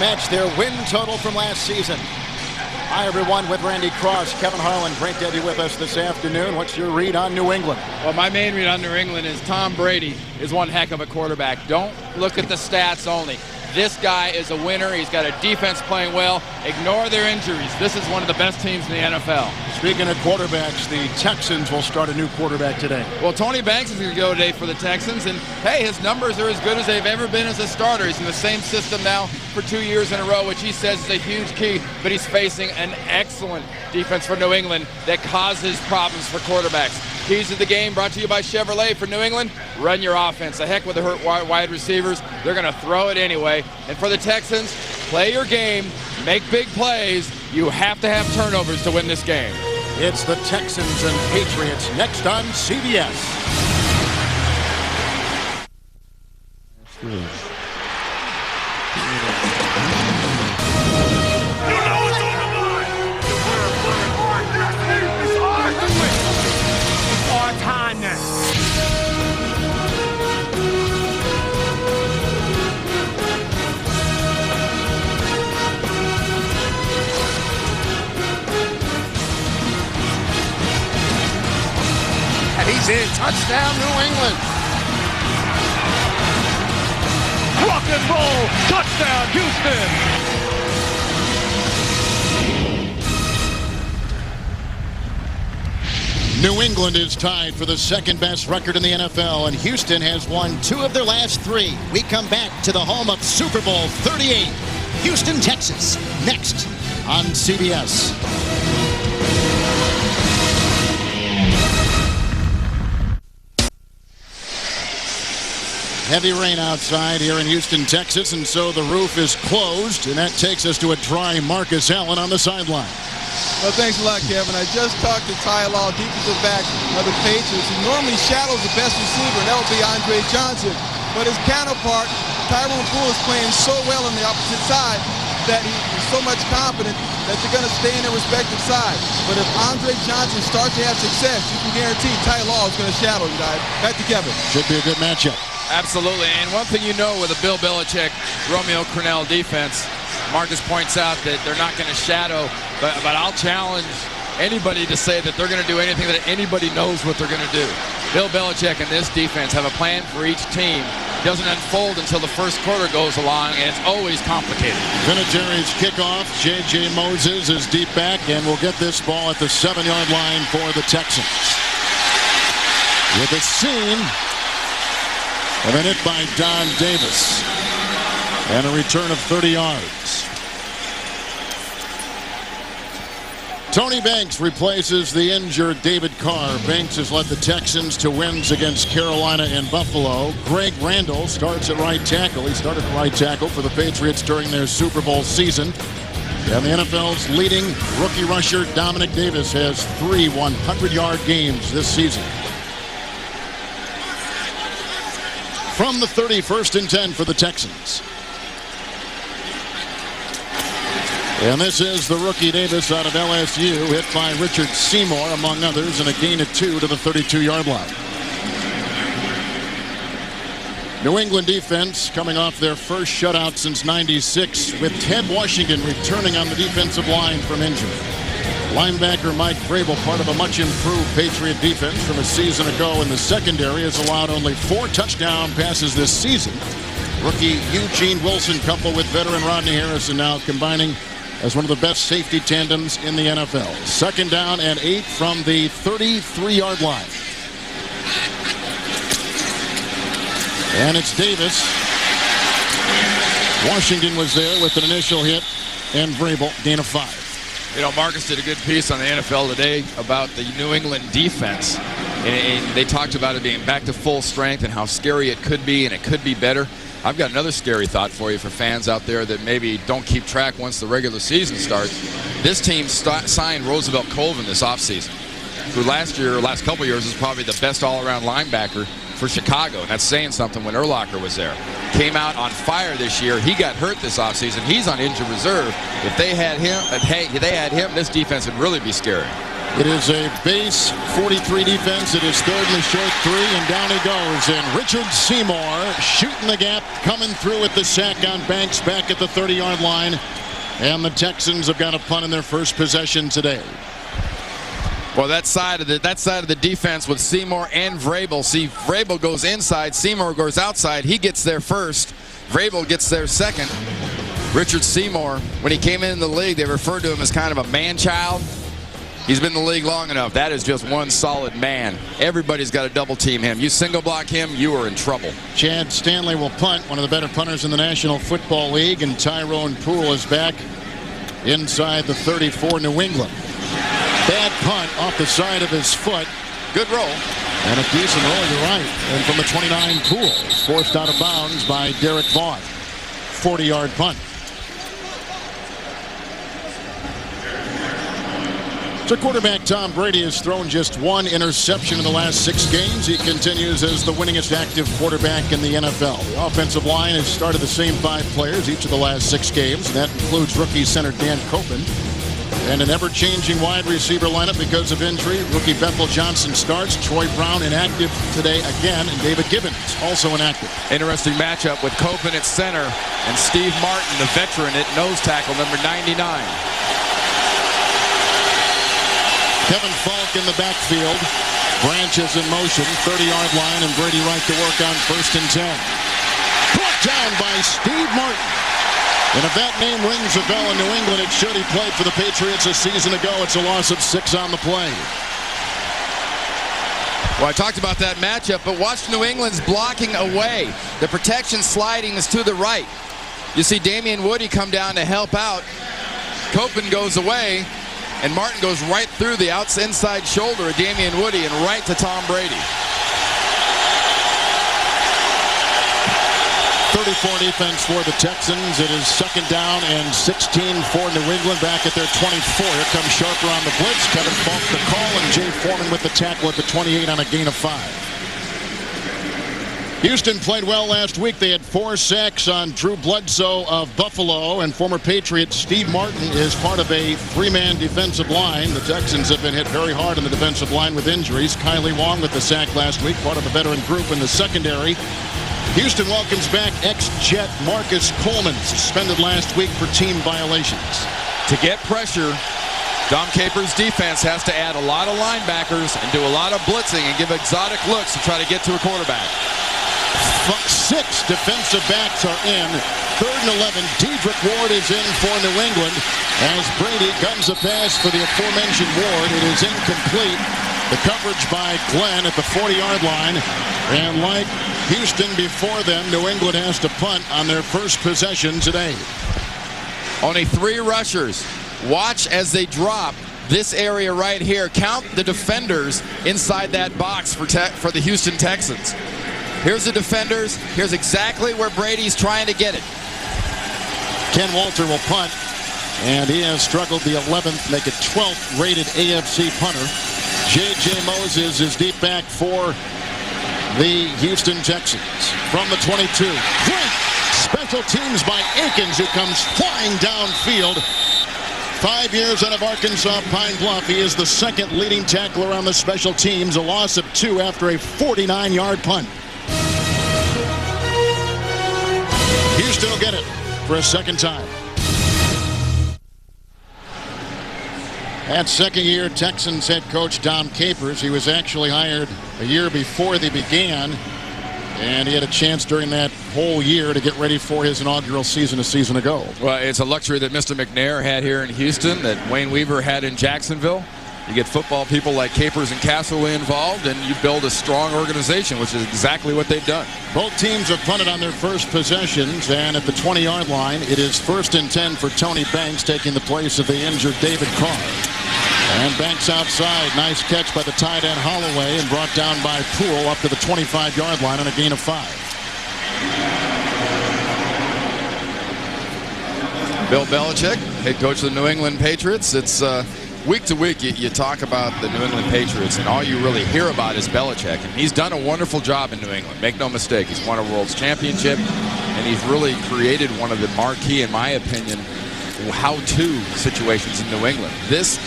match their win total from last season. Hi, everyone, with Randy Cross, Kevin Harlan. Great to have you with us this afternoon. What's your read on New England? Well, my main read on New England is Tom Brady is one heck of a quarterback. Don't look at the stats only. This guy is a winner. He's got a defense playing well. Ignore their injuries. This is one of the best teams in the NFL. Speaking of quarterbacks, the Texans will start a new quarterback today. Well, Tony Banks is going to go today for the Texans, and hey, his numbers are as good as they've ever been as a starter. He's in the same system now for 2 years in a row, which he says is a huge key, but he's facing an excellent defense for New England that causes problems for quarterbacks. Keys to the game brought to you by Chevrolet. For New England, run your offense. The heck with the hurt wide receivers. They're going to throw it anyway. And for the Texans, play your game, make big plays. You have to have turnovers to win this game. It's the Texans and Patriots next on CBS. He's in. Touchdown, New England. Rock and roll. Touchdown, Houston. New England is tied for the second best record in the NFL, and Houston has won 2 of their last 3. We come back to the home of Super Bowl 38. Houston, Texas, next on CBS. Heavy rain outside here in Houston, Texas, and so the roof is closed, and that takes us to a dry Marcus Allen on the sideline. Well, thanks a lot, Kevin. I just talked to Ty Law, defensive back of the Patriots, who normally shadows the best receiver, and that would be Andre Johnson. But his counterpart, Tyrone Poole, is playing so well on the opposite side that he's so much confident that they're going to stay in their respective side. But if Andre Johnson starts to have success, you can guarantee Ty Law is going to shadow him, guys. Back to Kevin. Should be a good matchup. Absolutely, and one thing you know with a Bill Belichick, Romeo Crennel defense, Marcus points out that they're not going to shadow, but I'll challenge anybody to say that they're going to do anything that anybody knows what they're going to do. Bill Belichick and this defense have a plan for each team. It doesn't unfold until the first quarter goes along, and it's always complicated. Vinatieri's kickoff. J.J. Moses is deep back, and we'll get this ball at the 7-yard line for the Texans. With a seam. And then hit by Don Davis. And a return of 30 yards. Tony Banks replaces the injured David Carr. Banks has led the Texans to wins against Carolina and Buffalo. Greg Randall starts at right tackle. He started at right tackle for the Patriots during their Super Bowl season. And the NFL's leading rookie rusher, Dominic Davis, has 3 100-yard games this season. From the 31st and 10 for the Texans. And this is the rookie Davis out of LSU, hit by Richard Seymour, among others, and a gain of 2 to the 32-yard line. New England defense coming off their first shutout since '96, with Ted Washington returning on the defensive line from injury. Linebacker Mike Vrabel, part of a much improved Patriot defense from a season ago in the secondary, has allowed only 4 touchdown passes this season. Rookie Eugene Wilson, coupled with veteran Rodney Harrison, now combining as one of the best safety tandems in the NFL. 2nd down and 8 from the 33-yard line. And it's Davis. Washington was there with an initial hit, and Vrabel, gain of 5. You know, Marcus did a good piece on the NFL Today about the New England defense. And they talked about it being back to full strength and how scary it could be, and it could be better. I've got another scary thought for you for fans out there that maybe don't keep track once the regular season starts. This team signed Roosevelt Colvin this offseason, who last couple years was probably the best all-around linebacker for Chicago, and that's saying something when Urlacher was there. Came out on fire this year. He got hurt this offseason. He's on injured reserve. If they had him, this defense would really be scary. It is a base 43 defense. It is third and a short 3, and down he goes. And Richard Seymour shooting the gap, coming through with the sack on Banks back at the 30-yard line. And the Texans have got a punt in their first possession today. Well, that side of the defense with Seymour and Vrabel. See, Vrabel goes inside, Seymour goes outside. He gets there first. Vrabel gets there second. Richard Seymour, when he came into the league, they referred to him as kind of a man-child. He's been in the league long enough. That is just one solid man. Everybody's got to double team him. You single block him, you are in trouble. Chad Stanley will punt, one of the better punters in the National Football League, and Tyrone Poole is back inside the 34, New England. Bad punt off the side of his foot. Good roll. And a decent roll, you're right. And from the 29, Poole is forced out of bounds by Derek Vaughn. 40-yard punt. So quarterback Tom Brady has thrown just one interception in the last 6 games. He continues as the winningest active quarterback in the NFL. The offensive line has started the same 5 players each of the last 6 games, and that includes rookie center Dan Copen. And an ever-changing wide receiver lineup because of injury. Rookie Bethel Johnson starts. Troy Brown inactive today again, and David Gibbons also inactive. Interesting matchup with Copen at center and Steve Martin, the veteran, at nose tackle, number 99. Kevin Falk in the backfield. Branches in motion. 30-yard line, and Brady right to work on 1st and 10. Brought down by Steve Martin. And if that name rings a bell in New England, it should. He played for the Patriots a season ago. It's a loss of 6 on the play. Well, I talked about that matchup, but watch New England's blocking away. The protection sliding is to the right. You see Damian Woody come down to help out. Copen goes away, and Martin goes right through the inside shoulder of Damian Woody and right to Tom Brady. 34 defense for the Texans. It is 2nd down and 16 for New England back at their 24. Here comes Sharper on the blitz. Kevin Falk the call, and Jay Foreman with the tackle at the 28 on a gain of 5. Houston played well last week. They had 4 sacks on Drew Bledsoe of Buffalo, and former Patriot Steve Martin is part of a 3-man defensive line. The Texans have been hit very hard on the defensive line with injuries. Kylie Wong with the sack last week, part of a veteran group in the secondary. Houston welcomes back ex-Jet Marcus Coleman, suspended last week for team violations. To get pressure, Dom Capers' defense has to add a lot of linebackers and do a lot of blitzing and give exotic looks to try to get to a quarterback. 6 defensive backs are in. 3rd and 11. Dedrick Ward is in for New England as Brady guns a pass for the aforementioned Ward. It is incomplete. The coverage by Glenn at the 40-yard line. And like Houston before them, New England has to punt on their first possession today. Only 3 rushers. Watch as they drop this area right here. Count the defenders inside that box for the Houston Texans. Here's the defenders. Here's exactly where Brady's trying to get it. Ken Walter will punt, and he has struggled. The 11th, make it 12th rated AFC punter. J.J. Moses is deep back for the Houston Texans. From the 22. Great special teams by Akins, who comes flying downfield. 5 years out of Arkansas Pine Bluff. He is the 2nd leading tackler on the special teams. A loss of 2 after a 49-yard punt. Houston will get it for a 2nd time. At 2nd year Texans head coach Dom Capers. He was actually hired a year before they began, and he had a chance during that whole year to get ready for his inaugural season a season ago. Well, it's a luxury that Mr. McNair had here in Houston, that Wayne Weaver had in Jacksonville. You get football people like Capers and Castaway involved, and you build a strong organization, which is exactly what they've done. Both teams have punted on their first possessions, and at the 20-yard line, it is 1st and 10 for Tony Banks, taking the place of the injured David Carr. And Banks outside. Nice catch by the tight end Holloway, and brought down by Poole up to the 25-yard line on a gain of 5. Bill Belichick, head coach of the New England Patriots. It's week to week, you talk about the New England Patriots, and all you really hear about is Belichick. And he's done a wonderful job in New England. Make no mistake, he's won a World's Championship, and he's really created one of the marquee, in my opinion, how-to situations in New England. This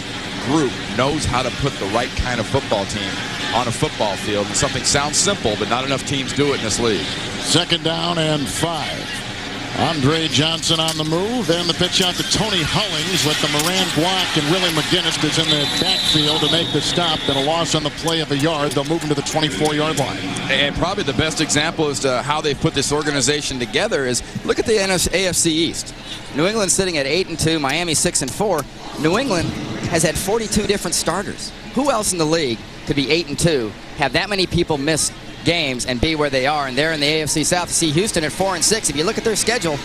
group knows how to put the right kind of football team on a football field. And something sounds simple, but not enough teams do it in this league. 2nd down and 5. Andre Johnson on the move, and the pitch out to Tony Hollings with the Moran block, and Willie McGinnis is in the backfield to make the stop. Then a loss on the play of a yard. They'll move him to the 24-yard line. And probably the best example as to how they put this organization together is look at the AFC East. New England sitting at 8-2, Miami 6-4. New England has had 42 different starters. Who else in the league could be 8-2, have that many people miss games and be where they are? And they're in the AFC South. See Houston at 4-6. If you look at their schedule,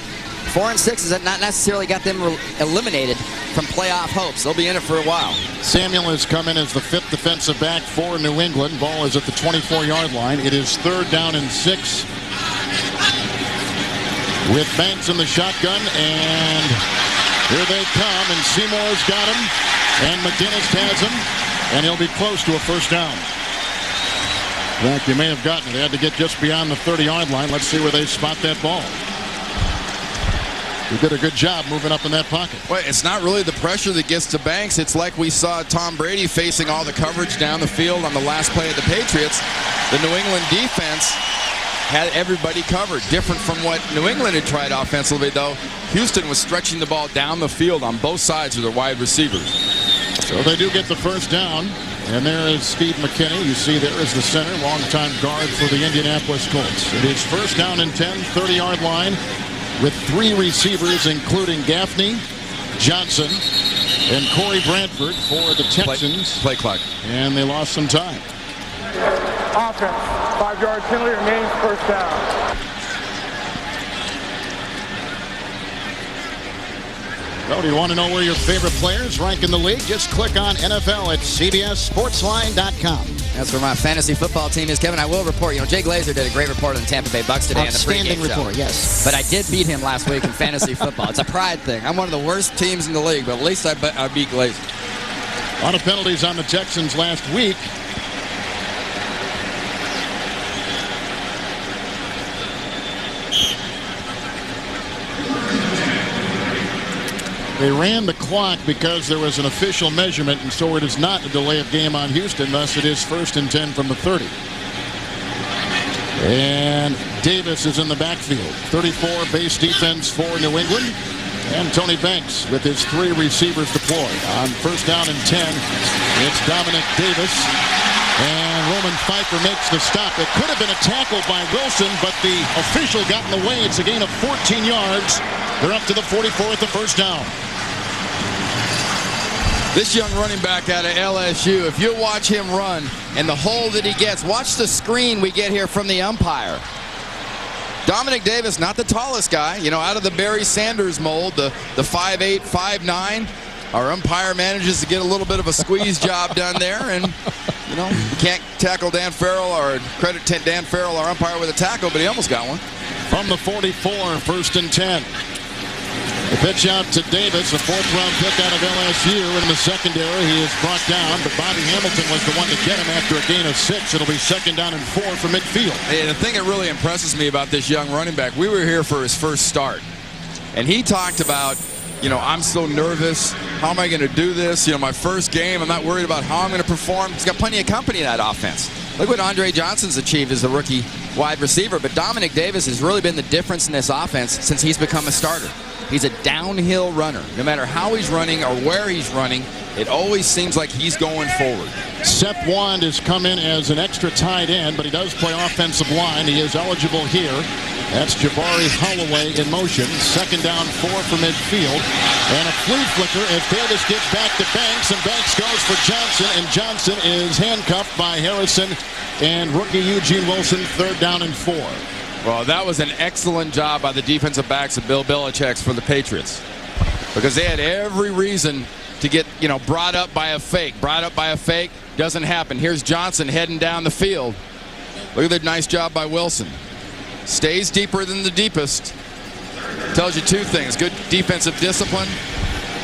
4-6 has not necessarily got them eliminated from playoff hopes. They'll be in it for a while. Samuel has come in as the 5th defensive back for New England. Ball is at the 24-yard line. It is 3rd down and 6 with Banks in the shotgun, and here they come, and Seymour's got him, and McGinnis has him, and he'll be close to a 1st down. In fact, they may have gotten it. They had to get just beyond the 30-yard line. Let's see where they spot that ball. He did a good job moving up in that pocket. Well, it's not really the pressure that gets to Banks. It's like we saw Tom Brady facing all the coverage down the field on the last play of the Patriots. The New England defense had everybody covered. Different from what New England had tried offensively, though. Houston was stretching the ball down the field on both sides of their wide receivers. So they do get the 1st down. And there is Steve McKinney. You see there is the center, longtime guard for the Indianapolis Colts. It is 1st down and 10, 30-yard line with 3 receivers, including Gaffney, Johnson, and Corey Bradford for the Texans. Play clock. And they lost some time. Offense, 5-yard penalty remains 1st down. Well, do you want to know where your favorite players rank in the league? Just click on NFL at CBSSportsline.com. That's where my fantasy football team is, Kevin. I will report, Jay Glazer did a great report on the Tampa Bay Bucks today. Outstanding in the pregame report, show. yes. But I did beat him last week in fantasy football. It's a pride thing. I'm one of the worst teams in the league, but at least I beat Glazer. A lot of penalties on the Texans last week. They ran the clock because there was an official measurement, and so it is not a delay of game on Houston. Thus, it is 1st and 10 from the 30. And Davis is in the backfield. 34 base defense for New England. And Tony Banks with his 3 receivers deployed. On 1st down and 10, it's Dominic Davis. And Roman Pfeiffer makes the stop. It could have been a tackle by Wilson, but the official got in the way. It's a gain of 14 yards. They're up to the 44 at the 1st down. This young running back out of LSU, if you watch him run and the hole that he gets, watch the screen we get here from the umpire. Dominic Davis, not the tallest guy, out of the Barry Sanders mold, the 5'8", 5'9". Our umpire manages to get a little bit of a squeeze job done there, and can't tackle Dan Farrell or credit Dan Farrell, our umpire, with a tackle, but he almost got one. From the 44, 1st and 10. The pitch out to Davis, a 4th-round pick out of LSU. In the secondary, he is brought down, but Bobby Hamilton was the one to get him after a gain of 6. It'll be 2nd down and 4 for midfield. And the thing that really impresses me about this young running back, we were here for his first start, and he talked about, I'm so nervous. How am I going to do this? My first game, I'm not worried about how I'm going to perform. He's got plenty of company in that offense. Look what Andre Johnson's achieved as a rookie wide receiver, but Dominic Davis has really been the difference in this offense since he's become a starter. He's a downhill runner. No matter how he's running or where he's running, it always seems like he's going forward. Seth Wand has come in as an extra tight end, but he does play offensive line. He is eligible here. That's Jabari Holloway in motion. 2nd down, 4 for midfield. And a flea flicker as Davis gets back to Banks, and Banks goes for Johnson, and Johnson is handcuffed by Harrison and rookie Eugene Wilson. 3rd down and 4. Well, that was an excellent job by the defensive backs of Bill Belichick's for the Patriots, because they had every reason to get, brought up by a fake. Doesn't happen. Here's Johnson heading down the field. Look at the nice job by Wilson. Stays deeper than the deepest. Tells you 2 things. Good defensive discipline.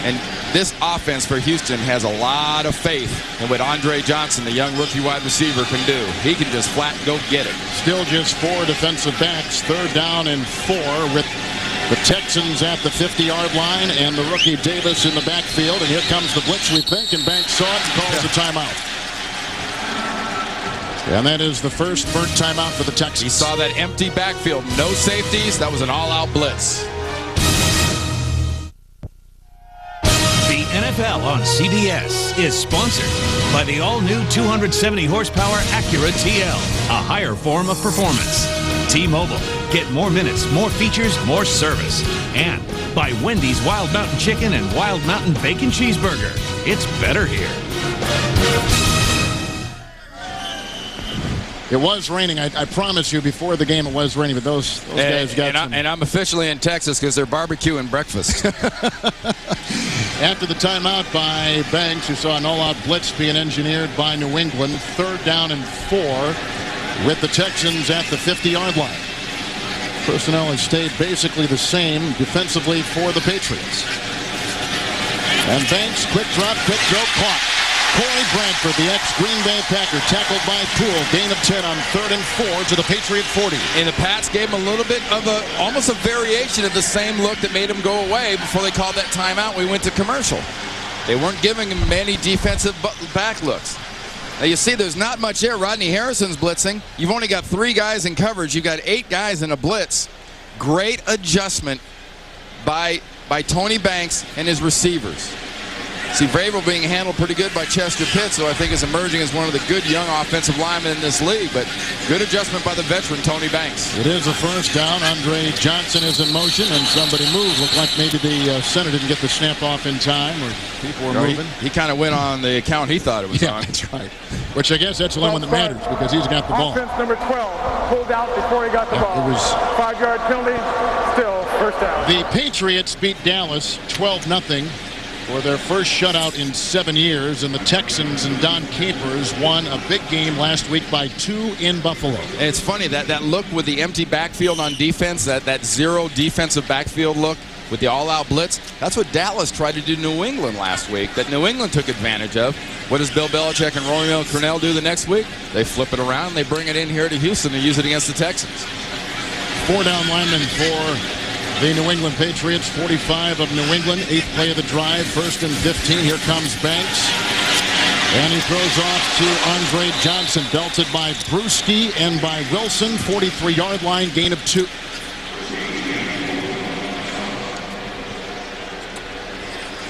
And this offense for Houston has a lot of faith in what Andre Johnson, the young rookie wide receiver, can do. He can just flat go get it. Still just 4 defensive backs. 3rd down and 4 with The Texans at the 50-yard line, and the rookie Davis in the backfield. And here comes the blitz, we think, and Banks saw it and calls a timeout. And that is the first burnt timeout for the Texans. He saw that empty backfield, no safeties. That was an all-out blitz. The NFL on CBS is sponsored by the all-new 270-horsepower Acura TL, a higher form of performance. T-Mobile, get more minutes, more features, more service. And by Wendy's Wild Mountain Chicken and Wild Mountain Bacon Cheeseburger. It's better here. It was raining. I promise you, before the game it was raining, but those guys got some... And I'm officially in Texas because they're barbecuing breakfast. After the timeout by Banks, you saw an all-out blitz being engineered by New England. 3rd down and 4 with the Texans at the 50-yard line. Personnel has stayed basically the same defensively for the Patriots. And Banks, quick drop, quick throw, caught. Corey Bradford, the ex-Green Bay Packer, tackled by Poole. Gain of 10 on 3rd and 4 to the Patriot 40. And the Pats gave him a little bit of almost a variation of the same look that made him go away before they called that timeout. We went to commercial. They weren't giving him many defensive back looks. Now you see there's not much there. Rodney Harrison's blitzing. You've only got 3 guys in coverage. You've got 8 guys in a blitz. Great adjustment by Tony Banks and his receivers. See, Vrabel being handled pretty good by Chester Pitts, who I think is emerging as one of the good young offensive linemen in this league. But good adjustment by the veteran, Tony Banks. It is a first down. Andre Johnson is in motion, and somebody moved. Looked like maybe the center didn't get the snap off in time, or people were moving. He kind of went on the account he thought it was on. That's right. Which I guess that's the only one that matters, because he's got the ball. Offense number 12 pulled out before he got the ball. It was 5-yard penalty, still first down. The Patriots beat Dallas 12-0. For their first shutout in 7 years, and the Texans and Don Capers won a big game last week by 2 in Buffalo. And it's funny, that look with the empty backfield on defense, that zero defensive backfield look with the all-out blitz, that's what Dallas tried to do to New England last week, that New England took advantage of. What does Bill Belichick and Romeo Crennel do the next week? They flip it around, they bring it in here to Houston and use it against the Texans. 4 down linemen for the New England Patriots. 45 of New England. 8th play of the drive. 1st and 15. Here comes Banks. And he throws off to Andre Johnson. Belted by Brewski and by Wilson. 43-yard line. Gain of 2.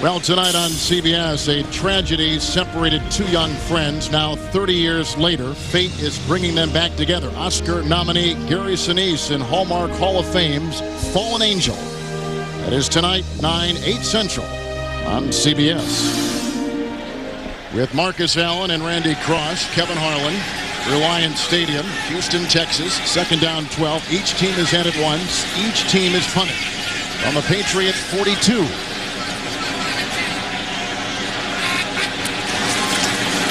Well, tonight on CBS, a tragedy separated 2 young friends. Now, 30 years later, fate is bringing them back together. Oscar nominee Gary Sinise in Hallmark Hall of Fame's Fallen Angel. That is tonight, 9/8 Central on CBS. With Marcus Allen and Randy Cross, Kevin Harlan, Reliance Stadium, Houston, Texas. 2nd down, 12. Each team has had it once. Each team is punted from the Patriot 42.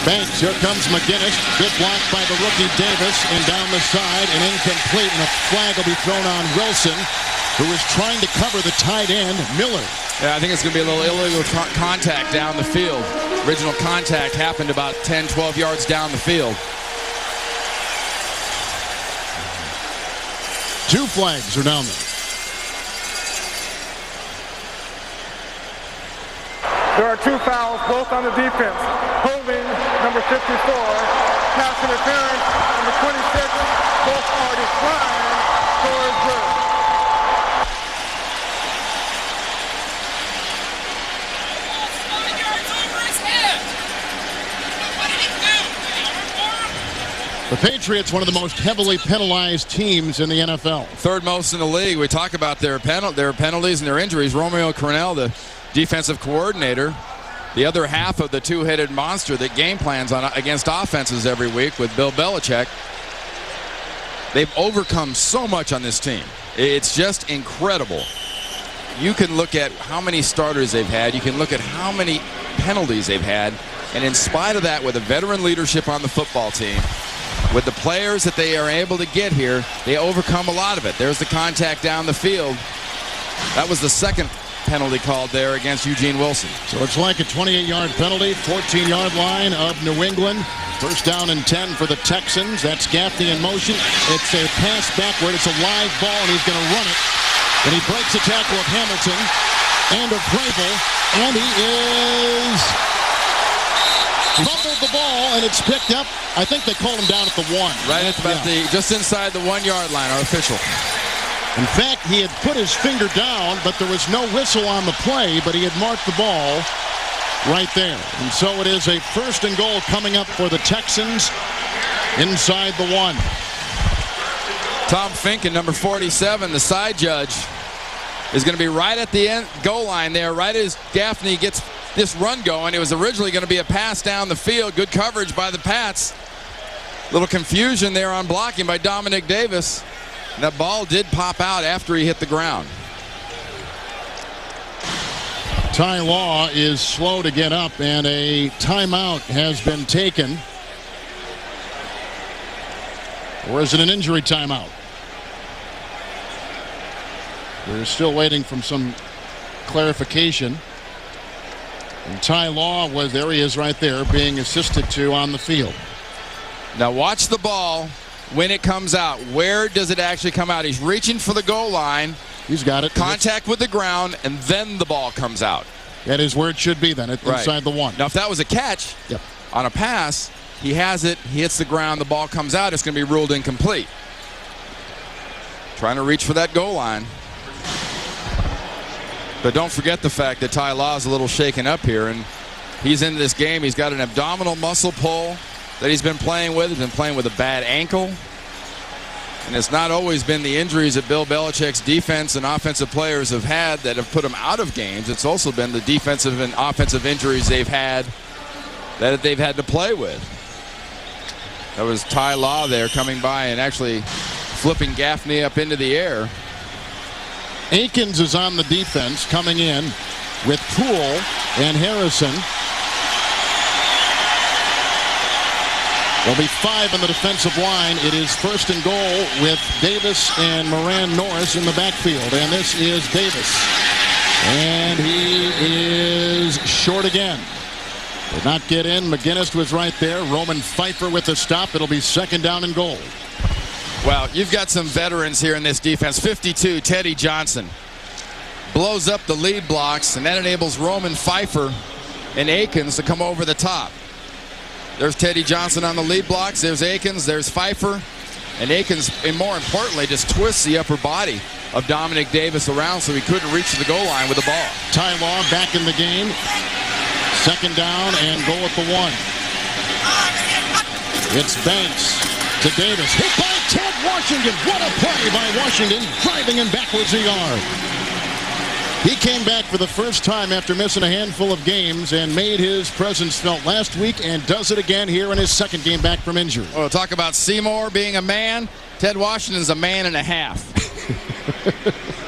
Banks, here comes McGinnis. Good block by the rookie Davis, and down the side, and incomplete, and a flag will be thrown on Wilson, who is trying to cover the tight end, Miller. Yeah, I think it's going to be a little illegal contact down the field. Original contact happened about 10, 12 yards down the field. 2 flags are down there. There are 2 fouls, both on the defense. Holding, number 54. Pass interference, number 26. Both are declined towards Bird. The Patriots, one of the most heavily penalized teams in the NFL. 3rd most in the league. We talk about their penalties and their injuries. Romeo Crennel, the defensive coordinator, the other half of the 2-headed monster that game plans against offenses every week with Bill Belichick. They've overcome so much on this team. It's just incredible. You can look at how many starters they've had. You can look at how many penalties they've had. And in spite of that, with a veteran leadership on the football team, with the players that they are able to get here, they overcome a lot of it. There's the contact down the field. That was the 2nd penalty called there against Eugene Wilson. So it's like a 28-yard penalty, 14-yard line of New England. 1st down and 10 for the Texans. That's Gaffney in motion. It's a pass backward. It's a live ball, and he's going to run it And he breaks a tackle of Hamilton and of Vrabel, and he is fumbled the ball, and it's picked up. I think they called him down at the 1. Right at about just inside the 1-yard line, our official. In fact, he had put his finger down, but there was no whistle on the play, but he had marked the ball right there. And so it is a 1st and goal coming up for the Texans inside the 1. Tom Finken, number 47, the side judge, is going to be right at the end goal line there, right as Gaffney gets this run going. It was originally going to be a pass down the field. Good coverage by the Pats. Little confusion there on blocking by Dominic Davis. And that ball did pop out after he hit the ground. Ty Law is slow to get up, and a timeout has been taken. Or is it an injury timeout? We're still waiting for some clarification. And Ty Law was there. He is right there being assisted to on the field. Now watch the ball when it comes out. Where does it actually come out? He's reaching for the goal line. He's got it. Contact with the ground, and then the ball comes out. That is where it should be then, inside the 1. Now if that was a catch on a pass, he has it, he hits the ground, the ball comes out, it's going to be ruled incomplete. Trying to reach for that goal line. But don't forget the fact that Ty Law is a little shaken up here, and he's in this game. He's got an abdominal muscle pull that he's been playing with. He's been playing with a bad ankle. And it's not always been the injuries that Bill Belichick's defense and offensive players have had that have put them out of games. It's also been the defensive and offensive injuries they've had that they've had to play with. That was Ty Law there coming by and actually flipping Gaffney up into the air. Akins is on the defense, coming in with Poole and Harrison. There'll be 5 in the defensive line. It is 1st and goal with Davis and Moran Norris in the backfield. And this is Davis. And he is short again. Did not get in. McGinnis was right there. Roman Pfeiffer with the stop. It'll be 2nd down and goal. Well, you've got some veterans here in this defense. 52, Teddy Johnson blows up the lead blocks, and that enables Roman Pfeiffer and Akins to come over the top. There's Teddy Johnson on the lead blocks. There's Akins. There's Pfeiffer. And Akins, and more importantly, just twists the upper body of Dominic Davis around so he couldn't reach the goal line with the ball. Ty Law back in the game. 2nd down and goal at the 1. It's Banks to Davis. Hit by Ted Washington. What a play by Washington, driving him backwards a yard. He came back for the first time after missing a handful of games and made his presence felt last week and does it again here in his 2nd game back from injury. Well, talk about Seymour being a man. Ted Washington's a man and a half.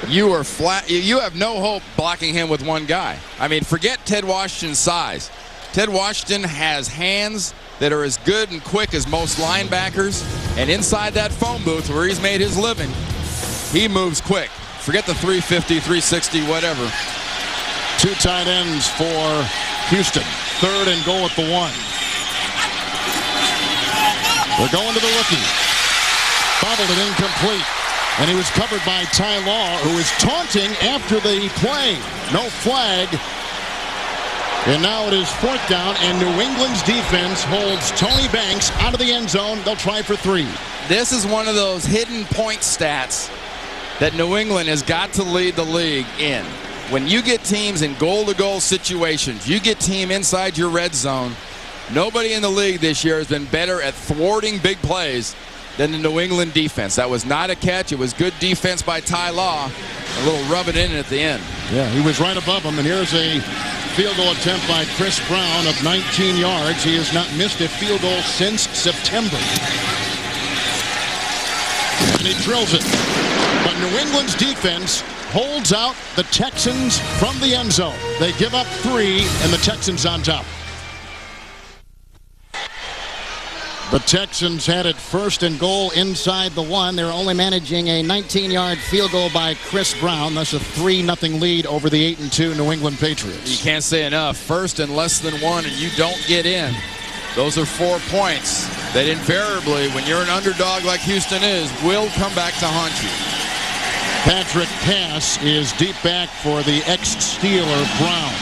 You are flat. You have no hope blocking him with one guy. I mean, forget Ted Washington's size. Ted Washington has hands that are as good and quick as most linebackers, and inside that phone booth where he's made his living, he moves quick. Forget the 350, 360, whatever. 2 tight ends for Houston. 3rd and goal at the 1. They're going to the rookie. Bobbled it incomplete. And he was covered by Ty Law, who is taunting after the play. No flag. And now it is 4th down, and New England's defense holds Tony Banks out of the end zone. They'll try for 3. This is one of those hidden point stats that New England has got to lead the league in. When you get teams in goal-to-goal situations, you get team inside your red zone, nobody in the league this year has been better at thwarting big plays than the New England defense. That was not a catch. It was good defense by Ty Law. A little rub it in at the end. Yeah, he was right above him. And here's a field goal attempt by Chris Brown of 19 yards. He has not missed a field goal since September. And he drills it. But New England's defense holds out the Texans from the end zone. They give up 3, and the Texans on top. The Texans had it 1st and goal inside the 1. They're only managing a 19-yard field goal by Chris Brown. That's a 3-0 lead over the 8-2 New England Patriots. You can't say enough. 1st and less than 1, and you don't get in. Those are 4 points that invariably, when you're an underdog like Houston is, will come back to haunt you. Patrick pass is deep back for the ex-Steeler Brown.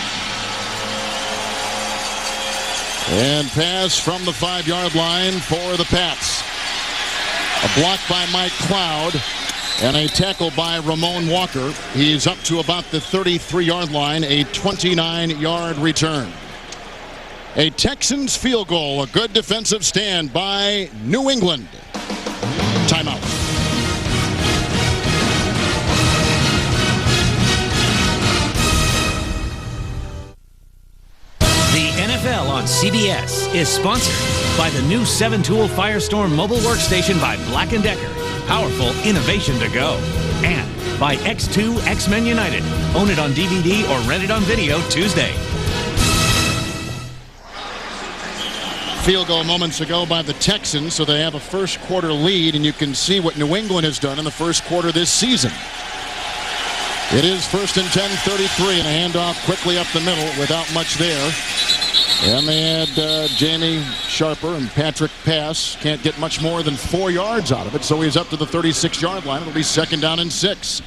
And pass from the 5-yard line for the Pats. A block by Mike Cloud and a tackle by Ramon Walker. He's up to about the 33-yard line, a 29-yard return. A Texans field goal, a good defensive stand by New England. Timeout. The NFL on CBS is sponsored by the new 7-tool Firestorm mobile workstation by Black & Decker. Powerful innovation to go. And by X2 X-Men United. Own it on DVD or rent it on video Tuesday. Field goal moments ago by the Texans, so they have a first quarter lead, and you can see what New England has done in the first quarter this season. It is 1st and 10, 33, and a handoff quickly up the middle without much there. And they had Jamie Sharper and Patrick pass. Can't get much more than 4 yards out of it, so he's up to the 36-yard line. It'll be 2nd down and 6.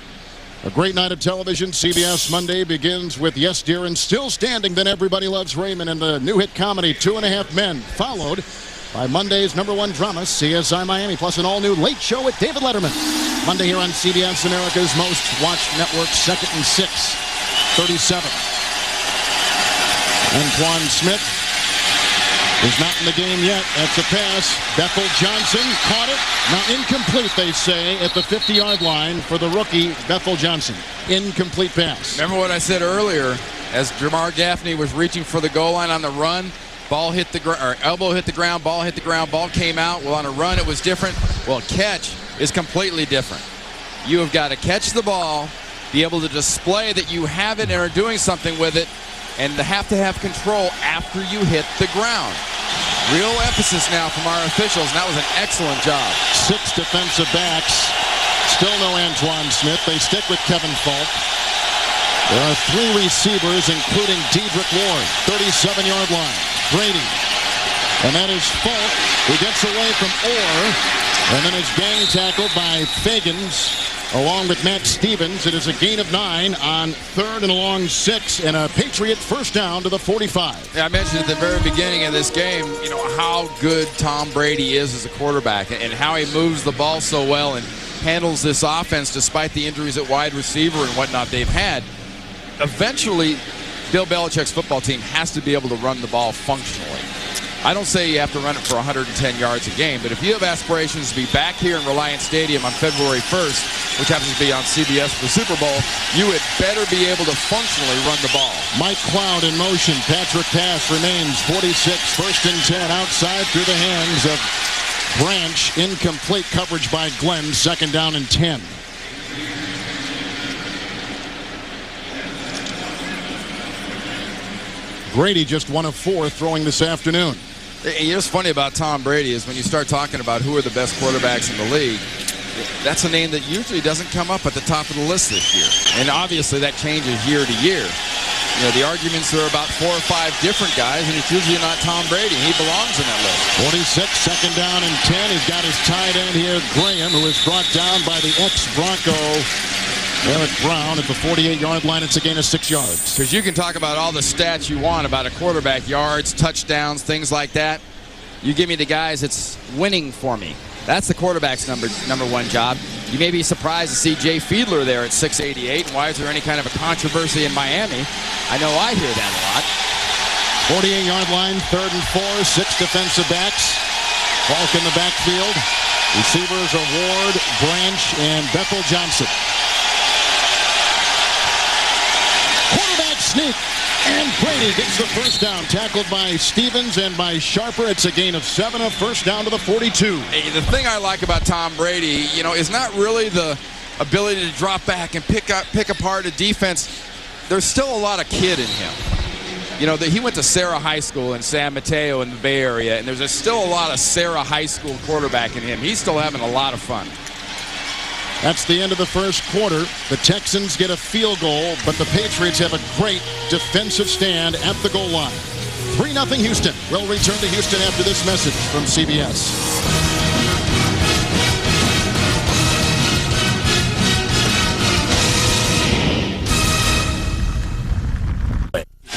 A great night of television. CBS Monday begins with Yes Dear and Still Standing, Then Everybody Loves Raymond, and the new hit comedy 2.5 Men, followed by Monday's #1 drama, CSI Miami, plus an all-new Late Show with David Letterman. Monday here on CBS, America's most watched network, 2nd and 6, 37. Antoine Smith is not in the game yet. That's a pass. Bethel Johnson caught it. Now incomplete, they say, at the 50-yard line for the rookie, Bethel Johnson. Incomplete pass. Remember what I said earlier, as Jamar Gaffney was reaching for the goal line on the run, ball hit the ground, or elbow hit the ground, ball came out. Well, on a run, it was different. Well, catch is completely different. You have got to catch the ball, be able to display that you have it and are doing something with it, and have to have control after you hit the ground. Real emphasis now from our officials, and that was an excellent job. 6 defensive backs. Still no Antoine Smith. They stick with Kevin Falk. There are 3 receivers, including Dedrick Ward, 37-yard line. Brady. And that is Falk, who gets away from Orr. And then it's gang tackled by Fagans, along with Matt Stevens. It is a gain of 9 on 3rd and a long 6, and a Patriot first down to the 45. Yeah, I mentioned at the very beginning of this game, how good Tom Brady is as a quarterback and how he moves the ball so well and handles this offense despite the injuries at wide receiver and whatnot they've had. Eventually, Bill Belichick's football team has to be able to run the ball functionally. I don't say you have to run it for 110 yards a game, but if you have aspirations to be back here in Reliant Stadium on February 1st, which happens to be on CBS for the Super Bowl, you had better be able to functionally run the ball. Mike Cloud in motion. Patrick pass remains 46, 1st and 10, outside through the hands of Branch. Incomplete coverage by Glenn, 2nd down and 10. Brady just 1 of 4 throwing this afternoon. What's funny about Tom Brady is when you start talking about who are the best quarterbacks in the league, that's a name that usually doesn't come up at the top of the list this year. And obviously that changes year to year. The arguments are about 4 or 5 different guys, and it's usually not Tom Brady. He belongs in that list. 46, 2nd down and 10. He's got his tight end here, Graham, who is brought down by the ex-Bronco Eric Brown at the 48-yard line. It's a gain of 6 yards. Because you can talk about all the stats you want about a quarterback, yards, touchdowns, things like that. You give me the guys that's winning for me. That's the quarterback's number 1 job. You may be surprised to see Jay Fiedler there at 6'88". And why is there any kind of a controversy in Miami? I know I hear that a lot. 48-yard line, 3rd and 4, 6 defensive backs. Falk in the backfield. Receivers are Ward, Branch, and Bethel Johnson. Quarterback sneak, and Brady gets the first down. Tackled by Stevens and by Sharper. It's a gain of 7, a first down to the 42. Hey, the thing I like about Tom Brady, is not really the ability to drop back and pick apart a defense. There's still a lot of kid in him. He went to Sarah High School in San Mateo in the Bay Area, and there's still a lot of Sarah High School quarterback in him. He's still having a lot of fun. That's the end of the first quarter. The Texans get a field goal, but the Patriots have a great defensive stand at the goal line. 3-0 Houston. We'll return to Houston after this message from CBS.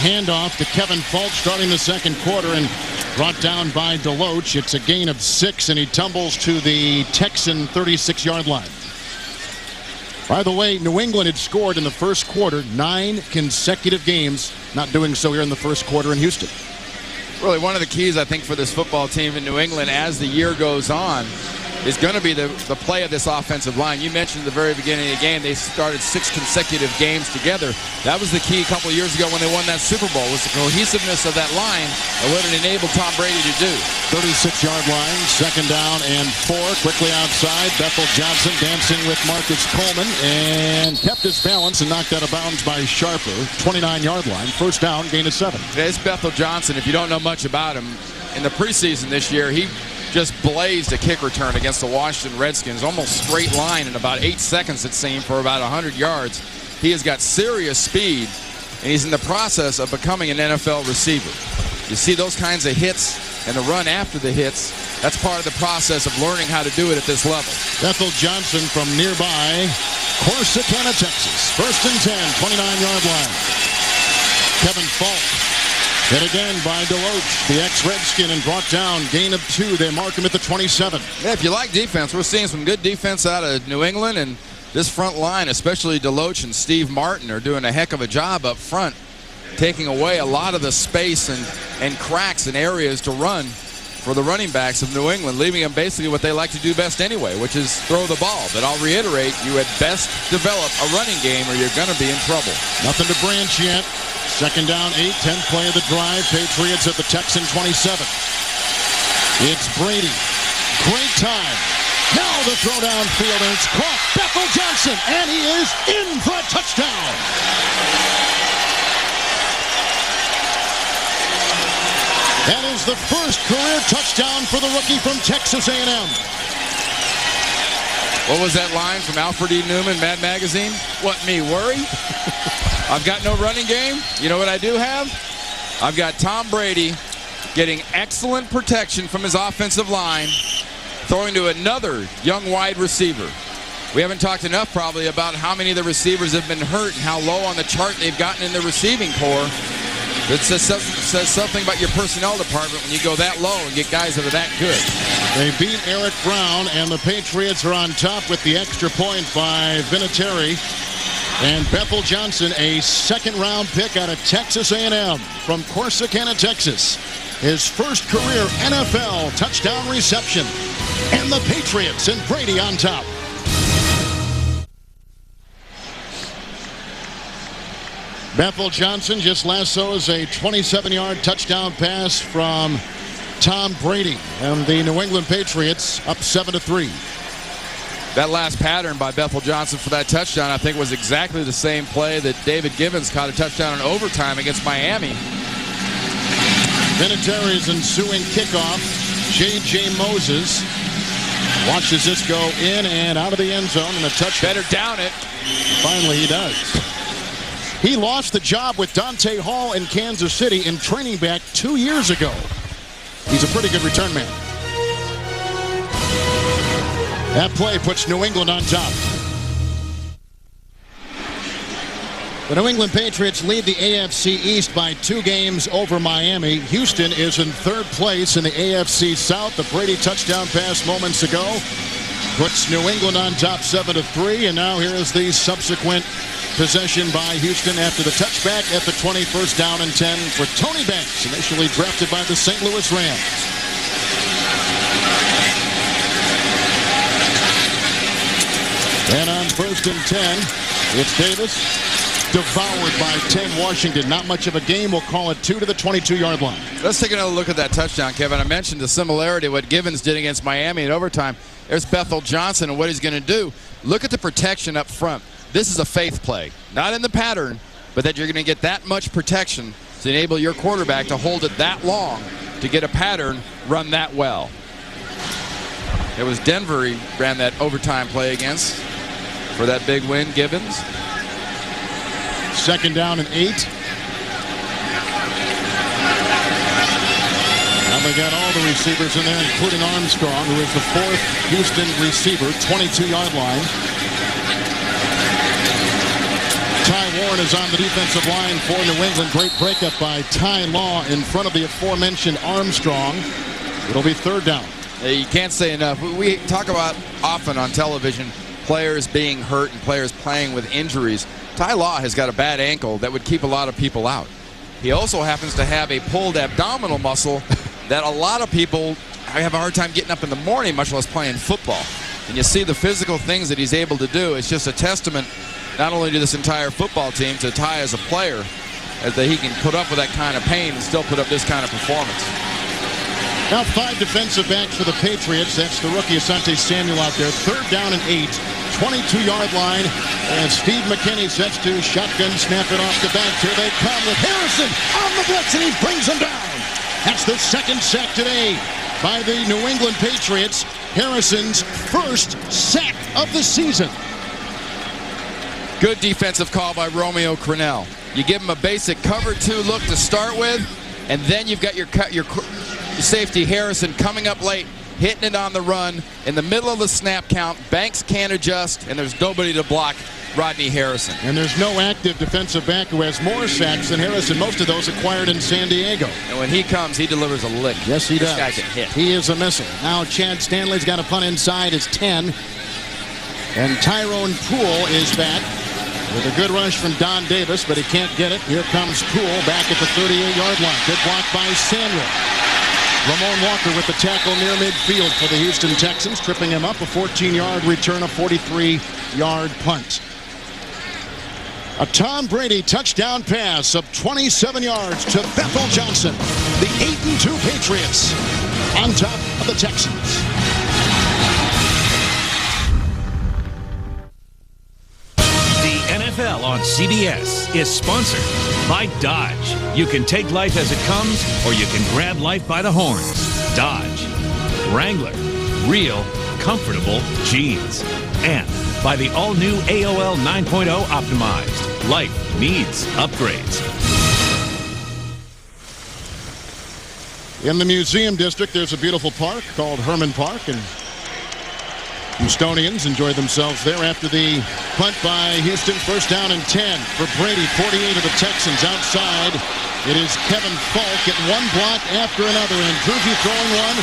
handoff to Kevin Falk starting the second quarter and brought down by Deloach. It's a gain of 6, and he tumbles to the Texan 36-yard line. By the way, New England had scored in the first quarter 9 consecutive games, not doing so here in the first quarter in Houston. Really, one of the keys, I think, for this football team in New England as the year goes on is going to be the play of this offensive line. You mentioned at the very beginning of the game, they started 6 consecutive games together. That was the key a couple of years ago when they won that Super Bowl, was the cohesiveness of that line and what it enabled Tom Brady to do. 36-yard line, second down and 4. Quickly outside, Bethel Johnson dancing with Marcus Coleman and kept his balance and knocked out of bounds by Sharper. 29-yard line, first down, gain of 7. It's Bethel Johnson. If you don't know much about him, in the preseason this year, he just blazed a kick return against the Washington Redskins, almost straight line in about 8 seconds, it seemed, for about 100 yards. He has got serious speed, and he's in the process of becoming an NFL receiver. You see those kinds of hits and the run after the hits, that's part of the process of learning how to do it at this level. Bethel Johnson from nearby Corsicana, Texas. First and 10, 29-yard line. Kevin Falk. Hit again by Deloach, the ex-Redskin, and brought down. Gain of 2. They mark him at the 27. Yeah, if you like defense, we're seeing some good defense out of New England, and this front line, especially Deloach and Steve Martin, are doing a heck of a job up front, taking away a lot of the space and cracks and areas to run for the running backs of New England, leaving them basically what they like to do best anyway, which is throw the ball. But I'll reiterate, you at best develop a running game or you're going to be in trouble. Nothing to branch yet. Second down, 8, 10th play of the drive. Patriots at the Texan 27. It's Brady. Great time. Now the throw downfield, and it's caught. Bethel Johnson, and he is in for a touchdown. That is the first career touchdown for the rookie from Texas A&M. What was that line from Alfred E. Newman, Mad Magazine? What, me worry? I've got no running game. You know what I do have? I've got Tom Brady getting excellent protection from his offensive line, throwing to another young wide receiver. We haven't talked enough probably about how many of the receivers have been hurt and how low on the chart they've gotten in the receiving corps. It says something about your personnel department when you go that low and get guys that are that good. They beat Eric Brown, and the Patriots are on top with the extra point by Vinatieri. And Bethel Johnson, a second-round pick out of Texas A&M from Corsicana, Texas. His first career NFL touchdown reception. And the Patriots and Brady on top. Bethel Johnson just lassos a 27-yard touchdown pass from Tom Brady. And the New England Patriots up 7-3. That last pattern by Bethel Johnson for that touchdown, I think, was exactly the same play that David Givens caught a touchdown in overtime against Miami. Vinatieri's ensuing kickoff. J.J. Moses watches this go in and out of the end zone, and a touchdown. Better down it. Finally, he does. He lost the job with Dante Hall in Kansas City in training back 2 years ago. He's a pretty good return man. That play puts New England on top. The New England Patriots lead the AFC East by 2 games over Miami. Houston is in 3rd place in the AFC South. The Brady touchdown pass moments ago puts New England on top 7-3. And now here is the subsequent possession by Houston after the touchback at the 21st down and 10 for Tony Banks, initially drafted by the St. Louis Rams. And on 1st and 10, it's Davis, devoured by 10 Washington. Not much of a game. We'll call it 2 to the 22-yard line. Let's take another look at that touchdown, Kevin. I mentioned the similarity of what Givens did against Miami in overtime. There's Bethel Johnson and what he's going to do. Look at the protection up front. This is a faith play. Not in the pattern, but that you're going to get that much protection to enable your quarterback to hold it that long to get a pattern run that well. It was Denver he ran that overtime play against for that big win, Givens. Second down and 8. Now they got all the receivers in there, including Armstrong, who is the 4th Houston receiver, 22-yard line. Ty Horn is on the defensive line for New England. Great breakup by Ty Law in front of the aforementioned Armstrong. It'll be third down. You can't say enough. We talk about often on television players being hurt and players playing with injuries. Ty Law has got a bad ankle that would keep a lot of people out. He also happens to have a pulled abdominal muscle that a lot of people have a hard time getting up in the morning, much less playing football. And you see the physical things that he's able to do. It's just a testament not only to this entire football team, to Ty as a player, as that he can put up with that kind of pain and still put up this kind of performance. Now 5 defensive backs for the Patriots. That's the rookie Asante Samuel out there. Third down and 8. 22-yard line. And Steve McKinney sets to shotgun, snap it off the back. Here they come with Harrison on the blitz, and he brings them down. That's the second sack today by the New England Patriots. Harrison's first sack of the season. Good defensive call by Romeo Crennel. You give him a basic cover 2 look to start with, and then you've got your safety Harrison coming up late, hitting it on the run in the middle of the snap count. Banks can't adjust, and there's nobody to block Rodney Harrison. And there's no active defensive back who has more sacks than Harrison. Most of those acquired in San Diego. And when he comes, he delivers a lick. Yes, he does. This guy can hit. He is a missile. Now Chad Stanley's got a punt inside. It's 10. And Tyrone Poole is back with a good rush from Don Davis, but he can't get it. Here comes Poole back at the 38-yard line. Good block by Samuel. Ramon Walker with the tackle near midfield for the Houston Texans, tripping him up. A 14-yard return, a 43-yard punt. A Tom Brady touchdown pass of 27 yards to Bethel Johnson. The 8-2 Patriots on top of the Texans. NFL on CBS is sponsored by Dodge. You can take life as it comes, or you can grab life by the horns. Dodge. Wrangler. Real, comfortable jeans. And by the all-new AOL 9.0 optimized. Life needs upgrades. In the Museum District, there's a beautiful park called Herman Park, and Houstonians enjoy themselves there after the punt by Houston. First down and 10 for Brady. 48 of the Texans outside. It is Kevin Falk getting one block after another. And Druzy throwing one.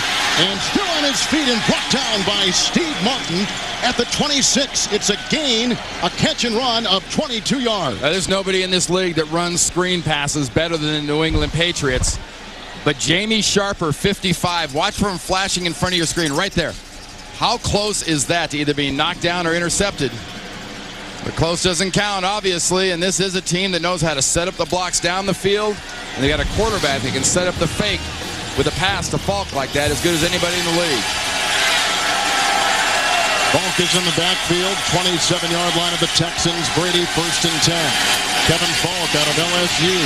And still on his feet and brought down by Steve Martin at the 26. It's a gain, a catch and run of 22 yards. There's nobody in this league that runs screen passes better than the New England Patriots. But Jamie Sharper, 55. Watch for him flashing in front of your screen right there. How close is that to either being knocked down or intercepted? But close doesn't count, obviously, and this is a team that knows how to set up the blocks down the field, and they got a quarterback that can set up the fake with a pass to Falk like that, as good as anybody in the league. Falk is in the backfield, 27-yard line of the Texans. Brady first and 10. Kevin Falk out of LSU.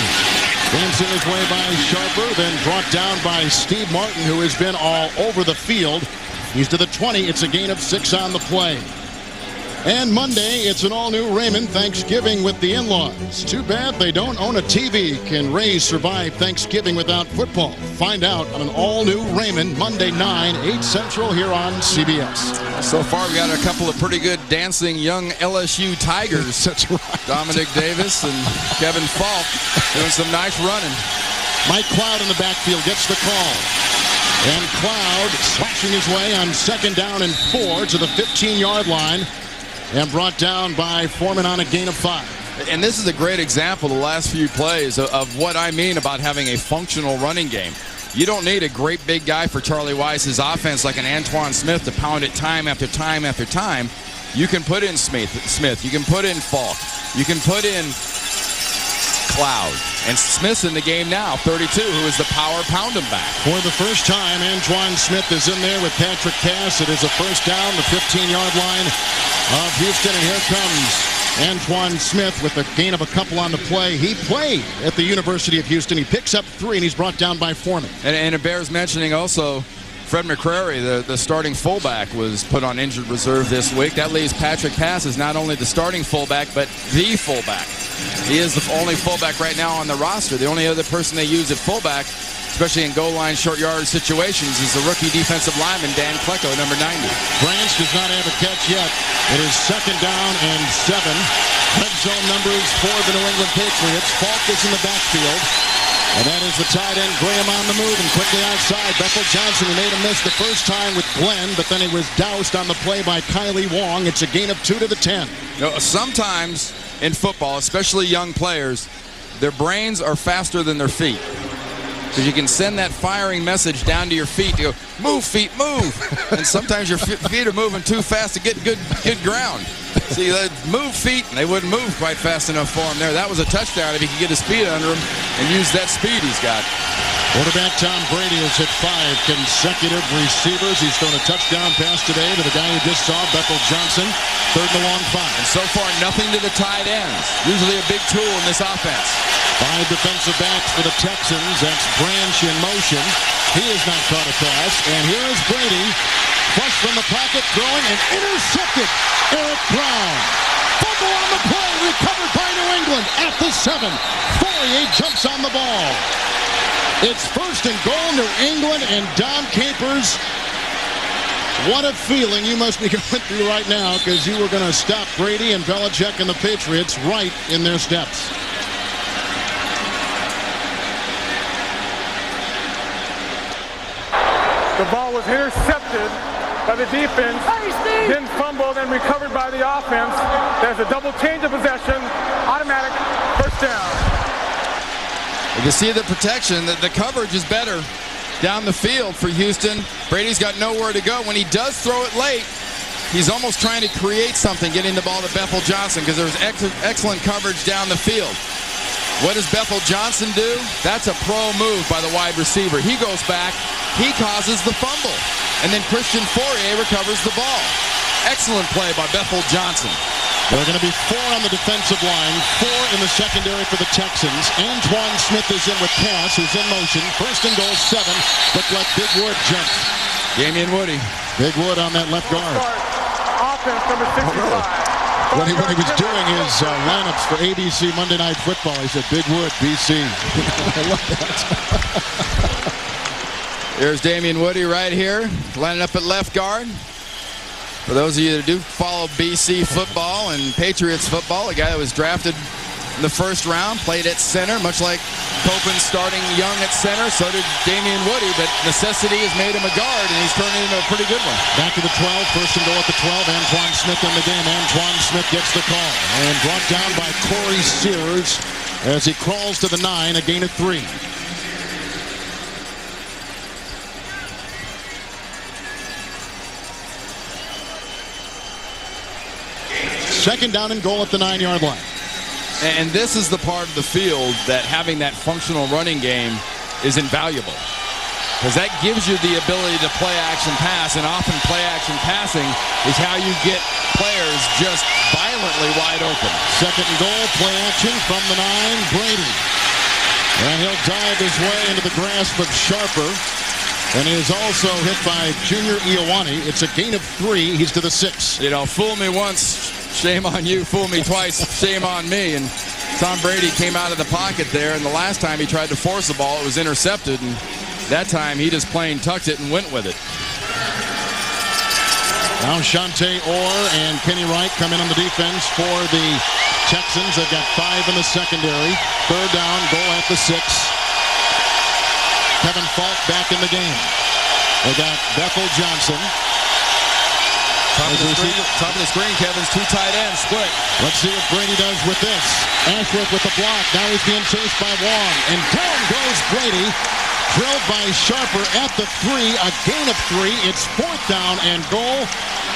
Dancing his way by Sharper, then brought down by Steve Martin, who has been all over the field. He's to the 20. It's a gain of 6 on the play. And Monday, it's an all-new Raymond Thanksgiving with the in-laws. Too bad they don't own a TV. Can Rays survive Thanksgiving without football? Find out on an all-new Raymond, Monday 9, 8 Central here on CBS. So far, we got a couple of pretty good dancing young LSU Tigers. That's right. Dominic Davis and Kevin Falk doing some nice running. Mike Cloud in the backfield gets the call. And Cloud slashing his way on second down and 4 to the 15-yard line. And brought down by Foreman on a gain of 5. And this is a great example, the last few plays, of what I mean about having a functional running game. You don't need a great big guy for Charlie Weiss's offense like an Antoine Smith to pound it time after time after time. You can put in Smith. You can put in Falk. You can put in Cloud. And Smith's in the game now, 32, who is the power pound him back. For the first time, Antoine Smith is in there with Patrick Pass. It is a first down, the 15-yard line of Houston. And here comes Antoine Smith with a gain of a couple on the play. He played at the University of Houston. He picks up 3, and he's brought down by Foreman. And it bears mentioning also, Fred McCrary, the starting fullback, was put on injured reserve this week. That leaves Patrick Pass as not only the starting fullback, but the fullback. He is the only fullback right now on the roster. The only other person they use at fullback especially in goal line short yardage situations, is the rookie defensive lineman, Dan Klecko, number 90. Branch does not have a catch yet. It is 2nd down and 7. Red zone numbers for the New England Patriots. Falk is in the backfield. And that is the tight end, Graham, on the move and quickly outside. Bethel Johnson, who made a miss the first time with Glenn, but then he was doused on the play by Kylie Wong. It's a gain of 2 to the 10. You know, sometimes in football, especially young players, their brains are faster than their feet. Because you can send that firing message down to your feet to go, move, feet, move. And sometimes your feet are moving too fast to get good ground. See, move feet, and they wouldn't move quite fast enough for him there. That was a touchdown if he could get his speed under him and use that speed he's got. Quarterback Tom Brady has hit 5 consecutive receivers. He's thrown a touchdown pass today to the guy you just saw, Bethel Johnson. 3rd and long 5. And so far, nothing to the tight ends. Usually a big tool in this offense. 5 defensive backs for the Texans. That's Branch in motion. He has not caught a pass. And here is Brady. Flush from the pocket, throwing and intercepted. Eric Brown. Fumble on the play, recovered by New England at the 7. Fourier jumps on the ball. It's 1st and goal, New England, and Don Capers. What a feeling you must be going through right now, because you were going to stop Brady and Belichick and the Patriots right in their steps. The ball was intercepted by the defense, then fumbled and recovered by the offense. There's a double change of possession, automatic 1st down. You can see the protection, the coverage is better down the field for Houston. Brady's got nowhere to go. When he does throw it late, he's almost trying to create something, getting the ball to Bethel Johnson, because there's excellent coverage down the field. What does Bethel Johnson do? That's a pro move by the wide receiver. He goes back, he causes the fumble, and then Christian Fourier recovers the ball. Excellent play by Bethel Johnson. There are going to be 4 on the defensive line, 4 in the secondary for the Texans. Antoine Smith is in with Cass, who's in motion. 1st and goal, 7, but let Big Wood jump. Damian Woody. Big Wood on that left guard. Offense number 65. When he was doing his lineups for ABC Monday Night Football, he said, Big Wood, BC. I love that. Here's Damian Woody right here, lining up at left guard. For those of you that do follow BC football and Patriots football, a guy that was drafted in the 1st round, played at center, much like Copen starting young at center. So did Damian Woody, but necessity has made him a guard, and he's turned into a pretty good one. Back to the 12, 1st and goal at the 12. Antoine Smith in the game. Antoine Smith gets the call, and brought down by Corey Sears as he crawls to the 9, a gain of 3. Second down and goal at the 9-yard line. And this is the part of the field that having that functional running game is invaluable, because that gives you the ability to play action pass, and often play action passing is how you get players just violently wide open. 2nd and goal, play action from the 9, Brady. And he'll dive his way into the grasp of Sharper. And he is also hit by Junior Ioane. It's a gain of 3. He's to the 6. You know, fool me once, shame on you. Fool me twice, shame on me. And Tom Brady came out of the pocket there, and the last time he tried to force the ball, it was intercepted. And that time he just plain tucked it and went with it. Now Shante Orr and Kenny Wright come in on the defense for the Texans. They've got 5 in the secondary. 3rd down, goal at the 6. Kevin Falk back in the game. They got Bethel Johnson. Top of the screen, Kevin's 2 tight ends split. Let's see what Brady does with this. Ashworth with the block. Now he's being chased by Wong. And down goes Brady. Drilled by Sharper at the 3. A gain of 3. It's 4th down and goal.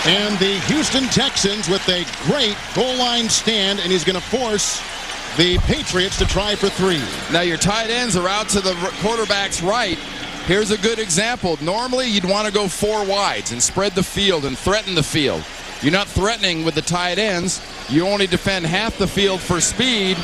And the Houston Texans with a great goal line stand. And he's going to force the Patriots to try for 3. Now your tight ends are out to the quarterback's right. Here's a good example. Normally you'd want to go 4 wides and spread the field and threaten the field. You're not threatening with the tight ends. You only defend half the field for speed.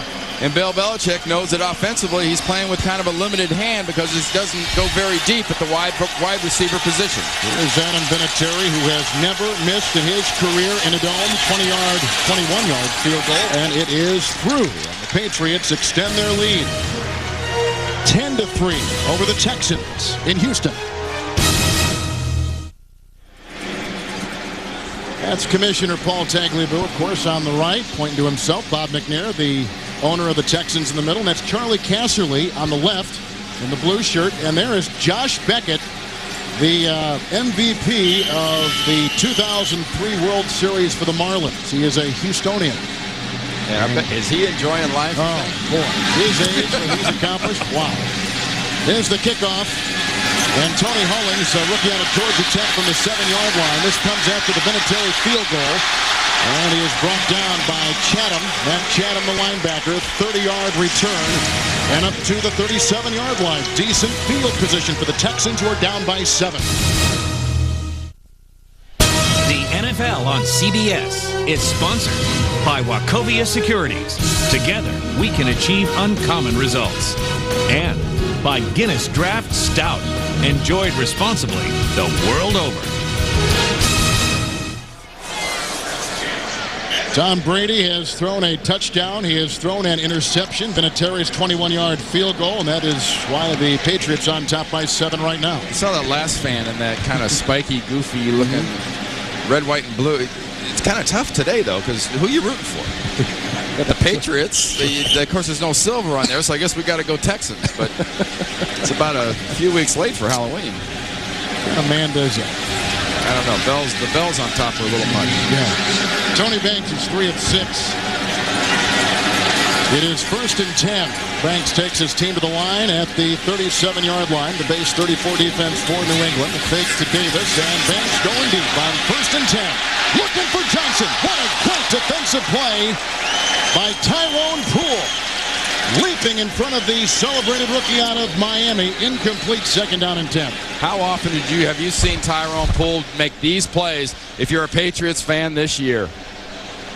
And Bill Belichick knows that offensively he's playing with kind of a limited hand, because he doesn't go very deep at the wide receiver position. Here's Adam Vinatieri, who has never missed in his career in a dome. 21-yard field goal, and it is through. And the Patriots extend their lead. 10-3 over the Texans in Houston. That's Commissioner Paul Tagliabue, of course, on the right, pointing to himself. Bob McNair, the owner of the Texans, in the middle. And that's Charlie Casserly on the left in the blue shirt. And there is Josh Beckett, the MVP of the 2003 World Series for the Marlins. He is a Houstonian. Yeah, I bet, is he enjoying life? Oh, boy. His age, what he's accomplished. Wow. There's the kickoff. And Tony Hollings, a rookie out of Georgia Tech from the 7-yard line. This comes after the Vinatieri field goal. And he is brought down by Chatham. Matt Chatham, the linebacker, 30-yard return. And up to the 37-yard line. Decent field position for the Texans, who are down by 7. The NFL on CBS is sponsored by Wachovia Securities. Together, we can achieve uncommon results. And by Guinness Draft Stout. Enjoyed responsibly the world over. Tom Brady has thrown a touchdown. He has thrown an interception. Vinatieri's 21-yard field goal, and that is why the Patriots on top by 7 right now. I saw that last fan in that kind of spiky, goofy-looking red, white, and blue. It's kind of tough today, though, because who are you rooting for? The Patriots. Of course, there's no silver on there, so I guess we got to go Texans. But it's about a few weeks late for Halloween. A man does that. I don't know. The bells on top are a little much. Yeah. Tony Banks is 3 of 6. It is 1st and 10. Banks takes his team to the line at the 37-yard line. The base 34 defense for New England. It fakes to Davis, and Banks going deep on 1st and 10. Looking for Johnson. What a great defensive play by Tyrone Poole. Leaping in front of the celebrated rookie out of Miami. Incomplete, 2nd down and 10. How often have you seen Tyrone Poole make these plays if you're a Patriots fan this year?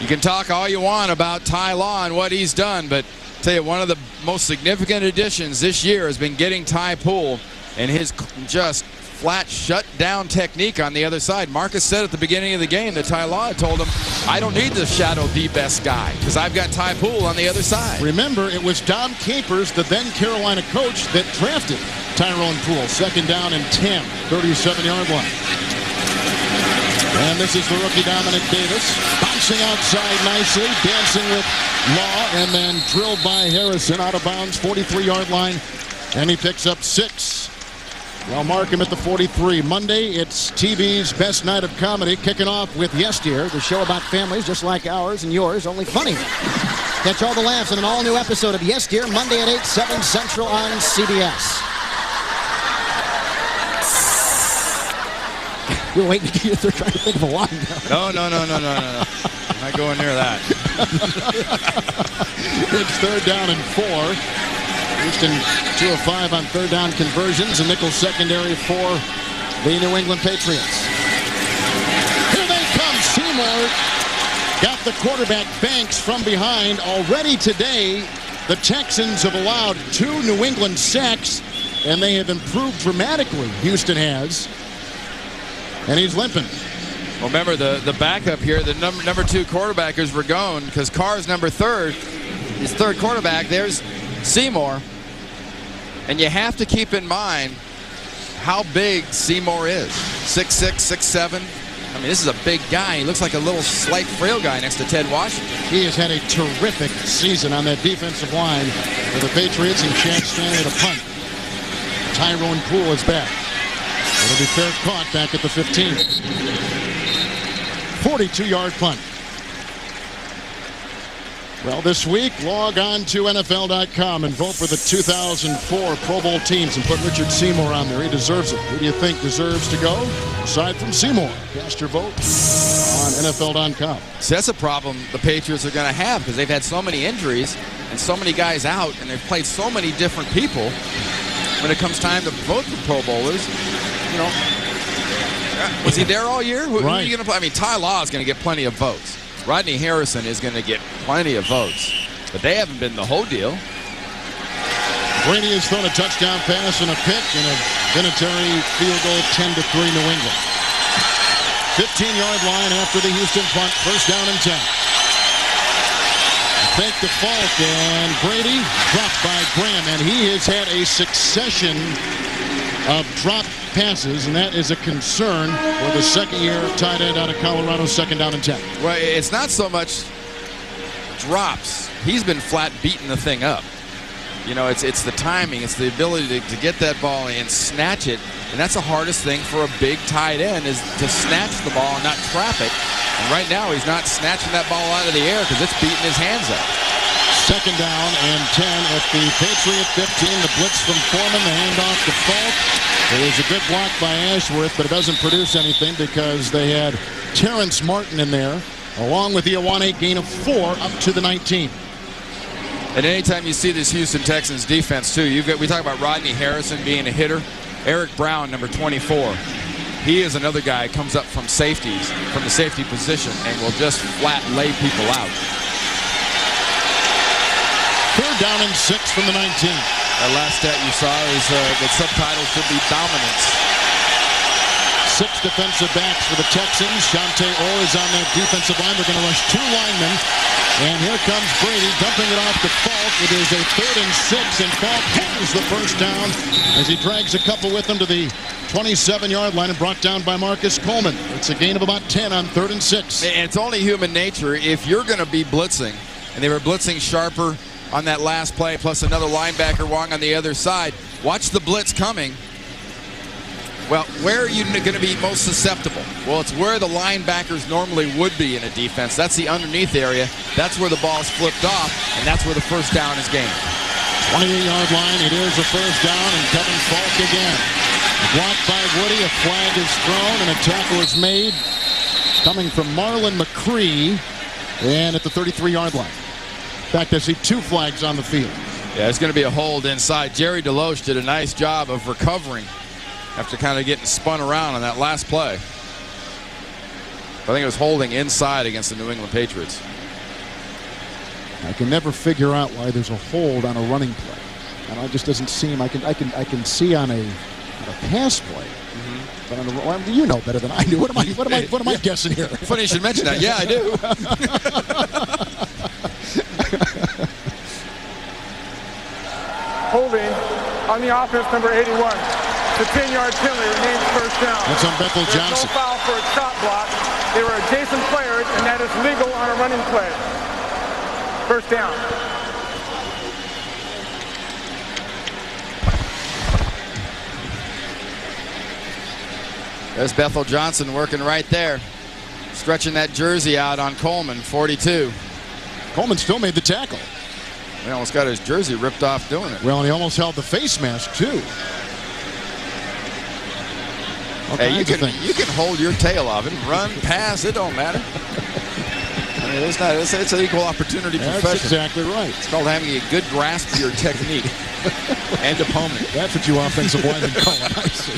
You can talk all you want about Ty Law and what he's done, but I'll tell you, one of the most significant additions this year has been getting Ty Poole and his just flat shut-down technique on the other side. Marcus said at the beginning of the game that Ty Law had told him, I don't need to shadow the best guy because I've got Ty Poole on the other side. Remember, it was Dom Capers, the then Carolina coach, that drafted Tyrone Poole. 2nd down and 10, 37-yard line. And this is the rookie Dominic Davis, bouncing outside nicely, dancing with Law, and then drilled by Harrison out of bounds, 43-yard line, and he picks up 6. Well, mark him at the 43. Monday, it's TV's best night of comedy, kicking off with Yes Dear, the show about families just like ours and yours, only funny. Catch all the laughs in an all-new episode of Yes Dear, Monday at 8, 7 Central on CBS. You're waiting to get, they're trying to think of a line. No. I'm not going near that. It's 3rd down and 4. Houston 2 of 5 on 3rd down conversions. A nickel secondary for the New England Patriots. Here they come. Seymour got the quarterback Banks from behind. Already today, the Texans have allowed 2 New England sacks, and they have improved dramatically. Houston has. And he's limping. Well, remember, the backup here, the number 2 quarterback is Ragone, because Carr's number 3rd. His 3rd quarterback, there's Seymour. And you have to keep in mind how big Seymour is. 6'6", 6'7". I mean, this is a big guy. He looks like a little slight frail guy next to Ted Washington. He has had a terrific season on that defensive line for the Patriots, and Chad Stanley to punt. Tyrone Poole is back. It'll be fair caught back at the 15. 42-yard punt. Well, this week, log on to NFL.com and vote for the 2004 Pro Bowl teams and put Richard Seymour on there. He deserves it. Who do you think deserves to go? Aside from Seymour, cast your vote on NFL.com. See, that's a problem the Patriots are going to have because they've had so many injuries and so many guys out, and they've played so many different people. When it comes time to vote for Pro Bowlers, you know, was he there all year? Who are you going to play? I mean, Ty Law is going to get plenty of votes. Rodney Harrison is going to get plenty of votes, but they haven't been the whole deal. Brady has thrown a touchdown pass and a pick and a Vinatieri field goal, 10-3 New England. 15-yard line after the Houston punt, 1st down and 10. fake to Falk, and Brady dropped by Graham, and he has had a succession of dropped passes, and that is a concern for the second-year tight end out of Colorado, 2nd down and 10. Well, it's not so much drops. He's been flat beating the thing up. You know, it's the timing, it's the ability to get that ball and snatch it, and that's the hardest thing for a big tight end, is to snatch the ball and not trap it. And right now he's not snatching that ball out of the air because it's beating his hands up. 2nd down and 10 at the Patriot 15. The blitz from Foreman, the handoff to Falk. There was a good block by Ashworth, but it doesn't produce anything because they had Terrence Martin in there, along with Ioane, gain of 4 up to the 19. And anytime you see this Houston Texans defense, too, we talk about Rodney Harrison being a hitter. Eric Brown, number 24. He is another guy who comes up from safeties, from the safety position, and will just flat lay people out. 3rd down and 6 from the 19. That last stat you saw is the subtitle should be dominance. 6 defensive backs for the Texans. Shante Orr is on that defensive line. They're going to rush 2 linemen. And here comes Brady dumping it off to Falk. It is a 3rd and 6, and Falk has the first down as he drags a couple with him to the 27-yard line and brought down by Marcus Coleman. It's a gain of about 10 on 3rd and 6. And it's only human nature. If you're going to be blitzing, and they were blitzing Sharper on that last play, plus another linebacker Wong on the other side, watch the blitz coming. Well, where are you going to be most susceptible? Well, it's where the linebackers normally would be in a defense. That's the underneath area. That's where the ball's flipped off, and that's where the first down is gained. 28-yard line. It is a first down, and Kevin Falk again. Blocked by Woody. A flag is thrown, and a tackle is made. Coming from Marlon McCree, and at the 33-yard line. In fact, I see 2 flags on the field. Yeah, it's going to be a hold inside. Jerry DeLoach did a nice job of recovering after kind of getting spun around on that last play. I think it was holding inside against the New England Patriots. I can never figure out why there's a hold on a running play. And it just doesn't seem. I can see on a pass play. Mm-hmm. But on well, you know better than I do. What am I guessing here? Funny you should mention that. Yeah, I do. Holding on the offense, number 81. The 10-yard penalty remains first down. That's on Bethel Johnson. There's no foul for a shot block. They were adjacent players, and that is legal on a running play. First down. There's Bethel Johnson working right there, stretching that jersey out on Coleman, 42. Coleman still made the tackle. He almost got his jersey ripped off doing it. Well, and he almost held the face mask, too. Hey, you can hold your tail off and run, pass, it don't matter. I mean, it's an equal opportunity profession. That's exactly right. It's called having a good grasp of your technique and opponent. That's what you offensive linemen call it. I see.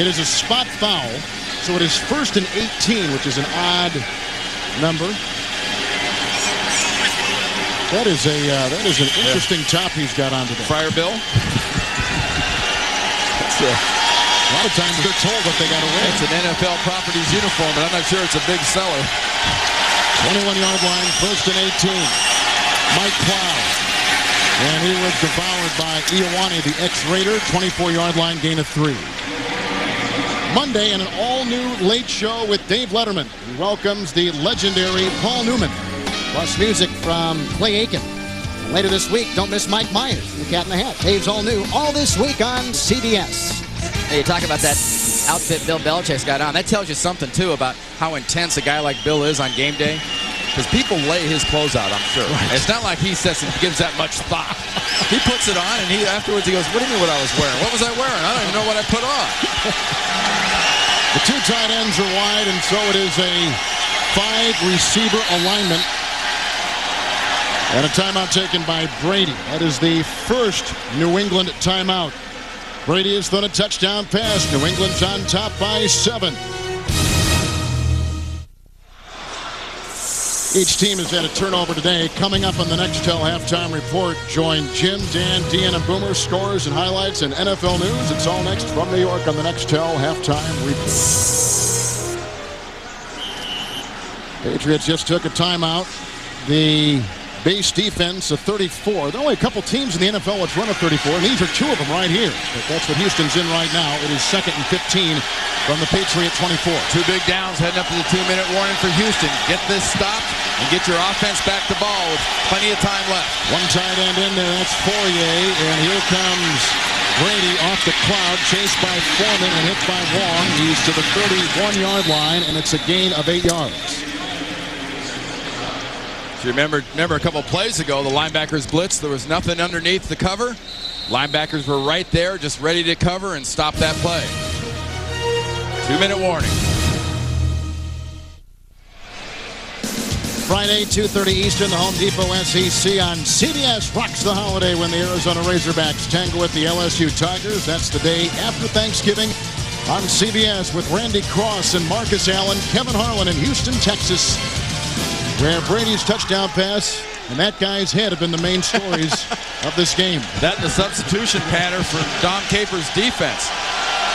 It is a spot foul, so it is 1st and 18, which is an odd number. That is an interesting top he's got on today. Friar Bill. A lot of times they're told what they got to wear. It's an NFL Properties uniform, but I'm not sure it's a big seller. 21-yard line, 1st and 18. Mike Plow. And he was devoured by Ioane, the ex-Raider. 24-yard line, gain of 3. Monday, and an all-new late show with Dave Letterman. He welcomes the legendary Paul Newman. Plus music from Clay Aiken. And later this week, don't miss Mike Myers, the Cat in the Hat. Dave's all new, all this week on CBS. Hey, you talk about that outfit Bill Belichick's got on. That tells you something, too, about how intense a guy like Bill is on game day. Because people lay his clothes out, I'm sure. Right. It's not like he says and gives that much thought. He puts it on, and afterwards he goes, what do you mean what I was wearing? What was I wearing? I don't even know what I put on. The 2 tight ends are wide, and so it is a 5-receiver alignment. And a timeout taken by Brady. That is the first New England timeout. Brady has thrown a touchdown pass. New England's on top by 7. Each team has had a turnover today. Coming up on the Nextel halftime report, join Jim, Dan, Dean, and Boomer, scores and highlights and NFL news. It's all next from New York on the Nextel halftime report. Patriots just took a timeout. the base defense of 34. There are only a couple teams in the NFL which run a 34, and these are two of them right here. But that's what Houston's in right now. It is 2nd and 15 from the Patriot 24. 2 big downs heading up to the 2-minute warning for Houston. Get this stopped and get your offense back to ball with plenty of time left. One tight end in there. That's Fourier, and here comes Brady off the cloud, chased by Foreman and hit by Wong. He's to the 31-yard line, and it's a gain of 8 yards. If you remember a couple plays ago, the linebackers blitzed. There was nothing underneath the cover. Linebackers were right there, just ready to cover and stop that play. 2-minute warning. Friday, 2:30 Eastern, the Home Depot SEC on CBS rocks the holiday when the Arizona Razorbacks tangle with the LSU Tigers. That's the day after Thanksgiving on CBS with Randy Cross and Marcus Allen, Kevin Harlan in Houston, Texas, where Brady's touchdown pass and that guy's head have been the main stories of this game. That and the substitution pattern for Don Capers' defense.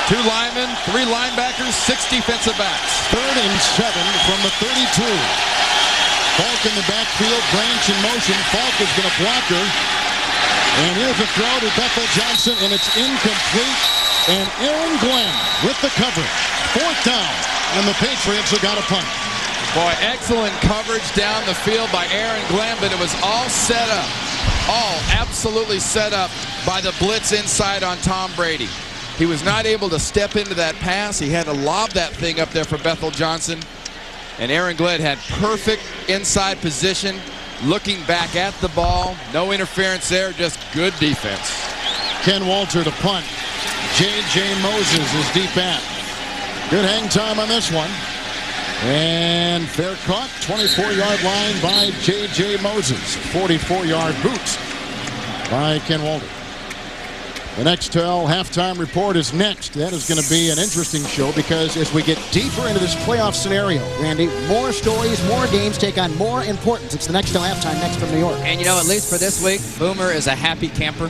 2 linemen, 3 linebackers, 6 defensive backs. 3rd and 7 from the 32. Falk in the backfield, Branch in motion. Falk is going to block her. And here's a throw to Bethel Johnson, and it's incomplete. And Aaron Glenn with the coverage. 4th down, and the Patriots have got a punt. Boy, excellent coverage down the field by Aaron Glenn, but it was all set up. All absolutely set up by the blitz inside on Tom Brady. He was not able to step into that pass. He had to lob that thing up there for Bethel Johnson. And Aaron Glenn had perfect inside position, looking back at the ball. No interference there, just good defense. Ken Walter to punt. J.J. Moses is deep at. Good hang time on this one. And fair caught, 24-yard line by J.J. Moses. 44-yard boot by Ken Walter. The Nextel halftime report is next. That is going to be an interesting show because as we get deeper into this playoff scenario, Randy, more stories, more games take on more importance. It's the Nextel halftime next from New York. And you know, at least for this week, Boomer is a happy camper.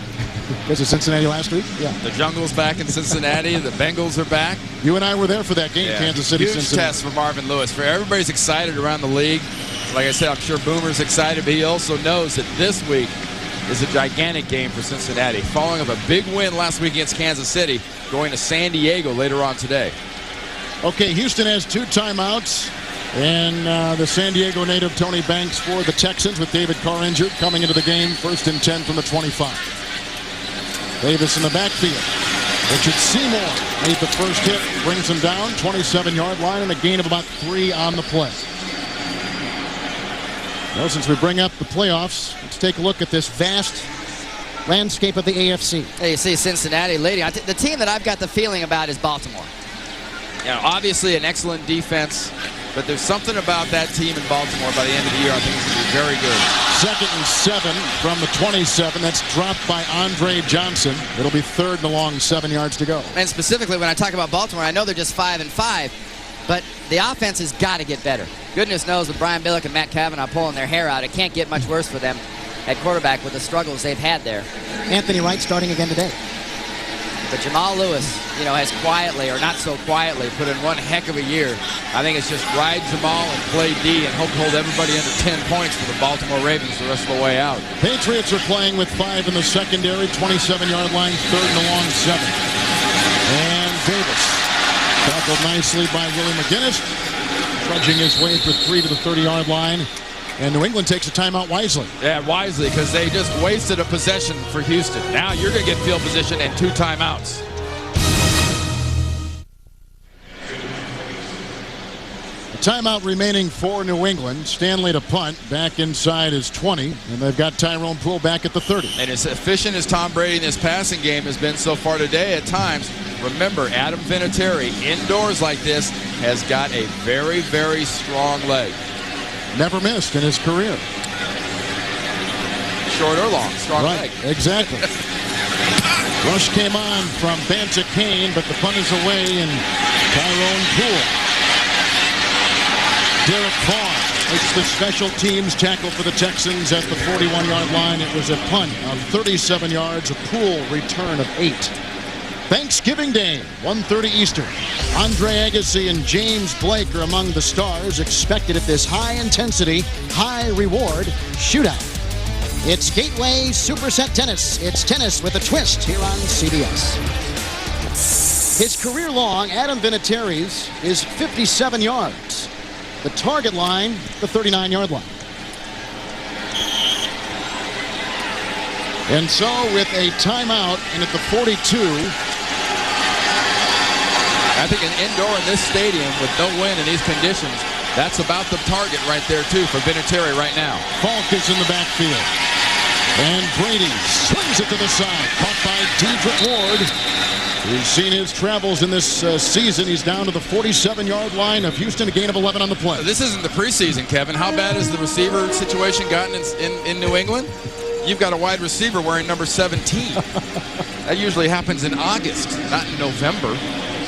Was it Cincinnati last week? Yeah. The Jungle's back in Cincinnati. The Bengals are back. You and I were there for that game, Yeah. Kansas City, Huge Cincinnati. test for Marvin Lewis. For everybody's excited around the league. Like I said, I'm sure Boomer's excited, but he also knows that this week is a gigantic game for Cincinnati. Following up a big win last week against Kansas City, going to San Diego later on today. Okay, Houston has 2 timeouts. And the San Diego native Tony Banks for the Texans with David Carr injured coming into the game. 1st and 10 from the 25. Davis in the backfield. Richard Seymour made the first hit, brings him down, 27-yard line, and a gain of about 3 on the play. Well, since we bring up the playoffs, let's take a look at this vast landscape of the AFC. Hey, you see Cincinnati leading. The team that I've got the feeling about is Baltimore. You know, obviously an excellent defense, but there's something about that team in Baltimore by the end of the year I think is going to be very good. 2nd and 7 from the 27. That's dropped by Andre Johnson. It'll be 3rd and long, 7 yards to go. And specifically when I talk about Baltimore, I know they're just 5-5, but the offense has got to get better. Goodness knows with Brian Billick and Matt Cavanaugh pulling their hair out, it can't get much worse for them at quarterback with the struggles they've had there. Anthony Wright starting again today. But Jamal Lewis, you know, has quietly, or not so quietly, put in one heck of a year. I think it's just ride Jamal and play D and hope to hold everybody under 10 points for the Baltimore Ravens the rest of the way out. Patriots are playing with 5 in the secondary, 27-yard line, 3rd and long, 7. And Davis tackled nicely by Willie McGinnis, trudging his way for 3 to the 30-yard line. And New England takes a timeout wisely. Yeah, wisely, because they just wasted a possession for Houston. Now you're going to get field position and 2 timeouts. A timeout remaining for New England. Stanley to punt. Back inside is 20. And they've got Tyrone Poole back at the 30. And as efficient as Tom Brady in this passing game has been so far today at times, remember, Adam Vinatieri, indoors like this, has got a very, very strong leg. Never missed in his career. Short or long, strong leg. Exactly. Rush came on from Banta Kane, but the punt is away, and Tyrone Poole. Derek Carr makes the special teams tackle for the Texans at the 41-yard line. It was a punt of 37 yards, a Poole return of 8. Thanksgiving Day, 1:30 Eastern. Andre Agassi and James Blake are among the stars expected at this high-intensity, high-reward shootout. It's Gateway Superset Tennis. It's tennis with a twist here on CBS. His career-long Adam Vinatieri's is 57 yards. The target line, the 39-yard line. And so with a timeout and at the 42. I think an indoor in this stadium with no wind in these conditions, that's about the target right there too for Vinatieri right now. Falk is in the backfield. And Brady slings it to the side. Caught by Dedrick Ward. We've seen his travels in this season. He's down to the 47-yard line of Houston, a gain of 11 on the play. This isn't the preseason, Kevin. How bad has the receiver situation gotten in New England? You've got a wide receiver wearing number 17. That usually happens in August, not in November.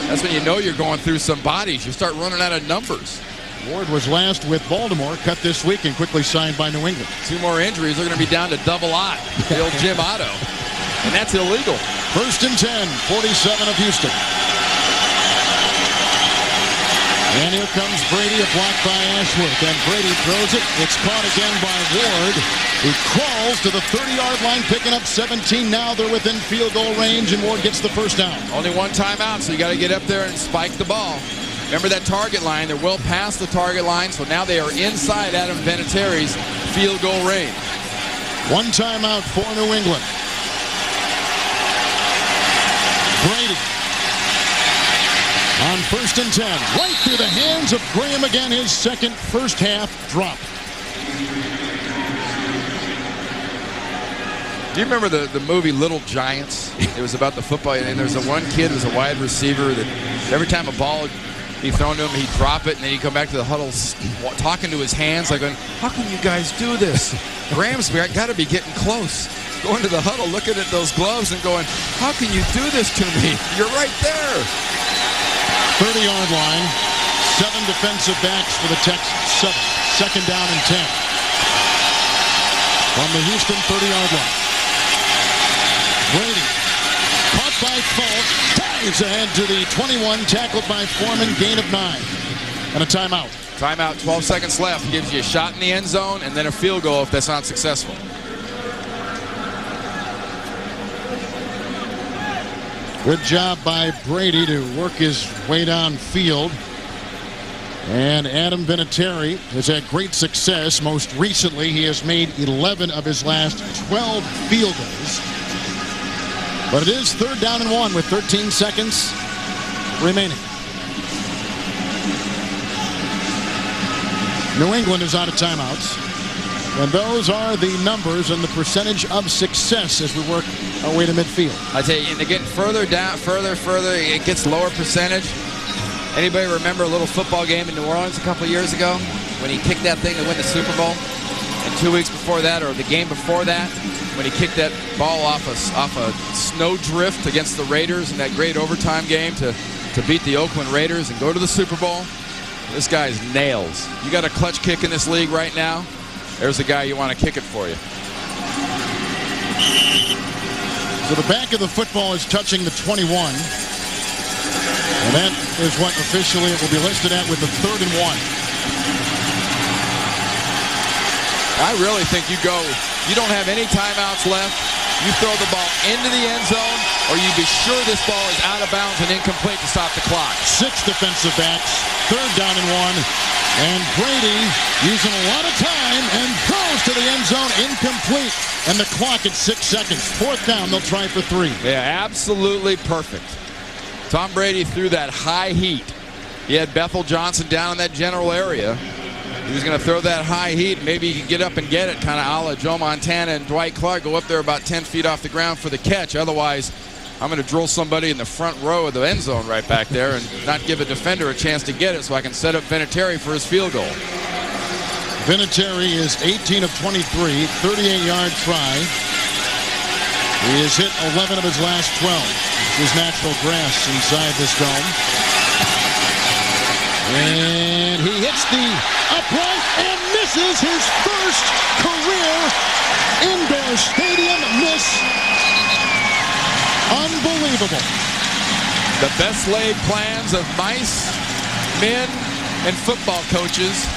That's when you know you're going through some bodies. You start running out of numbers. Ward was last with Baltimore, cut this week and quickly signed by New England. 2 more injuries. They're going to be down to double odd. The old Jim Otto. And that's illegal. 1st and 10, 47 of Houston. And here comes Brady, a block by Ashworth. And Brady throws it. It's caught again by Ward, who crawls to the 30-yard line, picking up 17. Now they're within field goal range, and Ward gets the first down. Only one timeout, so you got to get up there and spike the ball. Remember that target line. They're well past the target line, so now they are inside Adam Vinatieri's field goal range. One timeout for New England. Brady on 1st and 10. Right through the hands of Graham again. His second first half drop. Do you remember the movie Little Giants? It was about the football, and there's one kid who's a wide receiver that every time a ball would be thrown to him, he'd drop it, and then he'd come back to the huddle talking to his hands, like going, how can you guys do this? Graham's got to be getting close. Going to the huddle, looking at those gloves and going, how can you do this to me? You're right there. 30-yard line. 7 defensive backs for the Texans. 2nd down and 10. From the Houston 30-yard line. Brady caught by Falk. Dives ahead to the 21. Tackled by Foreman. Gain of 9. And a timeout. Timeout, 12 seconds left. Gives you a shot in the end zone and then a field goal if that's not successful. Good job by Brady to work his way downfield. And Adam Vinatieri has had great success. Most recently, he has made 11 of his last 12 field goals. But it is 3rd down and 1 with 13 seconds remaining. New England is out of timeouts. And those are the numbers and the percentage of success as we work our way to midfield. I tell you, they're getting further down, further, it gets lower percentage. Anybody remember a little football game in New Orleans a couple of years ago when he kicked that thing to win the Super Bowl? And 2 weeks before that, or the game before that, when he kicked that ball off a snowdrift against the Raiders in that great overtime game to beat the Oakland Raiders and go to the Super Bowl? This guy's nails. You got a clutch kick in this league right now? There's the guy you want to kick it for you. So the back of the football is touching the 21. And that is what officially it will be listed at with the 3rd and 1. I really think you don't have any timeouts left. You throw the ball into the end zone, or you be sure this ball is out of bounds and incomplete to stop the clock. 6 defensive backs, 3rd down and 1. And Brady using a lot of time and throws to the end zone, incomplete. And the clock at 6 seconds. 4th down, they'll try for 3. Yeah, absolutely perfect. Tom Brady threw that high heat. He had Bethel Johnson down in that general area. He was going to throw that high heat. Maybe he could get up and get it, kind of a la Joe Montana and Dwight Clark. Go up there about 10 feet off the ground for the catch. Otherwise, I'm going to drill somebody in the front row of the end zone right back there and not give a defender a chance to get it so I can set up Vinatieri for his field goal. Vinatieri is 18 of 23, 38-yard try. He has hit 11 of his last 12. His natural grass inside this dome. And he hits the upright and misses his first career indoor stadium miss. Unbelievable. The best laid plans of mice, men, and football coaches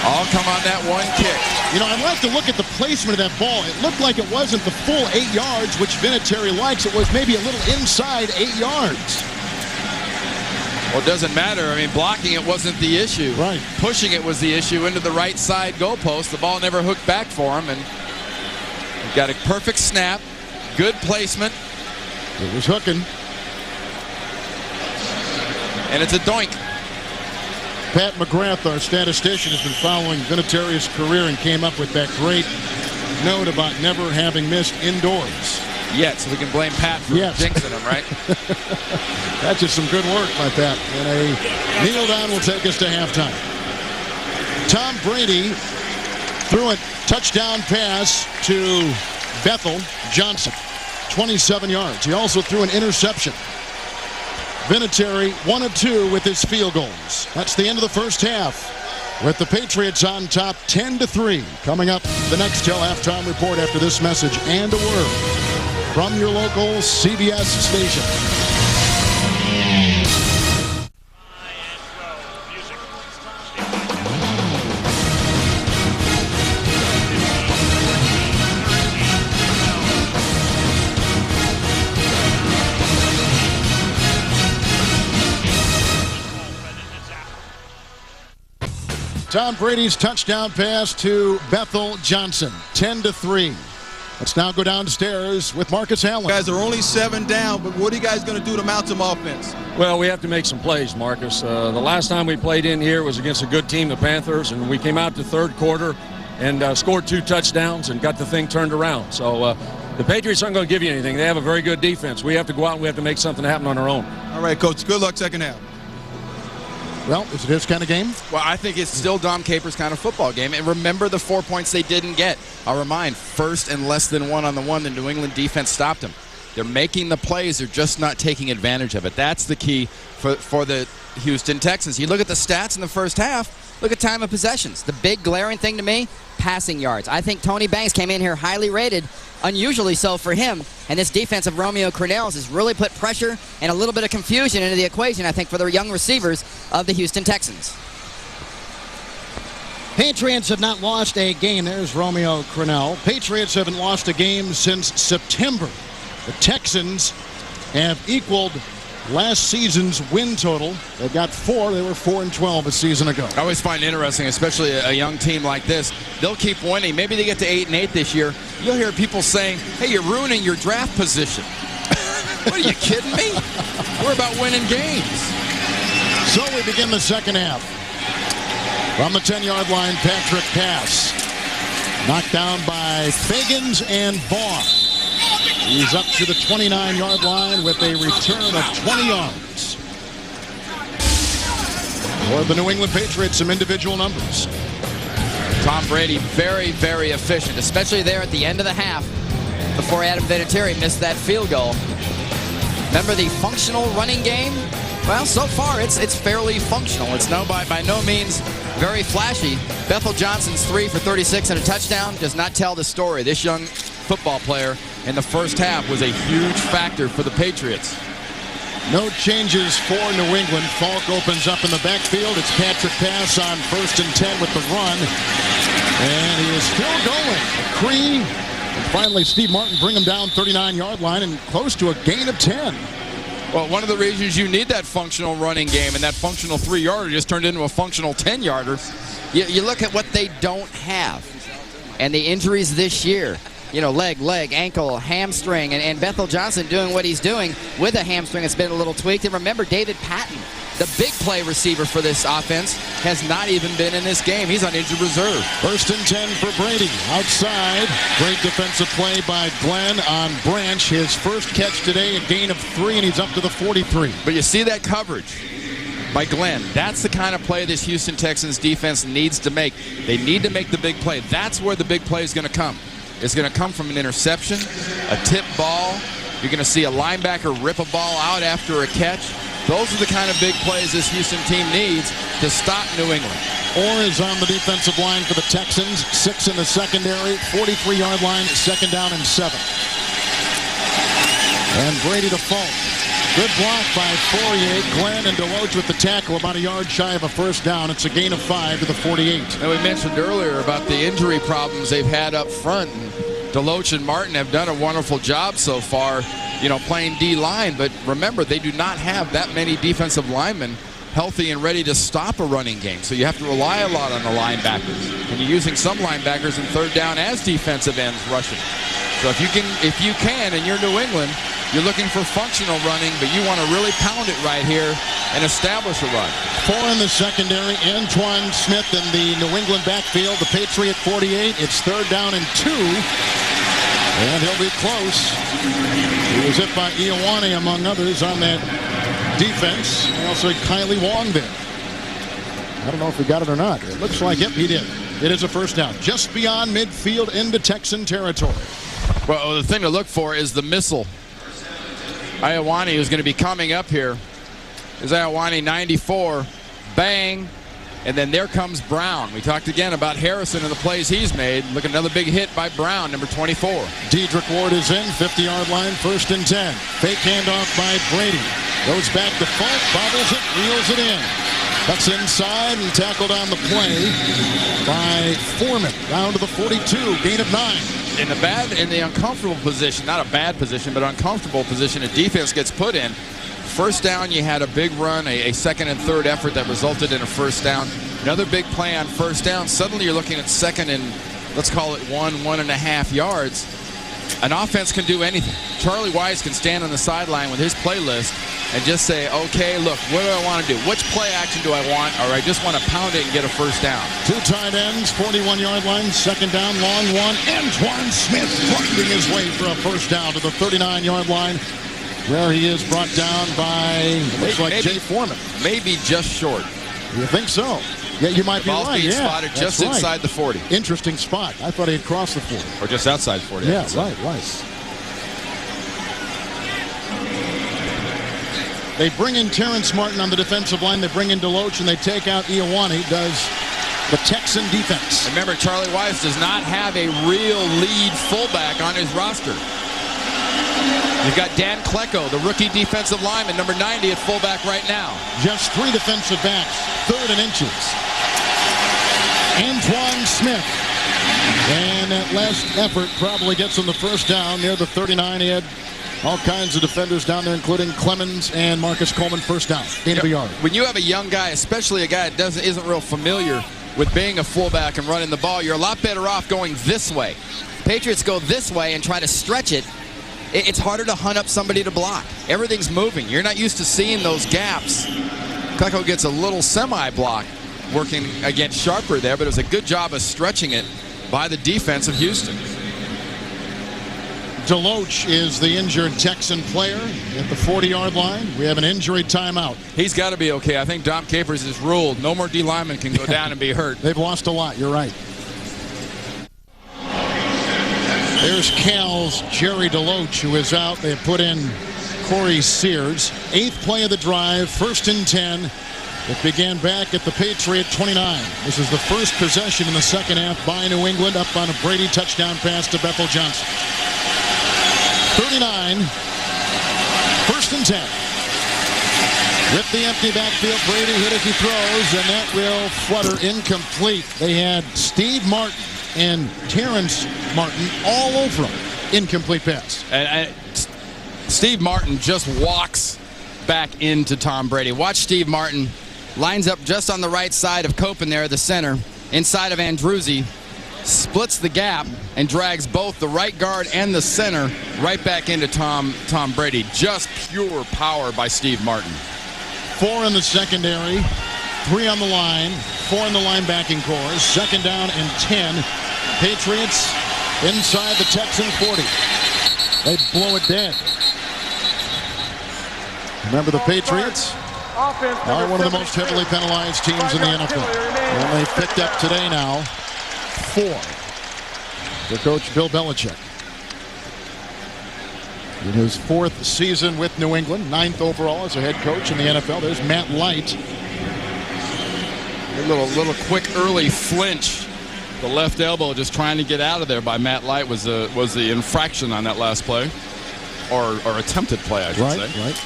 all come on that one kick. You know, I'd like to look at the placement of that ball. It looked like it wasn't the full 8 yards, which Vinatieri likes. It was maybe a little inside 8 yards. Well, it doesn't matter. I mean, blocking it wasn't the issue. Right. Pushing it was the issue into the right side goalpost. The ball never hooked back for him, and he got a perfect snap, good placement. It was hooking. And it's a doink. Pat McGrath, our statistician, has been following Vinatieri's career and came up with that great note about never having missed indoors. Yet, so we can blame Pat for jinxing him, right? That's just some good work by Pat. And a kneel down will take us to halftime. Tom Brady threw a touchdown pass to Bethel Johnson, 27 yards. He also threw an interception. Vinatieri 1 of 2 with his field goals. That's the end of the first half, with the Patriots on top 10-3. Coming up the next till halftime report after this message and a word from your local CBS station. Tom Brady's touchdown pass to Bethel Johnson, 10-3. Let's now go downstairs with Marcus Allen. You guys are only 7 down, but what are you guys going to do to mount some offense? Well, we have to make some plays, Marcus. The last time we played in here was against a good team, the Panthers, and we came out the third quarter and scored 2 touchdowns and got the thing turned around. So the Patriots aren't going to give you anything. They have a very good defense. We have to go out and we have to make something happen on our own. All right, Coach. Good luck second half. Well, is it his kind of game? Well, I think it's still Dom Capers' kind of football game. And remember the 4 points they didn't get. I'll remind, first and less than 1 on the 1, the New England defense stopped them. They're making the plays. They're just not taking advantage of it. That's the key for the Houston Texans. You look at the stats in the first half, look at time of possessions. The big glaring thing to me, passing yards. I think Tony Banks came in here highly rated, unusually so for him, and this defense of Romeo Crennel's has really put pressure and a little bit of confusion into the equation, I think, for the young receivers of the Houston Texans. Patriots have not lost a game. There's Romeo Crennel. Patriots haven't lost a game since September. The Texans have equaled last season's win total. They got 4. They were 4-12 a season ago. I always find it interesting, especially a young team like this. They'll keep winning. Maybe they get to 8-8 this year. You'll hear people saying, hey, you're ruining your draft position. What, are you kidding me? We're about winning games. So we begin the second half. From the 10-yard line, Patrick pass. Knocked down by Fagans and Vaughn. He's up to the 29-yard line with a return of 20 yards. For the New England Patriots, some individual numbers. Tom Brady very, very efficient, especially there at the end of the half before Adam Vinatieri missed that field goal. Remember the functional running game? Well, so far it's fairly functional. It's by no means very flashy. Bethel Johnson's 3 for 36 and a touchdown does not tell the story. This young football player in the first half was a huge factor for the Patriots. No changes for New England. Falk opens up in the backfield. It's Patrick pass on 1st and 10 with the run. And he is still going. McCree and finally Steve Martin bring him down 39-yard line and close to a gain of 10. Well, one of the reasons you need that functional running game and that functional 3-yarder just turned into a functional 10-yarder. You look at what they don't have and the injuries this year. You know, leg, ankle, hamstring, and Bethel Johnson doing what he's doing with a hamstring that's been a little tweaked. And remember, David Patton, the big play receiver for this offense, has not even been in this game. He's on injured reserve. 1st and 10 for Brady. Outside. Great defensive play by Glenn on Branch. His first catch today, a gain of 3, and he's up to the 43. But you see that coverage by Glenn. That's the kind of play this Houston Texans defense needs to make. They need to make the big play. That's where the big play is going to come. It's going to come from an interception, a tip ball. You're going to see a linebacker rip a ball out after a catch. Those are the kind of big plays this Houston team needs to stop New England. Orr is on the defensive line for the Texans. 6 in the secondary, 43-yard line, 2nd down and 7. And Brady to Falk. Good block by Fourier. Glenn and Deloach with the tackle, about a yard shy of a first down. It's a gain of 5 to the 48. And we mentioned earlier about the injury problems they've had up front. And Deloach and Martin have done a wonderful job so far, playing D-line. But remember, they do not have that many defensive linemen healthy and ready to stop a running game. So you have to rely a lot on the linebackers. And you're using some linebackers in third down as defensive ends rushing. So if you can, and you're New England, you're looking for functional running, but you want to really pound it right here and establish a run. 4 in the secondary. Antoine Smith in the New England backfield. The Patriot 48. It's third down and 2. And he'll be close. He was hit by Ioane, among others, on that defense. And also Kylie Wong there. I don't know if he got it or not. It looks like, yep, he did. It is a first down. Just beyond midfield into Texan territory. Well, the thing to look for is the missile. Ioane is going to be coming up here. Is Ioane 94. Bang. And then there comes Brown. We talked again about Harrison and the plays he's made. Look, another big hit by Brown, number 24. Dedrick Ward is in, 50-yard line, 1st and 10. Fake handoff by Brady. Goes back to Falk, bobbles it, reels it in. Cuts inside and tackled on the play by Foreman. Down to the 42, gain of 9. In the uncomfortable position, not a bad position, but uncomfortable position a defense gets put in. First down, you had a big run, a second and third effort that resulted in a first down. Another big play on first down. Suddenly you're looking at second and, let's call it 1.5 yards. An offense can do anything. Charlie Weiss can stand on the sideline with his playlist and just say, okay, look, what do I want to do? Which play action do I want? Or I just want to pound it and get a first down. 2 tight ends, 41-yard line, second down, long one. Antoine Smith finding his way for a first down to the 39-yard line, where he is brought down by, looks like Jay Foreman. Maybe just short. You think so? Yeah, you might be right. Yeah, spotted just inside the 40. Interesting spot. I thought he had crossed the 40. Or just outside 40. Yeah, right. They bring in Terrence Martin on the defensive line. They bring in Deloach, and they take out Ioane. Does the Texan defense. Remember, Charlie Weiss does not have a real lead fullback on his roster. You've got Dan Klecko, the rookie defensive lineman, number 90 at fullback right now. Just 3 defensive backs, 3rd and inches. Antoine Smith. And that last effort probably gets him the first down near the 39. He had all kinds of defenders down there, including Clemens and Marcus Coleman. First down, gain of a yard. When you have a young guy, especially a guy that isn't real familiar with being a fullback and running the ball, you're a lot better off going this way. Patriots go this way and try to stretch it. It's harder to hunt up somebody to block. Everything's moving. You're not used to seeing those gaps. Klecko gets a little semi-block working against Sharper there, but it was a good job of stretching it by the defense of Houston. Deloach is the injured Texan player at the 40-yard line. We have an injury timeout. He's got to be okay. I think Dom Capers has ruled no more D linemen can go down and be hurt. They've lost a lot. You're right. There's Cal's Jerry Deloach, who is out. They put in Corey Sears. 8th play of the drive, 1st and 10. It began back at the Patriot 29. This is the first possession in the second half by New England, up on a Brady touchdown pass to Bethel Johnson. 39, 1st and 10. With the empty backfield, Brady hit as he throws, and that will flutter incomplete. They had Steve Martin and Terrence Martin all over him. Incomplete pass. And Steve Martin just walks back into Tom Brady. Watch Steve Martin. Lines up just on the right side of Copen there, the center, inside of Andruzzi. Splits the gap and drags both the right guard and the center right back into Tom Brady. Just pure power by Steve Martin. 4 in the secondary, 3 on the line, 4 in the linebacking corps. Second down and 10. Patriots inside the Texan 40. They blow it dead. Remember, the Patriots are one of the most heavily penalized teams in the NFL. And they picked up today now 4 for Coach Bill Belichick. In his 4th season with New England, 9th overall as a head coach in the NFL. There's Matt Light. A little quick early flinch. The left elbow just trying to get out of there by Matt Light was the infraction on that last play, or attempted play, I should say. Right.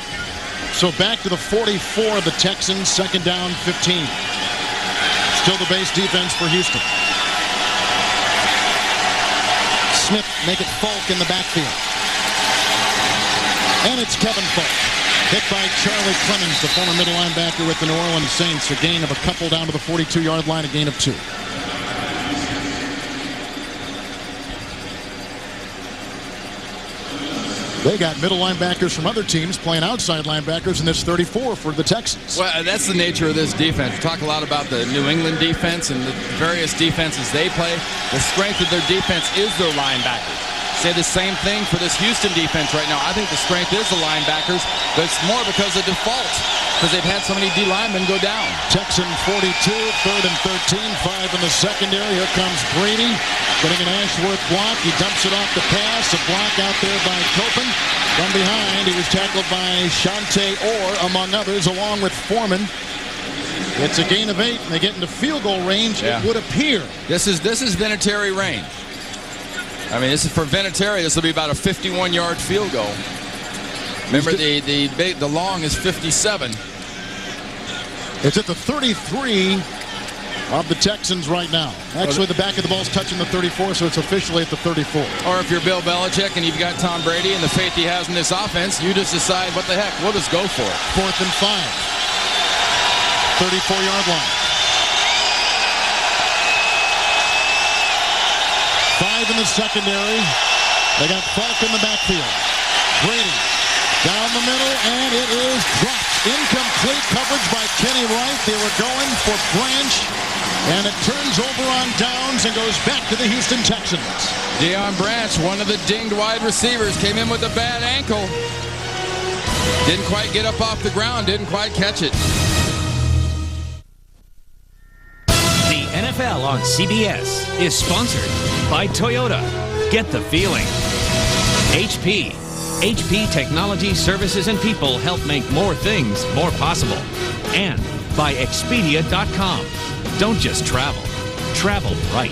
So back to the 44 of the Texans, second down, 15. Still the base defense for Houston. Smith make it Falk in the backfield. And it's Kevin Falk. Hit by Charlie Clemens, the former middle linebacker with the New Orleans Saints. A gain of a couple down to the 42-yard line, a gain of 2. They got middle linebackers from other teams playing outside linebackers in this 34 for the Texans. Well, that's the nature of this defense. We talk a lot about the New England defense and the various defenses they play. The strength of their defense is their linebackers. Say the same thing for this Houston defense right now. I think the strength is the linebackers, but it's more because of default, because they've had so many D linemen go down. Texan 42, third and 13, 5 in the secondary. Here comes Brady, getting an Ashworth block. He dumps it off the pass. A block out there by Copen. From behind, he was tackled by Shante Orr, among others, along with Foreman. It's a gain of 8, and they get into field goal range, it would appear. This is Vinatieri range. I mean, this is for Vinatieri. This will be about a 51-yard field goal. Remember, the long is 57. It's at the 33 of the Texans right now. Actually, the back of the ball's touching the 34, so it's officially at the 34. Or if you're Bill Belichick and you've got Tom Brady and the faith he has in this offense, you just decide, what the heck, we'll just go for it. 4th and 5. 34-yard line. 5 in the secondary. They got Falk in the backfield. Brady down the middle, and it is dropped. Incomplete coverage by Kenny Wright. They were going for Branch, and it turns over on downs and goes back to the Houston Texans. Deion Branch, one of the dinged wide receivers, came in with a bad ankle. Didn't quite get up off the ground, didn't quite catch it. The NFL on CBS is sponsored by Toyota. Get the feeling. HP. HP Technology, Services, and People help make more things more possible. And by Expedia.com. Don't just travel. Travel right.